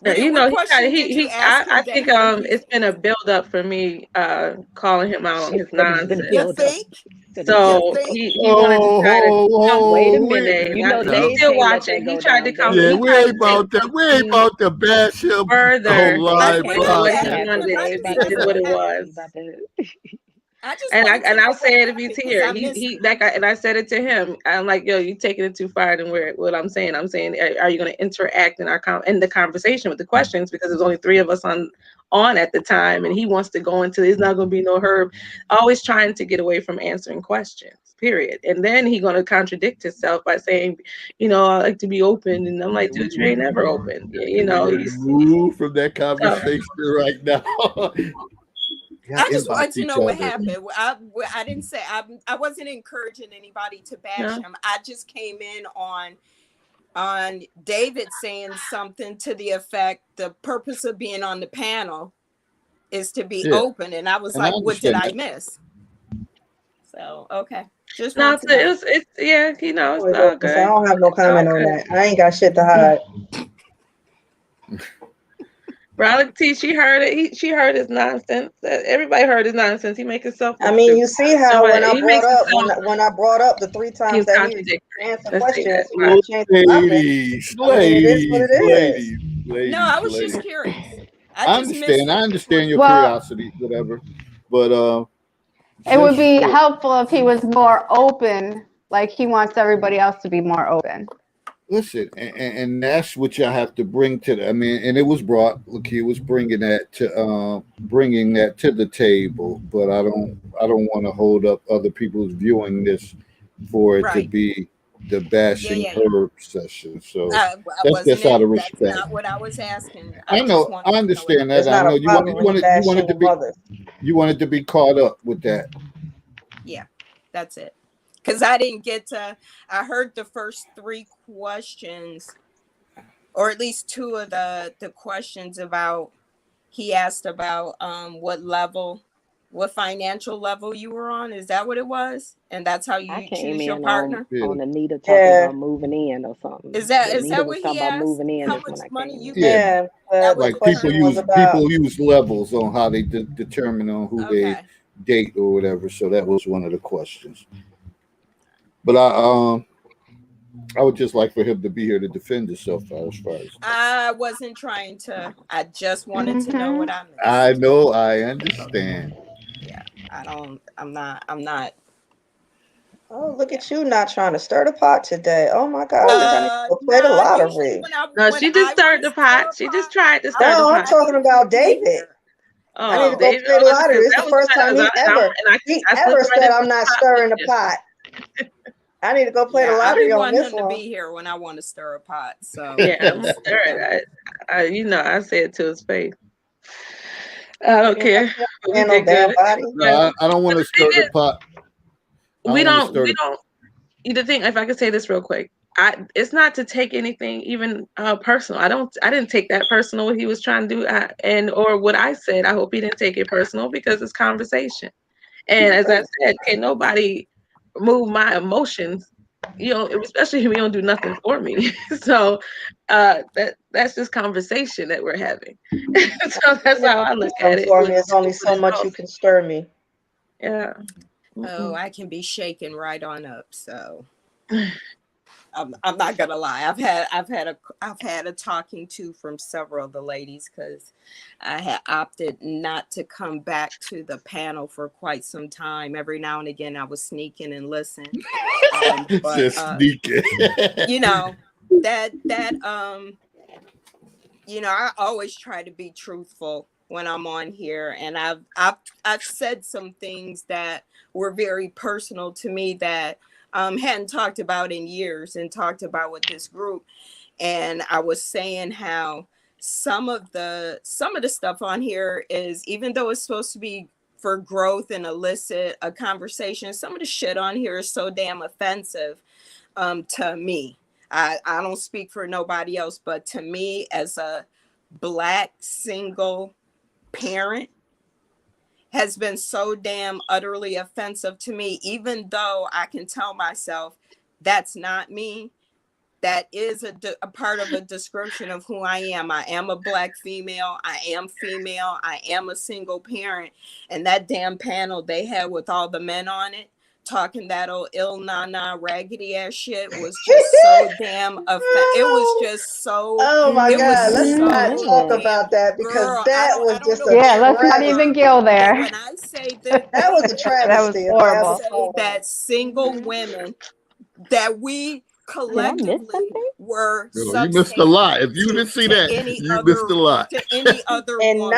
Yeah, you What know, question did you ask him I that think made you- it's been a build up for me calling him out on his But it's been a nonsense. You build up. think? So think? he wanted to try to Wait a wait minute. You know, now. he's Dave still can't let watching. that He go tried to down. come. Dave. Yeah, He we tried ain't to say about that. We ain't something about to bash him further on live When than did what that he broadcast. happen? wanted I it just to be wanted than what to it know. was. I just And wanted to I'll know say what it if he's happened, 'cause here. I missed He it. like and I said it to him. I'm like, yo, you taking it too far than what I'm saying. I'm saying, are you going to interact in in the conversation with the questions, because there's only 3 of us on at the time, and he wants to go into there's not going to be no Herb, always trying to get away from answering questions. Period. And then he's going to contradict himself by saying, you know, I like to be open, and I'm like, dude, you ain't never open. You know, Move from that so, conversation right now. I just Inbox wanted to each know what other. happened. I didn't say I wasn't encouraging anybody to bash No. him. I just came in on David saying something to the effect the purpose of being on the panel is to be Yeah. open, and I was And I like, what did I understand miss? So okay, just no, want to know. it's yeah, you know, it's Always all open, so I good. don't have no comment on that. I ain't got shit to hide. Brother T, she heard it. She heard his nonsense. Everybody heard his nonsense. He make himself I look mean, stupid. you see how Nobody, when I he brought makes up himself when I brought up the 3 times he's that he contradictory. answered Let's say questions, that. he Right. changed the topic. Ladies, I mean, it is what it is. No, I was just curious. I I just missed understand it. your Well, curiosity, whatever. But it would be just- helpful if he was more open, like he wants everybody else to be more open. listen, and that's what y'all have to bring to the. I mean, and it was brought. Look, he was bringing that to the table. But I don't want to hold up other people's viewing this for it to Right. be the bashing Yeah. Herb session. So I that's wasn't. just out of That's respect. not what I was asking. I just know. wanted I to know understand that. There's I not know a you problem when he bashed wanted to single be mothers. you wanted to be caught up with that. Yeah, that's it. Because I didn't get to. I heard the first 3 questions, or at least 2 of the questions about. He asked about what financial level you were on. Is that what it was? And that's how I you came choose your in partner. on Anita talking Yeah. about moving in or something. Is that Anita what was talking he about asked? moving in. How That's when much I money came you in. Yeah. get? That was Like the people question. was about. use levels on how they determine on who they Okay. date or whatever. So that was one of the questions. But I would just like for him to be here to defend himself as far as I wasn't trying to. I just wanted to know what I missed. I know, I understand. Yeah, I'm not. Oh, look at you not trying to stir the pot today. Oh my God, I think I need to go play the Nah, usually lottery. No, when she just I stirred wanna the pot. stir She a just pot, tried to stir No, the I'm pot. talking about David. I need to go David, play the lottery. because It's that the was first time he ever slipped right said into I'm the not pot stirring the with you. pot. I need to go play the Yeah, I lottery be on wanting this him to one. be here when I want to stir a pot. So Yeah, I'm gonna stir it. You know, I say it to his face. I don't care. We And no did damn good. body. No, I don't want to stir the pot. We don't. The thing, if I could say this real quick, it's not to take anything even personal. I didn't take that personal what he was trying to do, or what I said. I hope he didn't take it personal, because it's conversation. And as I said, can nobody move my emotions? You know, especially if you don't do nothing for me. So that's just conversation that we're having. So that's how I look at it. For me, it's only so much you can stir me. Yeah. Oh, I can be shaken right on up. So I'm not gonna lie. I've had a talking to from several of the ladies, because I had opted not to come back to the panel for quite some time. Every now and again, I was sneaking and listen. But Just sneaking. you know that I always try to be truthful when I'm on here, and I've said some things that were very personal to me that hadn't talked about in years and talked about with this group. And I was saying how some of the stuff on here is, even though it's supposed to be for growth and elicit a conversation, some of the shit on here is so damn offensive to me. I don't speak for nobody else, but to me, as a Black single parent, has been so damn utterly offensive to me, even though I can tell myself that's not me. That is a part of a description of who I am. I am a Black female. I am female. I am a single parent. And that damn panel they had with all the men on it, talking that old ill na raggedy ass shit, was just so damn it was just so. Oh my it God, was let's so not talk damn- about that, because Girl, that I was don't just know a Yeah, let's not travesty. even go there. When I say that, That was a travesty. if I ever horrible. say saw one. that single women that we collectively something? were Girl, you missed a lot. If you didn't see that, you missed a lot. to any other And woman.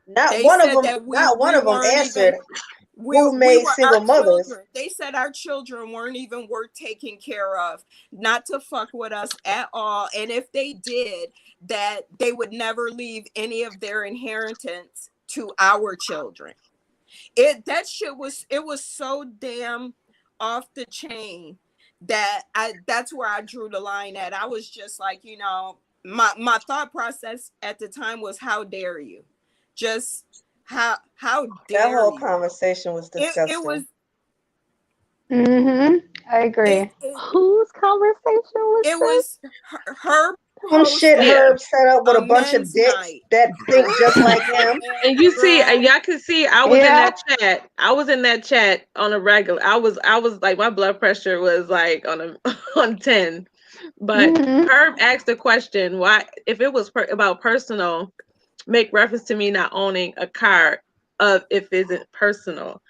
not They one of said them, that not one of them weren't answered. we Who made were single our mothers? children. They said our children weren't even worth taking care of, not to fuck with us at all. And if they did, that they would never leave any of their inheritance to our children. That shit was, it was so damn off the chain that that's where I drew the line at. I was just like, you know, my thought process at the time was, how dare you? Just how dare That whole you? conversation was disgusting. It was I agree. Whose conversation was it was her Some shit posting Herb set up with a bunch of men's dicks night. that think just like him. And you see, and y'all can see, I was in Yeah. that chat. I was in that chat on a regular. I was like, my blood pressure was like on 10. But Mhm. Herb asked the question, why, if it was about personal, make reference to me not owning a car of if it isn't personal.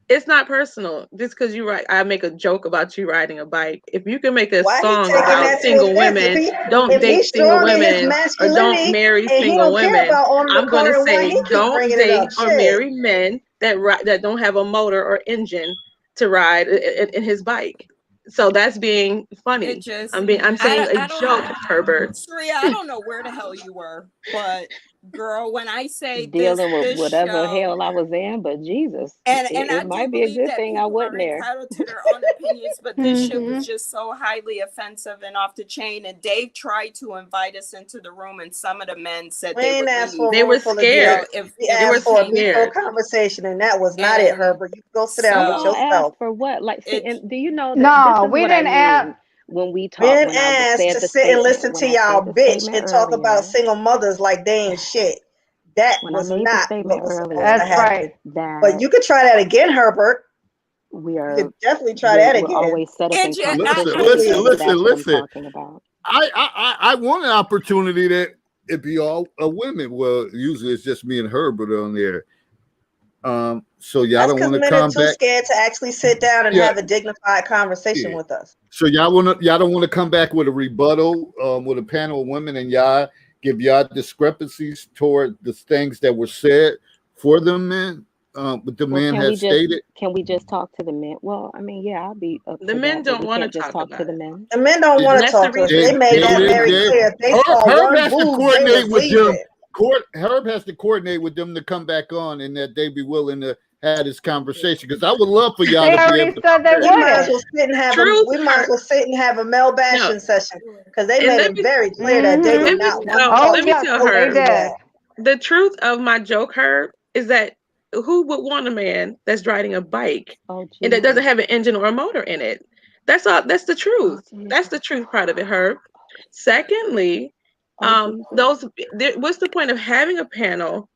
It's not personal. Just because I make a joke about you riding a bike. If you can make a Why he song taking about that to single offense? women, If don't he's date single strong in his women or masculinity don't marry and he single don't care women, about owning I'm a going car, to and why say he keep don't bringing it date up? or Shit. marry men that don't have a motor or engine to ride in his bike. So that's being funny. It just I'm saying I a don't joke, know. Herbert. Shreya, I don't know where the hell you were, but girl, when I say dealing with this whatever show, hell I was in, but Jesus, and it I do might be a believe good that thing I people are wasn't there. entitled to their own opinions, but this shit Mhm. was just so highly offensive and off the chain. And Dave tried to invite us into the room, and some of the men said We they ain't would asked leave. for a They were room full of scared. dicks. If We They were asked for a scared. mutual conversation, and that was not it, And Herbert. You go sit down with so Y'all asked yourself. for what? Like, see, it and do you know that No, this is we what I didn't ask. mean when we We talk, didn't when I ask said to the sit and statement, listen when to I y'all said the bitch statement and talk about earlier, single mothers like they ain't shit. That when I was made the not statement what was supposed earlier to That's happen. right. But that you could try that again, Herbert. we You are, could definitely try that we're again. always set up in and just, competition, Listen. and that's what I'm talking about. I want an opportunity that it be all women. Well, usually it's just me and Herbert on there. So y'all That's don't because want to men are come too back. scared to actually sit down and Yeah, have a dignified conversation yeah. with us. So y'all don't want to come back with a rebuttal with a panel of women and y'all give y'all discrepancies toward the things that were said for the men. But the Well, men had stated. can we just talk to the men? Well, I mean, yeah, I'll be up The for men that, but don't we want to can't just talk talk to about the it. men. The men don't want to That's the talk to us. reason They made that very clear. If they saw Herb one has to boob, they coordinate was with them. leaving. Herb has to coordinate with them to come back on and that they be willing to have this conversation. Because I would love for y'all They to be already able to. said they We might as wouldn't. well sit and have Truth, we might as well sit and have a male bashing session, because they and made let it me very clear that they Mhm. did not want to Oh, talk let me yes, tell no they her did. the truth of my joke, Herb, is that who would want a man that's riding a bike Oh, and that doesn't Jesus. have an engine or a motor in it? That's all. That's the truth. That's the truth part of it, Herb. Secondly, Oh, Jesus. what's the point of having a panel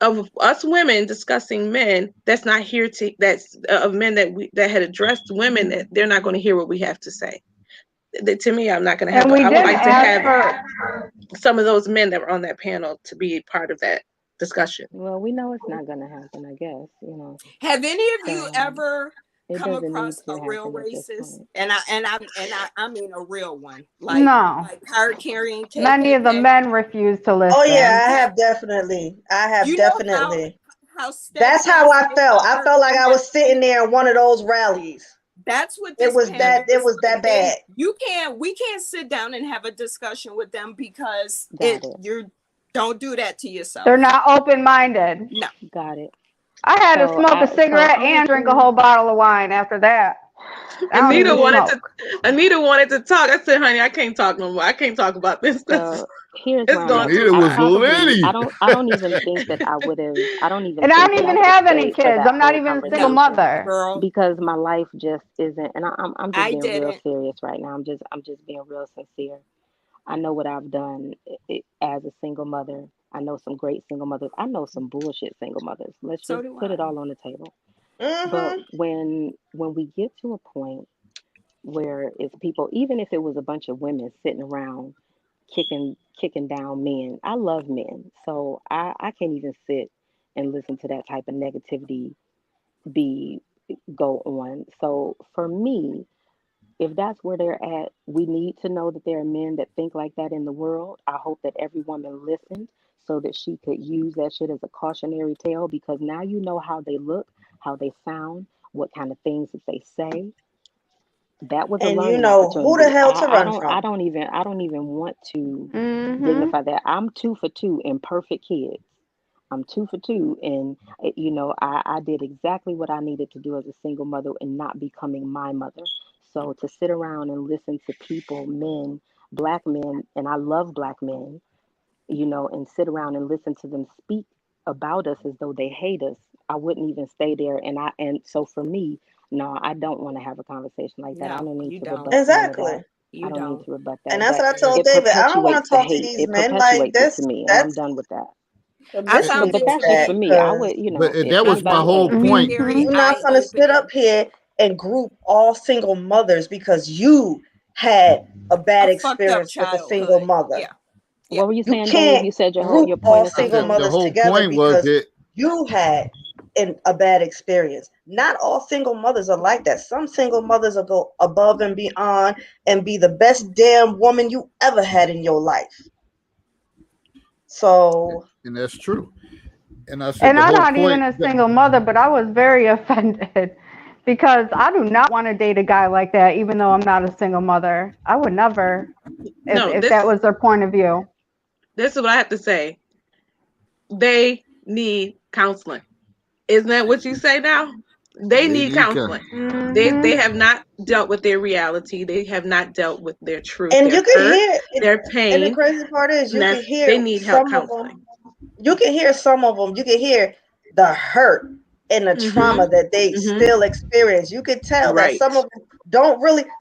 of us women discussing men that's not here that's of men that had addressed women that they're not going to hear what we have to say? To me, I'm not going to have. And we I would didn't like to ask have for. some of those men that were on that panel to be part of that discussion. Well, we know it's not going to happen, I guess, you know. have any of you So ever it come doesn't need across to a real happen at this racist? point. And I mean a real one, like No, card carrying many of the KKK. men refuse to Oh yeah, listen. I have definitely. You know how That's how steadfast I they felt. I are felt like in I their was sitting there in one of those rallies. That's what It this was panel that. It is was that bad. we can't sit down and have a discussion with them because Got it. you don't do that to yourself. They're not open-minded. No. Got it. I had to So smoke a cigarette and drink a whole bottle of wine after that. I don't Anita even wanted to talk. I said, honey, I can't talk no more. I can't talk about this. So here's It's where I'm going at. too Anita was far. litty. I don't even think that I would have. I don't even. And I think don't that even could have any stay for kids. that I'm not whole even a single conversation mother. Girl, because my life just isn't. And I'm just I being real didn't. serious right now. I'm just being real sincere. I know what I've done as a single mother. I know some great single mothers. I know some bullshit single mothers. Let's So just do put it I. all on the table. Mm-hmm. But when we get to a point where it's people, even if it was a bunch of women sitting around kicking down men, I love men, so I can't even sit and listen to that type of negativity go on. So for me, if that's where they're at, we need to know that there are men that think like that in the world. I hope that every woman listened so that she could use that shit as a cautionary tale, because now you know how they look, how they sound, what kind of things that they say. That was a And you learning know who the opportunity. hell to run I from. don't even want to Mm-hmm. dignify that. I'm 2 for 2 in perfect kids. I'm 2 for 2, and I did exactly what I needed to do as a single mother and not becoming my mother. So to sit around and listen to people, men, black men, and I love black men, and sit around and listen to them speak about us as though they hate us, I wouldn't even stay there. And so for me, no, I don't want to have a conversation like that. I No, don't need you to don't. rebut none of Exactly. that. I You don't need don't. to rebut And that. that's what I That told it David. I don't want perpetuates to the talk to hate. these It men like perpetuates it this. to me, and I'm That's done with that. I this found But it that's to just be for me. I because would, But if that was my anybody whole else. point. very you're not gonna sit up eye-opening. here and group all single mothers because you had a bad A fucked up experience with a single childhood. mother. Yeah. What were you You saying, Dave? can't You said group your point all of I single said something. the mothers whole together point was because that you had a bad experience. Not all single mothers are like that. Some single mothers will go above and beyond and be the best damn woman you ever had in your life. So and that's true. And I said And the I'm whole not even point. a single mother, but I was very offended because I do not want to date a guy like that, even though I'm not a single mother. I would never, No, if that was their point of view. this is what I have to say. They need counseling. Isn't that what you say now? They They need need counseling. Mm-hmm. They have not dealt with their reality. They have not dealt with their truth, and their you can hurt, hear it, their and the pain. crazy part is And you can they hear need help some of them. counseling. You can hear some of them. You can hear the hurt and the trauma that they still experience. You could tell that Right. some of them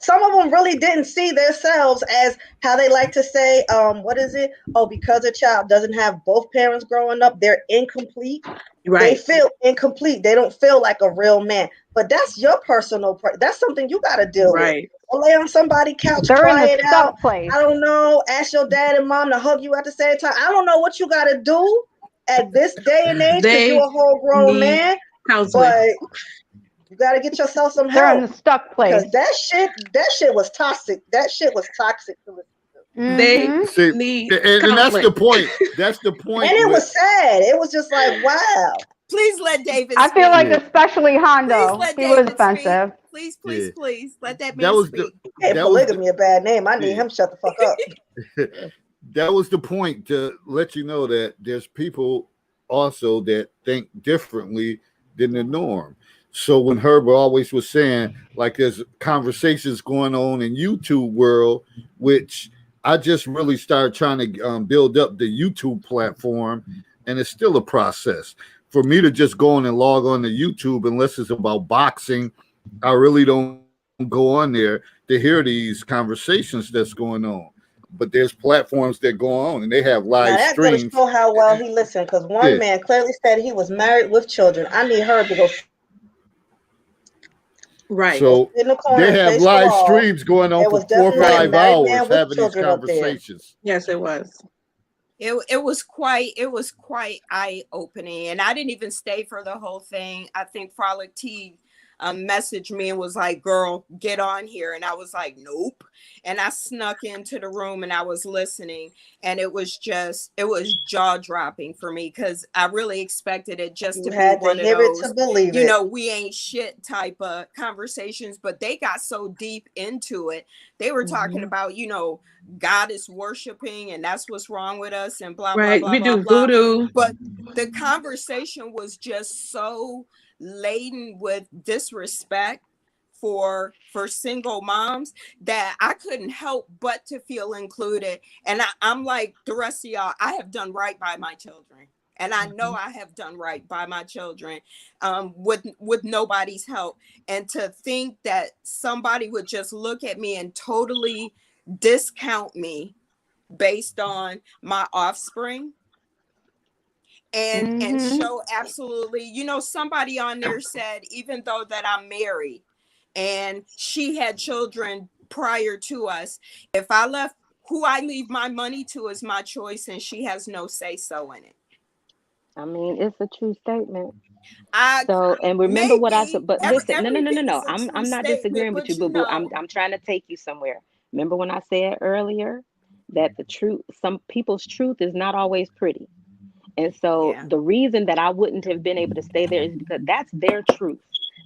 some of them really didn't see themselves as how they like to say, what is it? Oh, because a child doesn't have both parents growing up, they're incomplete. They Right. feel incomplete. They don't feel like a real man. But that's your personal, that's something you got to deal with. Right. Or lay on somebody's couch, They're in cry the it out. stuck place. I don't know. Ask your dad and mom to hug you at the same time. I don't know what you got to do at this day and age because They you're a whole grown need man. counseling. But you got to get yourself some They're in help the stuck place. because that shit was toxic. That shit was toxic to listen to. They Mm-hmm. see, need and that's counseling. the point. That's the point. And it with- was sad. It was just like, wow. Please let David I feel speak. like Yeah. especially Please Hondo, let he was David speak. offensive. Please, Yeah. please, please let that that man was speak. Hey, that was polygamy a bad name. I need Yeah. him shut the fuck up. that was the point, to let you know that there's people also that think differently than the norm. So when Herbert always was saying, like, there's conversations going on in YouTube world, which I just really started trying to build up the YouTube platform, and it's still a process. For me to just go on and log on to YouTube, unless it's about boxing, I really don't go on there to hear these conversations that's going on. But there's platforms that go on and they have Now live that goes to streams. show how well he listened, because one Yeah. man clearly said he was married with children. I need her to go Right. So in the corner they and have face the live wall. streams going on There for was 4 or definitely a 5 married hours man with having these children up there. conversations. Yes, it was. It was quite eye opening, and I didn't even stay for the whole thing. I think Frolic T messaged me and was like, girl, get on here. And I was like, nope. And I snuck into the room and I was listening. And it was jaw dropping for me because I really expected it just to You be had to one of hear it to those, believe you it. know, we ain't shit type of conversations. But they got so deep into it. They were talking about, you know, goddess worshiping and that's what's wrong with us and blah, blah, Right. blah, We blah, do blah. voodoo. But the conversation was just so laden with disrespect for single moms that I couldn't help but to feel included. And I'm like the rest of y'all, I have done right by my children. And I know I have done right by my children with nobody's help. And to think that somebody would just look at me and totally discount me based on my offspring and show absolutely, you know, somebody on there said, even though that I'm married and she had children prior to us, if I left, who I leave my money to is my choice and she has no say so in it. I mean, it's a true statement. I So, and remember what I said, maybe but listen, no, no, no, no, everything is no. a true I'm not statement, disagreeing with you, but you boo boo. know, I'm trying to take you somewhere. Remember when I said earlier that the truth, some people's truth is not always pretty. And so yeah. the reason that I wouldn't have been able to stay there is because that's their truth.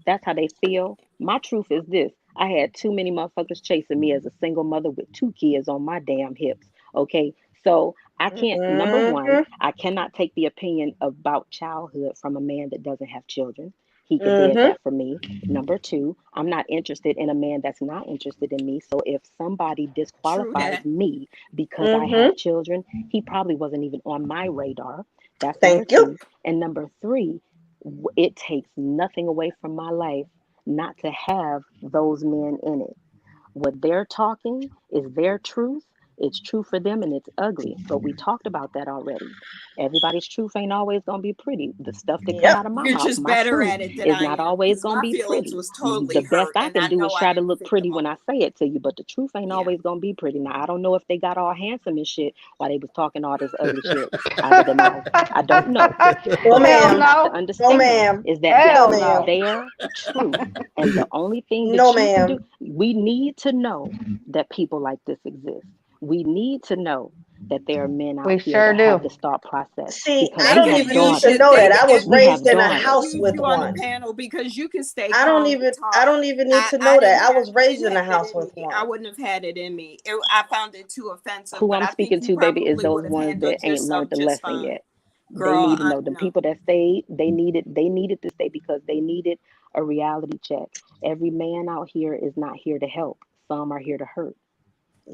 That's how they feel. My truth is this. I had too many motherfuckers chasing me as a single mother with 2 kids on my damn hips. Okay. So I can't, number one, Mm-hmm. I cannot take the opinion about childhood from a man that doesn't have children. He could dead Mm-hmm. that for me. Number two, I'm not interested in a man that's not interested in me. So if somebody True disqualifies that. me because I Mm-hmm. have children, he probably wasn't even on my radar. That's number Thank you. two. And number three, it takes nothing away from my life not to have those men in it. What they're talking is their truth. It's true for them and it's ugly. But we talked about that already. Everybody's truth ain't always going to be pretty. The stuff that come Yep. out of my You're mouth, just my better truth, at it than is I not am always because going to my be feelings pretty. was The totally best hurt I and can I do know is I try to didn't look fit the pretty when mold. I say it to you, but the truth ain't Yeah. always going to be pretty. Now, I don't know if they got all handsome and shit while they was talking all this ugly shit out of their mouth. I don't know. No, But what Hell you ma'am. have to no. No, understand ma'am. is that No, this Hell is ma'am. no. their truth. And the only thing No, that you can do, ma'am. we need to know that people like this exist. We need to know that there are men out We here sure that have do. the thought process See, because I They we don't can have even need use to you. daughters. know They that. I can, was and We listen, have raised in a they can daughters. house use with you on the one. panel because you can stay I don't calm and even I talk. don't even need to know that. I was I raised didn't in have a it house in with me. I one. wouldn't have had it in me. I found it too offensive, Who but I'm I think speaking you to, baby, is probably those would have ones that handled ain't yourself learned the just lesson fine. yet. They Girl, need to know. The no. people that stayed, they needed to stay because they needed a reality check. Every man out here is not here to help. Some are here to hurt.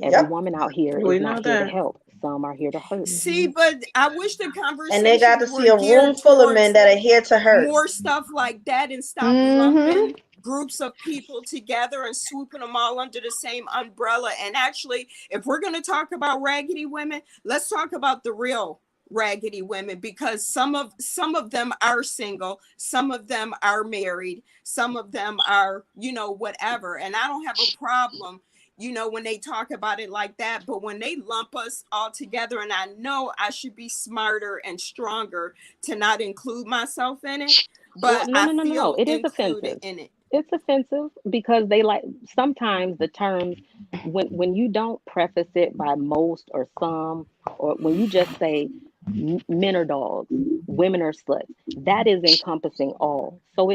Every Yep. woman out here is We know not here to that. help. Some are here to hurt. See, but I wish the And they got conversations to were see a room geared full of men towards that are here to hurt. more stuff like that and stop Mm-hmm. lumping groups of people together and swooping them all under the same umbrella. And actually, if we're going to talk about raggedy women, let's talk about the real raggedy women because some of them are single, some of them are married, some of them are, you know, whatever. And I don't have a problem, you know, when they talk about it like that, but when they lump us all together, and I know I should be smarter and stronger to not include myself in it, Well, but no, I no, no, no, no. feel It is included offensive. in it. It's offensive because they like sometimes the terms when you don't preface it by most or some or when you just say men are dogs, women are sluts, that is encompassing all. So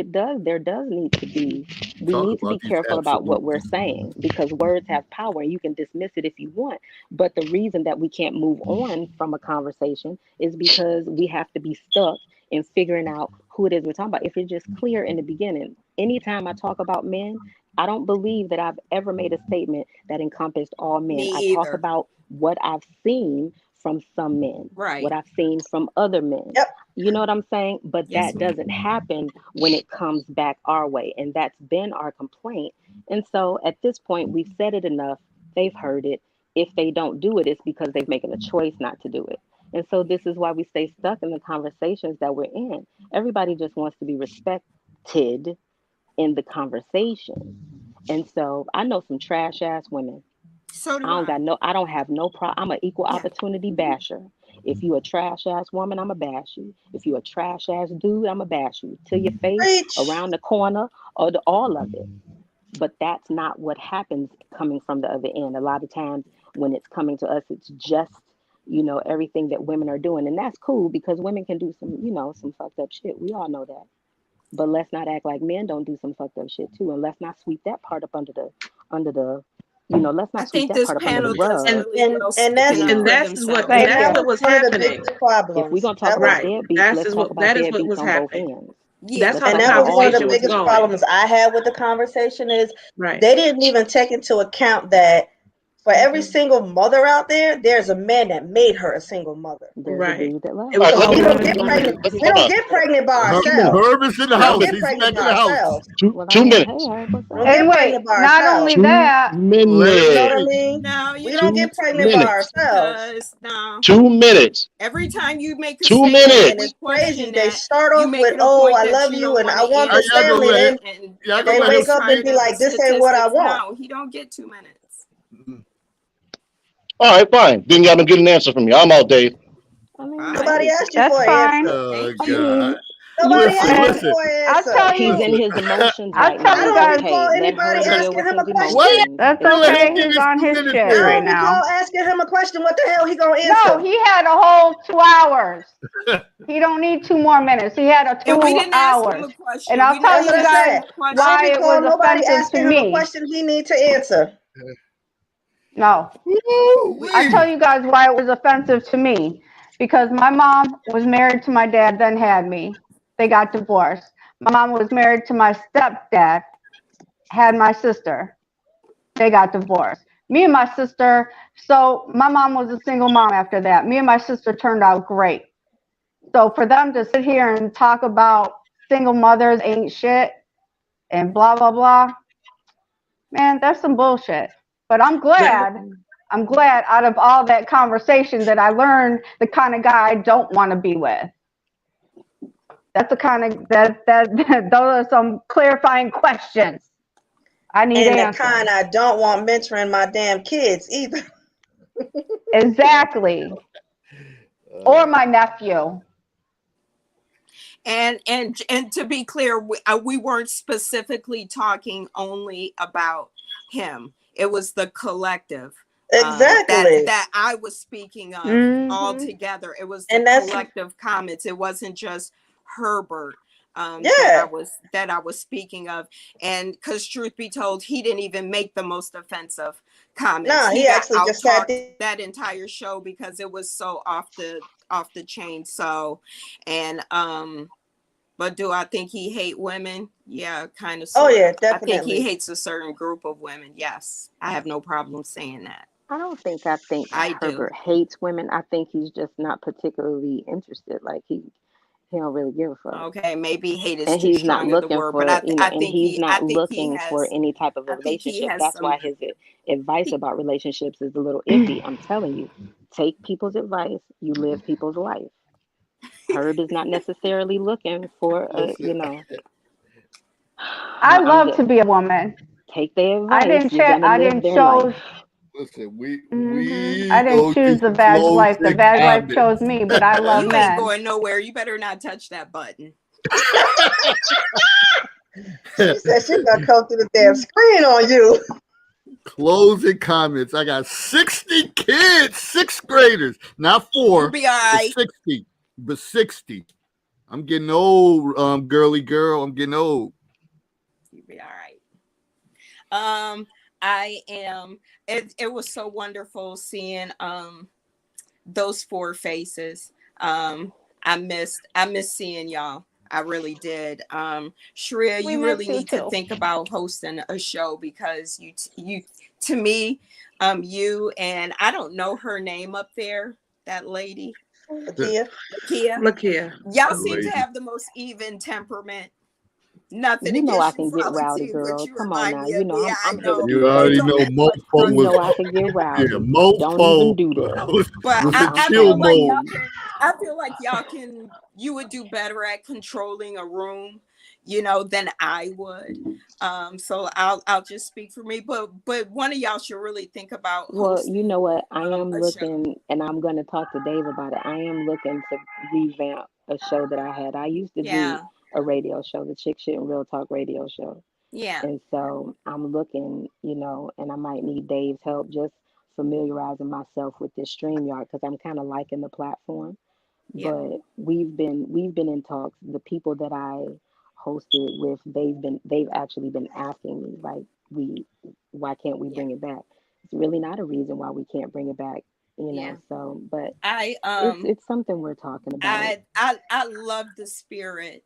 there does need to be we Talk need to be about these careful about what we're absolutes. saying because words have power and you can dismiss it if you want. But the reason that we can't move on from a conversation is because we have to be stuck in figuring out who it is we're talking about. If it's just clear in the beginning, anytime I talk about men, I don't believe that I've ever made a statement that encompassed all men. Me I talk either. about what I've seen from some men, what Right. I've seen from other men. Yep. You know what I'm saying? But Yes, that ma'am. doesn't happen when it comes back our way. And that's been our complaint. And so at this point, we've said it enough. They've heard it. If they don't do it, it's because they've making a choice not to do it. And so this is why we stay stuck in the conversations that we're in. Everybody just wants to be respected in the conversation. And so I know some trash ass women. So do I. I don't have no problem. I'm an equal Yeah. opportunity basher. If you a trash ass woman, I'ma bash you. If you a trash ass dude, I'ma bash you to your face, Preach. around the corner, or all of it. But that's not what happens coming from the other end. A lot of times when it's coming to us, it's just, everything that women are doing. And that's cool because women can do some fucked up shit. We all know that. But let's not act like men don't do some fucked up shit too. And let's not sweep that part up under the, let's I not sweep think that this part up under panel the does rug. really well And that's- speaking And for that's what themselves. that's what was One of the happening. biggest problems. If we're gonna talk That about Right. deadbeats, That's let's is talk what about that is what deadbeats was on both happening. ends. Yeah. That's Let's how and the talk that about was all one of the conversation was biggest going. problems I had with the conversation is Right. they didn't even take into account that for every single mother out there, there's a man that made her a single mother. There's Right. a dude that loves It was All right, So we always don't get one pregnant. dude. We don't get pregnant by Herb, ourselves. Herb is in the We don't house. get He's pregnant back in by the house. ourselves. Well, two hey, minutes. Herb, what's We up? don't get And wait, pregnant by not ourselves. only 2 that, You know what I minutes. mean? No, We you don't Two get pregnant by minutes. ourselves. because no. 2 minutes. Every time you make a 2 statement, minutes. And we it's crazy. question They that. start You off make with, it a "Oh, point I that love you you don't and I want to want Y'all this gonna family," let- and and y'all gonna they let everybody's wake up and be tired of like, the "This ain't what I statistics. want." No, he don't get 2 minutes. All right, fine. Then y'all don't get an answer from me. I'm out, Dave. I mean, Fine. Nobody asked you that's for an fine. answer. Oh Thank I you. God! mean, Nobody Listen, asked you listen. for an I'll answer. tell he's you, in his emotions I'll right tell I now. you don't guys- recall Okay, let anybody her deal asking with him a his question. Wait. emotions. that's You let okay. him get He's his on 2 his minutes shit I in. right don't now. recall asking him a question. What the hell he gonna answer? No, he had a whole 2 hours. He don't need 2 more minutes. He had a 2 And we didn't ask him hours. a question. And I'll We tell That's never you what I asked him guys said. a question. I why don't it recall was nobody offensive asking to him a me. question he need to answer. No, I tell you guys why it was offensive to me. Because my mom was married to my dad, then had me. They got divorced. My mom was married to my stepdad, had my sister. They got divorced. Me and my sister, so my mom was a single mom after that. Me and my sister turned out great. So for them to sit here and talk about single mothers ain't shit and blah, blah, blah, man, that's some bullshit. But I'm glad out of all that conversation that I learned the kind of guy I don't want to be with. That's the kind of, those are some clarifying questions. I need And the answers. kind I don't want mentoring my damn kids either. Exactly. Or my nephew. And to be clear, we weren't specifically talking only about him. It was the collective. Exactly. That I was speaking of altogether. It was the And that's- collective comments. It wasn't just Herbert Yeah. that I was speaking of. And because truth be told, he didn't even make the most offensive comments. No, he got actually just had out-talked that entire show because it was so off the chain. So, and but do I think he hate women? Yeah, kind of. Oh yeah, I think definitely. he hates a certain group of women. Yes, I have no problem saying that. I think I do. Herbert hates women. I think he's just not particularly interested. Like he don't really give a fuck. Okay, maybe hate is And too he's not strong of the looking word, for, but I and think he's not he looking has, for any type of a I think he relationship. has That's some- why his advice about relationships is a little iffy. I'm telling you, take people's advice. You live people's life. Herb is not necessarily looking for a, I love to be a woman. Take their advice. I didn't You're gonna I live didn't their choose. life. Listen, I didn't choose the vag life. The vag life chose me, but I love you men. ain't going nowhere. You better not touch that button. She said she's gonna come through the damn screen on you. Closing comments. I got 60 kids, 6th graders, not 4, You'll be all right. but 60, but 60. I'm getting old, girly girl. I'm getting old. You'll be all right. I am. It was so wonderful seeing those 4 faces. I missed seeing y'all. I really did. Shreya, We you miss really you need to too. think about hosting a show because you to me, you and I don't know her name up there, that lady. Lakia. Kia. Look here. Y'all seem Lady. to have the most even temperament. Nothing You know I against you, can get rowdy, Volunteer, but girl. you Come on remind now. me You of know me. I'm I I'm here to know be You already it's petty. on know that mofo You was know frustration. I can get yeah, rowdy. Don't even mofo do that. But was in I I'm chill feel like petty. mode. I feel like you would do better at controlling a room, than I would. So I'll just speak for me. But one of y'all should really think about Well, you know hosting what? I am a show. looking, and I'm going to talk to Dave about it. I am looking to revamp a show that I had. I used to do Yeah, a radio show, the Chick Shit and Real Talk radio show. yeah, And so I'm looking, and I might need Dave's help just familiarizing myself with this StreamYard because I'm kind of liking the platform. yeah, But we've been in talks. The people that I hosted with, they've actually been asking me like, why can't we yeah, bring it back? It's really not a reason why we can't bring it back, yeah. So, but I it's something we're talking about. I love the spirit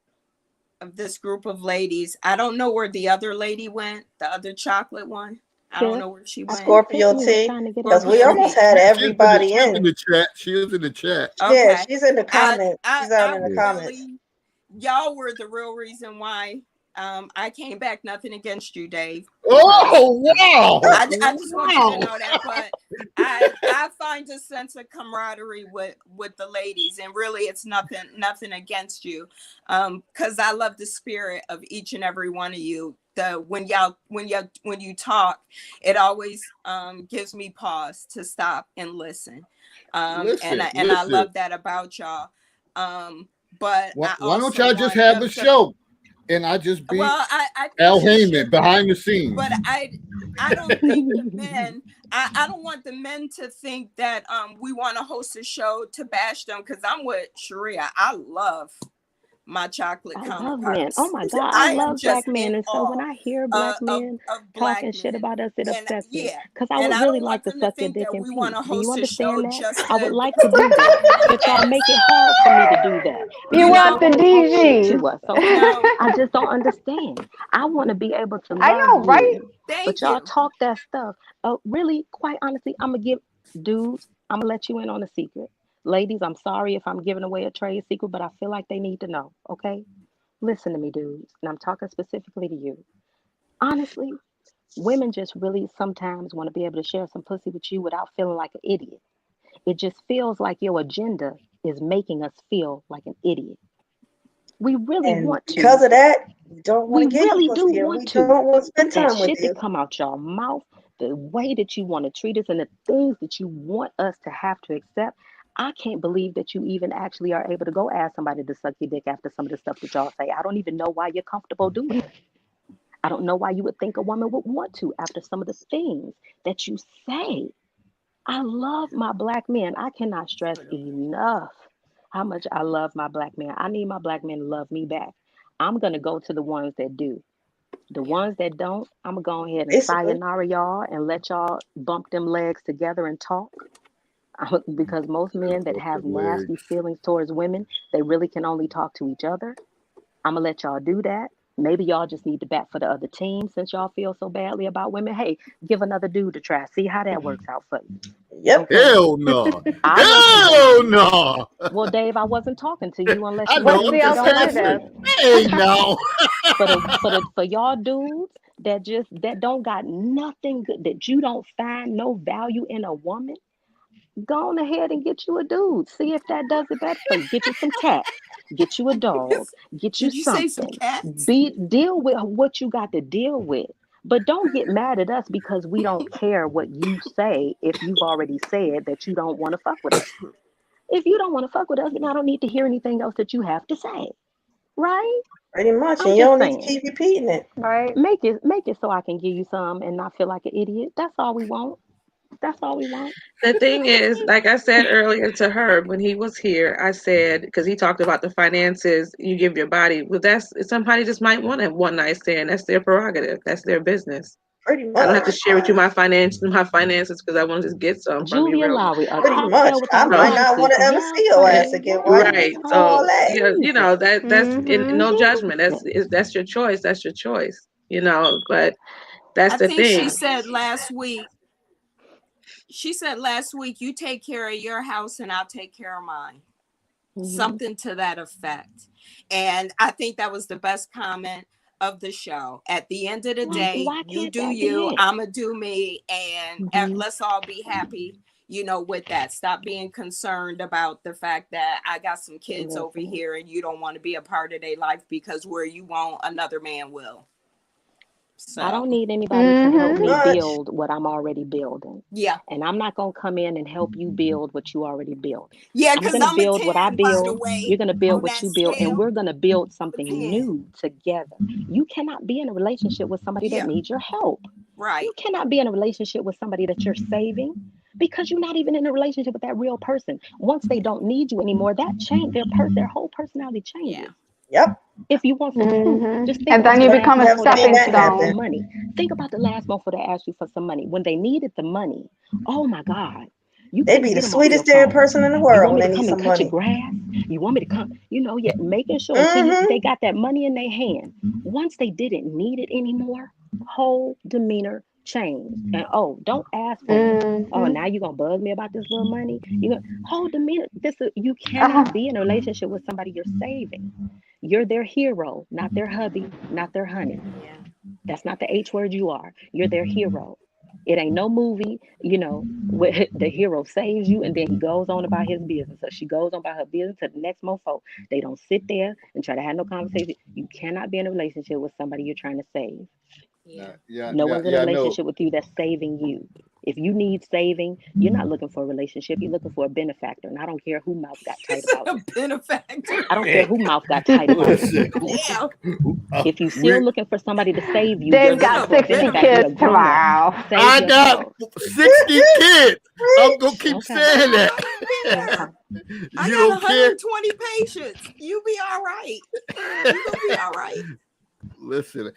of this group of ladies. I don't know where the other lady went, the other chocolate one. I don't Tiff, know where she I went. think Scorpio Tiffany was T, trying to get in because we Scorpio too. almost T. had She everybody is in in. the chat. She is in the chat. Yeah, Okay. she's in the comments. She's out I in the Yeah. comments. really, y'all were the real reason why I came back. Nothing against you, Dave. Because Oh wow! I just want you to Wow! know that, but I find a sense of camaraderie with the ladies, and really it's nothing against you, because I love the spirit of each and every one of you. When you talk, it always gives me pause to stop and listen, and I Listen. love that about y'all. But I Why don't also y'all just want have a them to. show and I just be Well, I think Al we Heyman should, behind the scenes? but I don't think the men. I don't want the men to think that we want to host a show to bash them, because I'm with Sharia. I love my chocolate I love men. Oh counterparts. my God, I I am love black just men. in And so when awe I hear black men of black talking shit men, about us, it and upsets me. yeah, Because I and would I really don't like want to them to suck your think dick that in we want peace. to Do you host a show understand that? just I would to like to do that. But y'all ask. make it hard for me to do that. You You Because want y'all the know, won't talk shit DGs. to us, okay? no, I just don't understand. I want to be able to I love know, right? you. But thank y'all you. talk that stuff. Really, quite honestly, I'm going to give dudes, I'm going to let you in on a secret. Ladies, I'm sorry if I'm giving away a trade secret, but I feel like they need to know, okay? Listen to me, dudes, and I'm talking specifically to you. Honestly, women just really sometimes want to be able to share some pussy with you without feeling like an idiot. It just feels like your agenda is making us feel like an idiot. We really And want because to. of that, we don't want We to give you really do pussy, and want we to. don't want to spend But that time with shit you. that come out your mouth, the way that you want to treat us, and the things that you want us to have to accept, I can't believe that you even actually are able to go ask somebody to suck your dick after some of the stuff that y'all say. I don't even know why you're comfortable doing it. I don't know why you would think a woman would want to after some of the things that you say. I love my black men. I cannot stress enough how much I love my black men. I need my black men to love me back. I'm going to go to the ones that do. The Yeah, ones that don't, I'm going to go ahead and Basically, sayonara y'all and let y'all bump them legs together and talk. Because most men that have nasty Legs. feelings towards women, they really can only talk to each other. I'm gonna let y'all do that. Maybe y'all just need to bat for the other team since y'all feel so badly about women. Hey, give another dude a try. See how that works out for you. yep. Okay. Hell no! I wasn't Hell no! well, Dave, I wasn't talking to you unless I you want know. What's to I'm the use just your alternative? asking. language. Hey, now. For y'all dudes that don't got nothing good, that you don't find no value in a woman, go on ahead and get you a dude. See if that does it better for you. Get you some cats. Get you a dog. Get you did you say some something. cats? Deal with what you got to deal with. But don't get mad at us because we don't care what you say if you've already said that you don't want to fuck with us. If you don't want to fuck with us, then I don't need to hear anything else that you have to say. Right? Pretty much, I'm and you just don't need to saying. keep repeating it. Right? Make it so I can give you some and not feel like an idiot. That's all we want. That's all we want. The thing is, like I said earlier to her when he was here, I said, because he talked about the finances you give your body. Well, that's somebody just might want a one night stand. That's their prerogative. That's their business. Pretty I don't have much. to share with you my finances because I want to just get some from you Julia real Lowry, a Pretty much. cocktail with I them might nice. not glasses. want to ever Yes, see your honey. ass again. Why you Yes, Right. asking for all So that? yeah, Jesus. that's in no judgment. Listen. That's your choice. That's your choice. But that's I the think thing. she said last week, you take care of your house and I'll take care of mine. Mhm. Something to that effect. And I think that was the best comment. of the show. At the end of the Why- day, why you can't do that be you, it? I'ma do me, and Mhm. let's all be happy, you know, with that. Stop being concerned about the fact that I got some kids over Listen. here and you don't want to be a part of their life, because where you won't, another man will. So I don't need anybody to help me Much. build what I'm already building. yeah. And I'm not going to come in and help you build what you already built. Yeah, I'm because going to I'm a build what I 10, by the build. way. You're going to build on what that you build, and scale, we're going to build something 10. new together. You cannot be in a relationship with somebody Yeah. that needs your help. Right. You cannot be in a relationship with somebody that you're saving, because you're not even in a relationship with that real person. Once they don't need you anymore, that change their whole personality changes. Yeah. Yep. If you want some food, Mhm. just think And about then the you last become a motherfucker that stepping asked you for some stone. money. Think about the last motherfucker that asked you for some money. When they needed the money, oh my God, you They couldn't be the get them off your sweetest dead phone. person in the You world want when me they to need come and some cut your money. grass? You want me to come? Yeah, making sure until Mm-hmm. they got that money in their hand. Once they didn't need it anymore, whole demeanor changed. And oh, don't ask for it. Oh, Mhm. now you're gonna bug me about this little money. Whole demeanor. You cannot be in a relationship with somebody you're saving. You're their hero, not their hubby, not their honey. Yeah. That's not the H word you are. You're their hero. It ain't no movie, where the hero saves you and then he goes on about his business. So she goes on about her business to the next mofo. They don't sit there and try to have no conversation. You cannot be in a relationship with somebody you're trying to save. Yeah. No one's in a I know. relationship with you that's saving you. If you need saving, you're not looking for a relationship. You're looking for a benefactor. And I don't care who mouth got tight It's about a you. benefactor. I don't care who mouth got tight about you. Listen, Yeah. If you still looking for somebody to save you, you're They've looking got for a 60 benefactor. You're a kids grown up. tomorrow. Save I got yourself. 60 kids. I'm gonna keep Okay. saying that. I You got don't care. 120 patients. You be all right. You gonna be all right. Listen,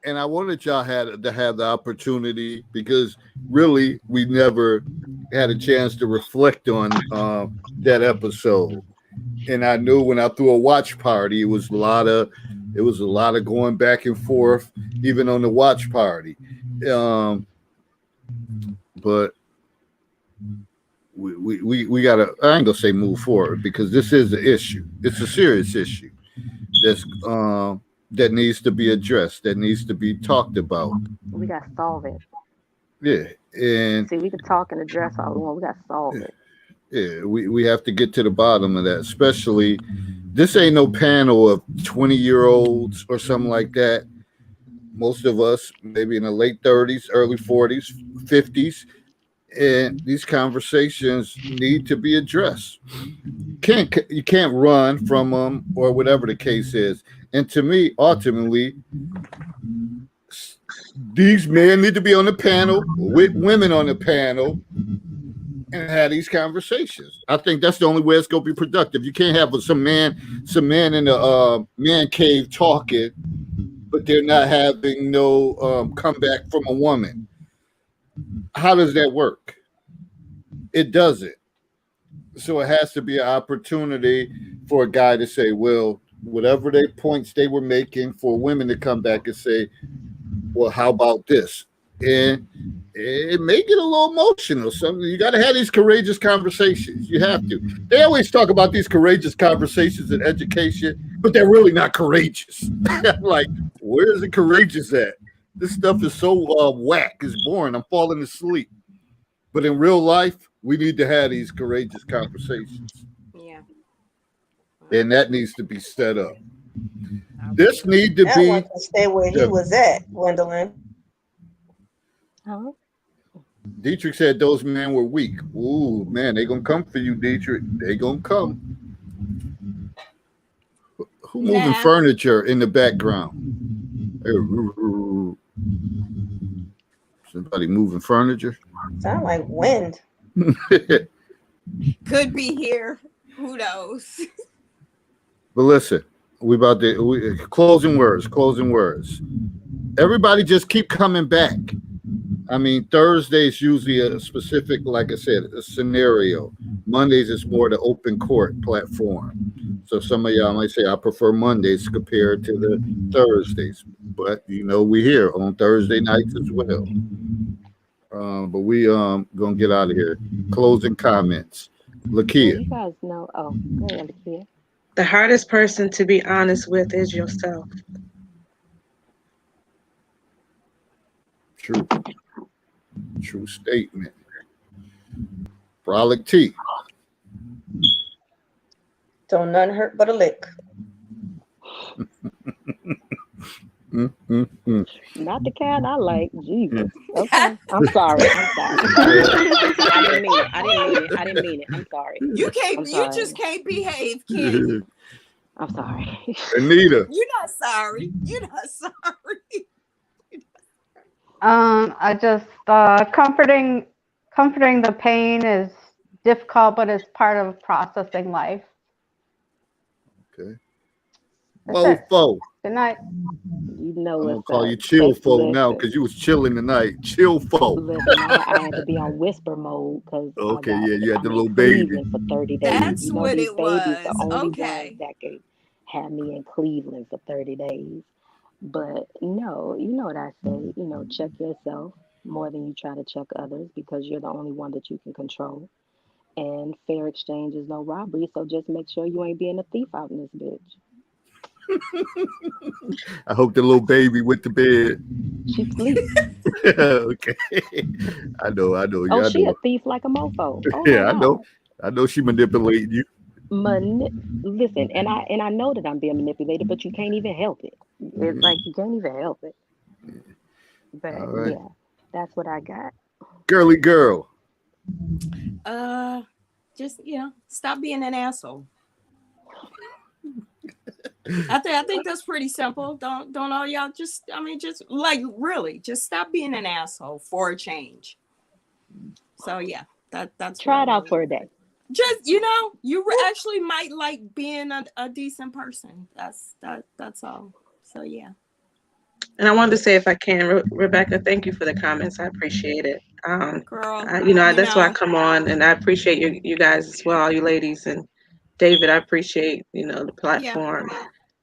and I wanted y'all to have the opportunity, because really we never had a chance to reflect on that episode. And I knew when I threw a watch party, it was a lot of going back and forth, even on the watch party. But we gotta, I ain't gonna say move forward, because this is an issue. It's a serious issue that's that needs to be addressed, that needs to be talked about. We got to solve it. Yeah. And See, we could talk and address all we want. We got to solve it. yeah, we have to get to the bottom of that. Especially, this ain't no panel of 20-year-olds or something like that. Most of us maybe in the late 30s, early 40s, 50s, and these conversations need to be addressed. You can't run from them, or whatever the case is. And to me, ultimately, these men need to be on the panel with women on the panel and have these conversations. I think that's the only way it's going to be productive. You can't have some man in the man cave talking, but they're not having no comeback from a woman. How does that work? It doesn't. So it has to be an opportunity for a guy to say, well, whatever they points they were making, for women to come back and say, well, how about this? And it may get a little emotional. Something you got to have these courageous conversations. You have to. They always talk about these courageous conversations in education, but they're really not courageous. Like, where is the courageous at? This stuff is so whack. It's boring. I'm falling asleep. But in real life, we need to have these courageous conversations. Yeah. And that needs to be set up. This need to That be one can stay where he was at, Gwendolyn. Huh? Dietrich said those men were weak. Ooh, man, they gonna come for you, Dietrich. They gonna come. Who moving Nah. furniture in the background? Somebody moving furniture? Sound like wind. Could be here. Who knows? But listen, closing words. Everybody just keep coming back. I mean, Thursday is usually a specific, like I said, a scenario. Mondays is more the open court platform. So some of y'all might say, I prefer Mondays compared to the Thursdays. But, we're here on Thursday nights as well. But we going to get out of here. Closing comments. Well, Lakia. you guys know. Oh, go ahead, Lakia. The hardest person to be honest with is yourself. True. True statement. Brolic T. Don't none hurt but a lick. Not the kind I like. Jesus. Okay. I'm sorry. I didn't mean it. I'm sorry. You can't. I'm You sorry. just can't behave, can you? I'm sorry. Anita. You're not sorry. You're not sorry. I just comforting the pain is difficult, but it's part of processing life. Okay. That's it. Mofo. Good night. You know I'm gonna what's call up. you Chill Fo Listen. now because you was chilling tonight. Chill Fo. Listen, I had to be on whisper mode because Okay, yeah, you had the I'm little in baby. Cleveland for 30 days. That's You know, what these it babies was. the only Okay. ones that could have me in Cleveland for 30 days. But no, you know what I say, check yourself more than you try to check others because you're the only one that you can control. And fair exchange is no robbery, so just make sure you ain't being a thief out in this bitch. I hope the little baby went to bed. She sleep. Okay. I know. Oh, Yeah, she I a know. thief like a mofo. Oh Yeah, my I know. God. I know she manipulating you. Listen, and I know that I'm being manipulated, but you can't even help it. It's like you can't even help it. But All right. yeah, that's what I got. Girly girl. Just stop being an asshole. I think that's pretty simple. Don't all y'all just like really just stop being an asshole for a change. So yeah, that's Try it what out for a day. just you actually might like being a decent person. That's all. So yeah. And I wanted to say, if I can, Rebecca, thank you for the comments. I appreciate it. Girl, That's why I come on, and I appreciate you guys as well, you ladies, and David. I appreciate the platform.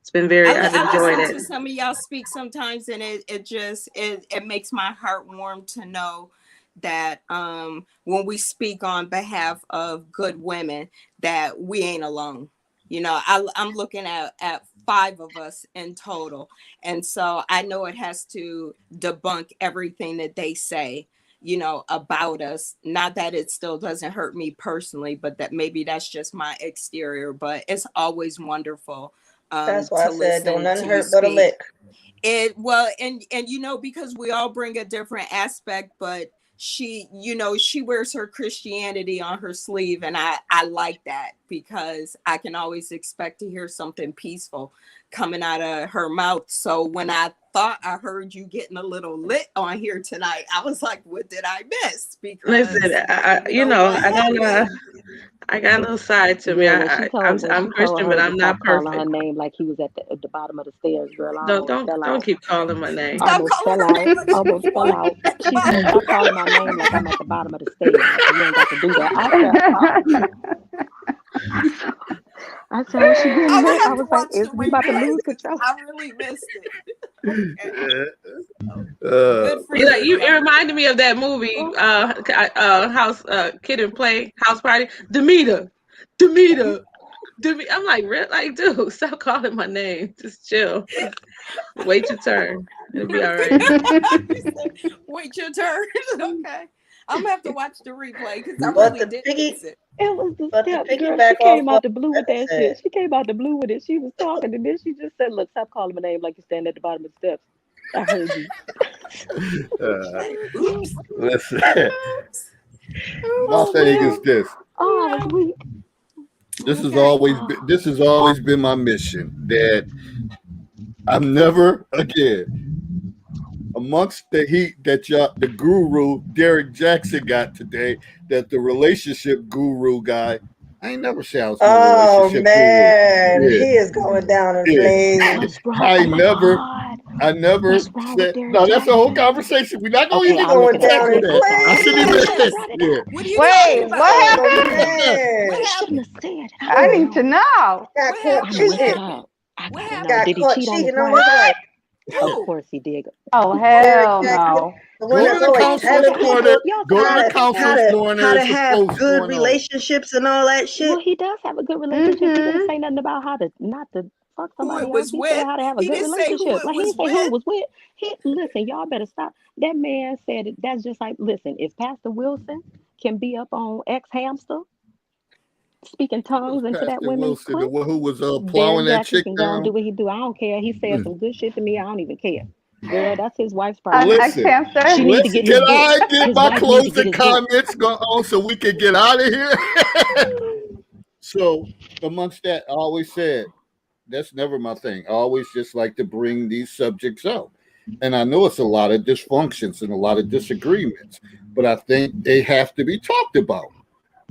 It's been I've enjoyed I it. listen to some of y'all speak sometimes, and it makes my heart warm to know that when we speak on behalf of good women, that we ain't alone. I'm looking at 5 of us in total, and so I know it has to debunk everything that they say about us. Not that it still doesn't hurt me personally, but that maybe that's just my exterior. But it's always wonderful. That's why I said don't none hurt but a speak. lick. Because we all bring a different aspect, but she wears her Christianity on her sleeve, and I like that because I can always expect to hear something peaceful coming out of her mouth. So when I thought I heard you getting a little lit on here tonight, I was like, what did I miss? Because Listen, I got a little side to me. I'm Christian, but I'm not perfect. Calling her name like he was at the bottom of the stairs, girl. Don't keep calling my name. Almost fell out. She said, stop calling my name like I'm at the bottom of the stairs. You ain't got to do that. I said, oh, she getting lit. I was like, is we about to lose control? I really missed it. It reminded me of that movie, House Kid and Play House Party. Demeter. I'm like, really? Like, dude, stop calling my name. Just chill. Wait your turn. It'll be all right. Wait your turn. Okay. I'm gonna have to watch the replay because I really did miss it. It was the But step to girl. piggyback She came off out the blue with that what shit. She came out the blue with it. She was talking, and then she just said, "Look, stop calling my name like you're standing at the bottom of the steps." I heard you. Listen. My thing is this. Oh, I was weak. This has always been my mission, that I'm never again amongst the heat that the guru Derek Jackson got today, that the relationship guru guy, I ain't never say I was no relationship man, guru. Yeah. he is going down in flames. I never said no. That's a whole conversation. We're not going to even going down in that. I shouldn't even. Yeah. Wait, what happened? Man, What happened? I need to know. got caught cheating. Got Did he caught cheat on his cheating on wife? his wife. Of course he did. Oh, hell no. The one that's Go to the always council telling floor. people Go to the council floor. how to have good relationships and all that shit. Well, he does have a good relationship. He didn't say nothing about how to not to fuck Who somebody it else. was He with. said how to have a He good didn't say who relationship. it Like, he was didn't say who with. it was with. Listen, y'all better stop. That man said it. That's just like, listen, if Pastor Wilson can be up on X Hamster speaking tongues into that Pastor women's Wilson, the clip, one who was Darren plowing that Jackson chick can go and do down. what he do. I don't care. He said some good shit to me. I don't even care. Girl, that's his wife's On problem. X Listen, Hamster. She need to get his can book. I get His my wife need to get closing his book. comments going on so we can get out of here? So, amongst that, I always said, that's never my thing. I always just like to bring these subjects up. And I know it's a lot of dysfunctions and a lot of disagreements, but I think they have to be talked about.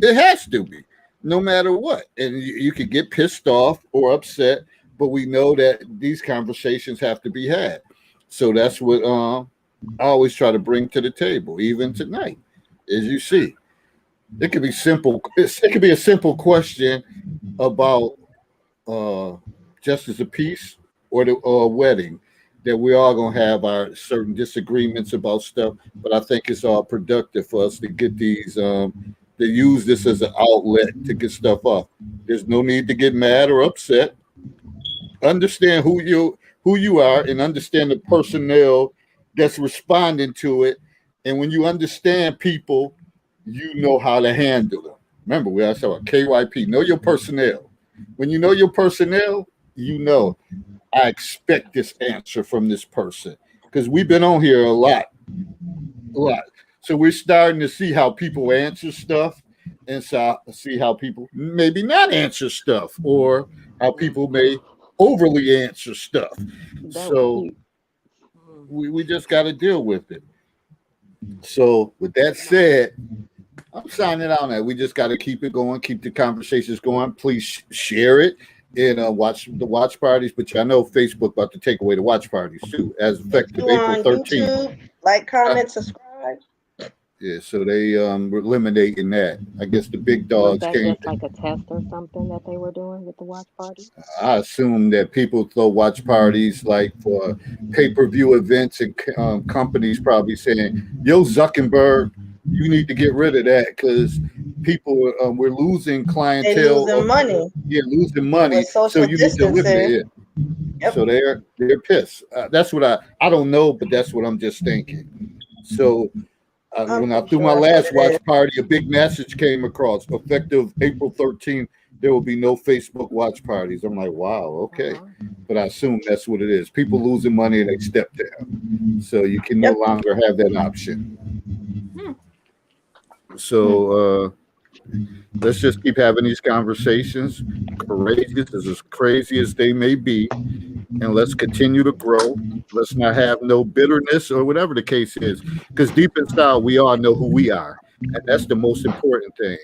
It has to be, no matter what. And you could get pissed off or upset, but we know that these conversations have to be had. So that's what I always try to bring to the table, even tonight, as you see. It could be simple. It could be a simple question about justice of peace or the wedding, that we are going to have our certain disagreements about stuff, but I think it's all productive for us to get these to use this as an outlet to get stuff off. There's no need to get mad or upset. Understand who you are and understand the personnel that's responding to it. And when you understand people, you know how to handle them. Remember, we also about KYP. Know your personnel. When you know your personnel, you know, I expect this answer from this person, because we've been on here a lot. So we're starting to see how people answer stuff, and so see how people maybe not answer stuff, or how people may overly answer stuff. That was So cute. we just got to deal with it. So with that said, I'm signing out now. We just got to keep it going, keep the conversations going. Please share it and watch the watch parties. But I know Facebook about to take away the watch parties too, as effective You April on 13th. YouTube, like, comment, subscribe. Yeah, so they were eliminating that. I guess the big Was dogs that came. just like a test or something that they were doing with the watch party? I assume that people throw watch parties like for pay-per-view events, and companies probably saying, "Yo, Zuckerberg, you need to get rid of that because people we're losing They clientele. losing money Losing money. with So social you need to eliminate distancing. it." Yep. So they're pissed. That's what I don't know, but that's what I'm just thinking. So when I I'm threw sure my that's what last it watch is. party, a big message came across: effective April 13th, there will be no Facebook watch parties. I'm like, wow, okay. But I assume that's what it is. People losing money and they step down. So you can no Yep. longer have that option. So let's just keep having these conversations, courageous as crazy as they may be, and let's continue to grow. Let's not have no bitterness or whatever the case is, because deep inside we all know who we are, and that's the most important thing.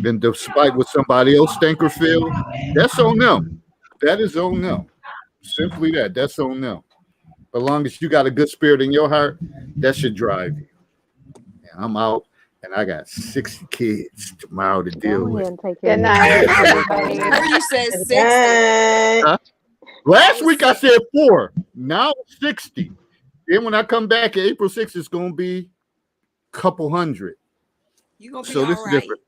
And despite what somebody else think or feel, that's on them. That is on them. Simply that. That's on them. As long as you got a good spirit in your heart, that should drive you. And I'm out, and I got 60 kids tomorrow to deal Go with. ahead and take care Good of night, your everybody. Where you said 60. Dang. Last week I said 4. Now 60. Then when I come back April 6th, it's gonna be a couple hundred. You gonna be So this all is right. different.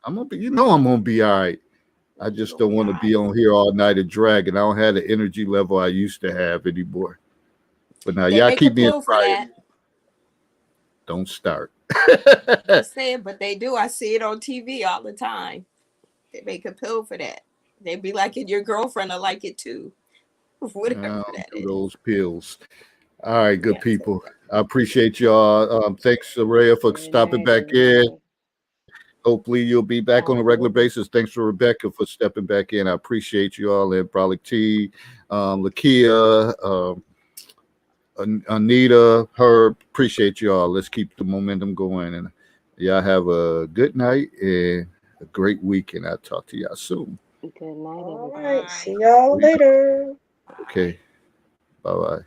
I'm gonna be, I'm gonna be all right. I just don't want to be on here all night and dragging. I don't have the energy level I used to have anymore. But now They y'all make keep a me pill for inspired. that. Don't start. I said, but they do. I see it on TV all the time. They make a pill for that. They be like it. Your girlfriend will like it too. Whatever that is. Those pills. All right, good Yeah. people. I appreciate y'all. Thanks, Araya, for Good stopping night, back in. everybody. Hopefully you'll be back on a regular basis. Thanks for Rebecca for stepping back in. I appreciate you all, and probably T, Lakia, Anita, Herb. Appreciate you all. Let's keep the momentum going, and y'all have a good night and a great weekend. I'll talk to y'all soon. Good night, All everybody. right. See y'all later. Okay. Bye-bye.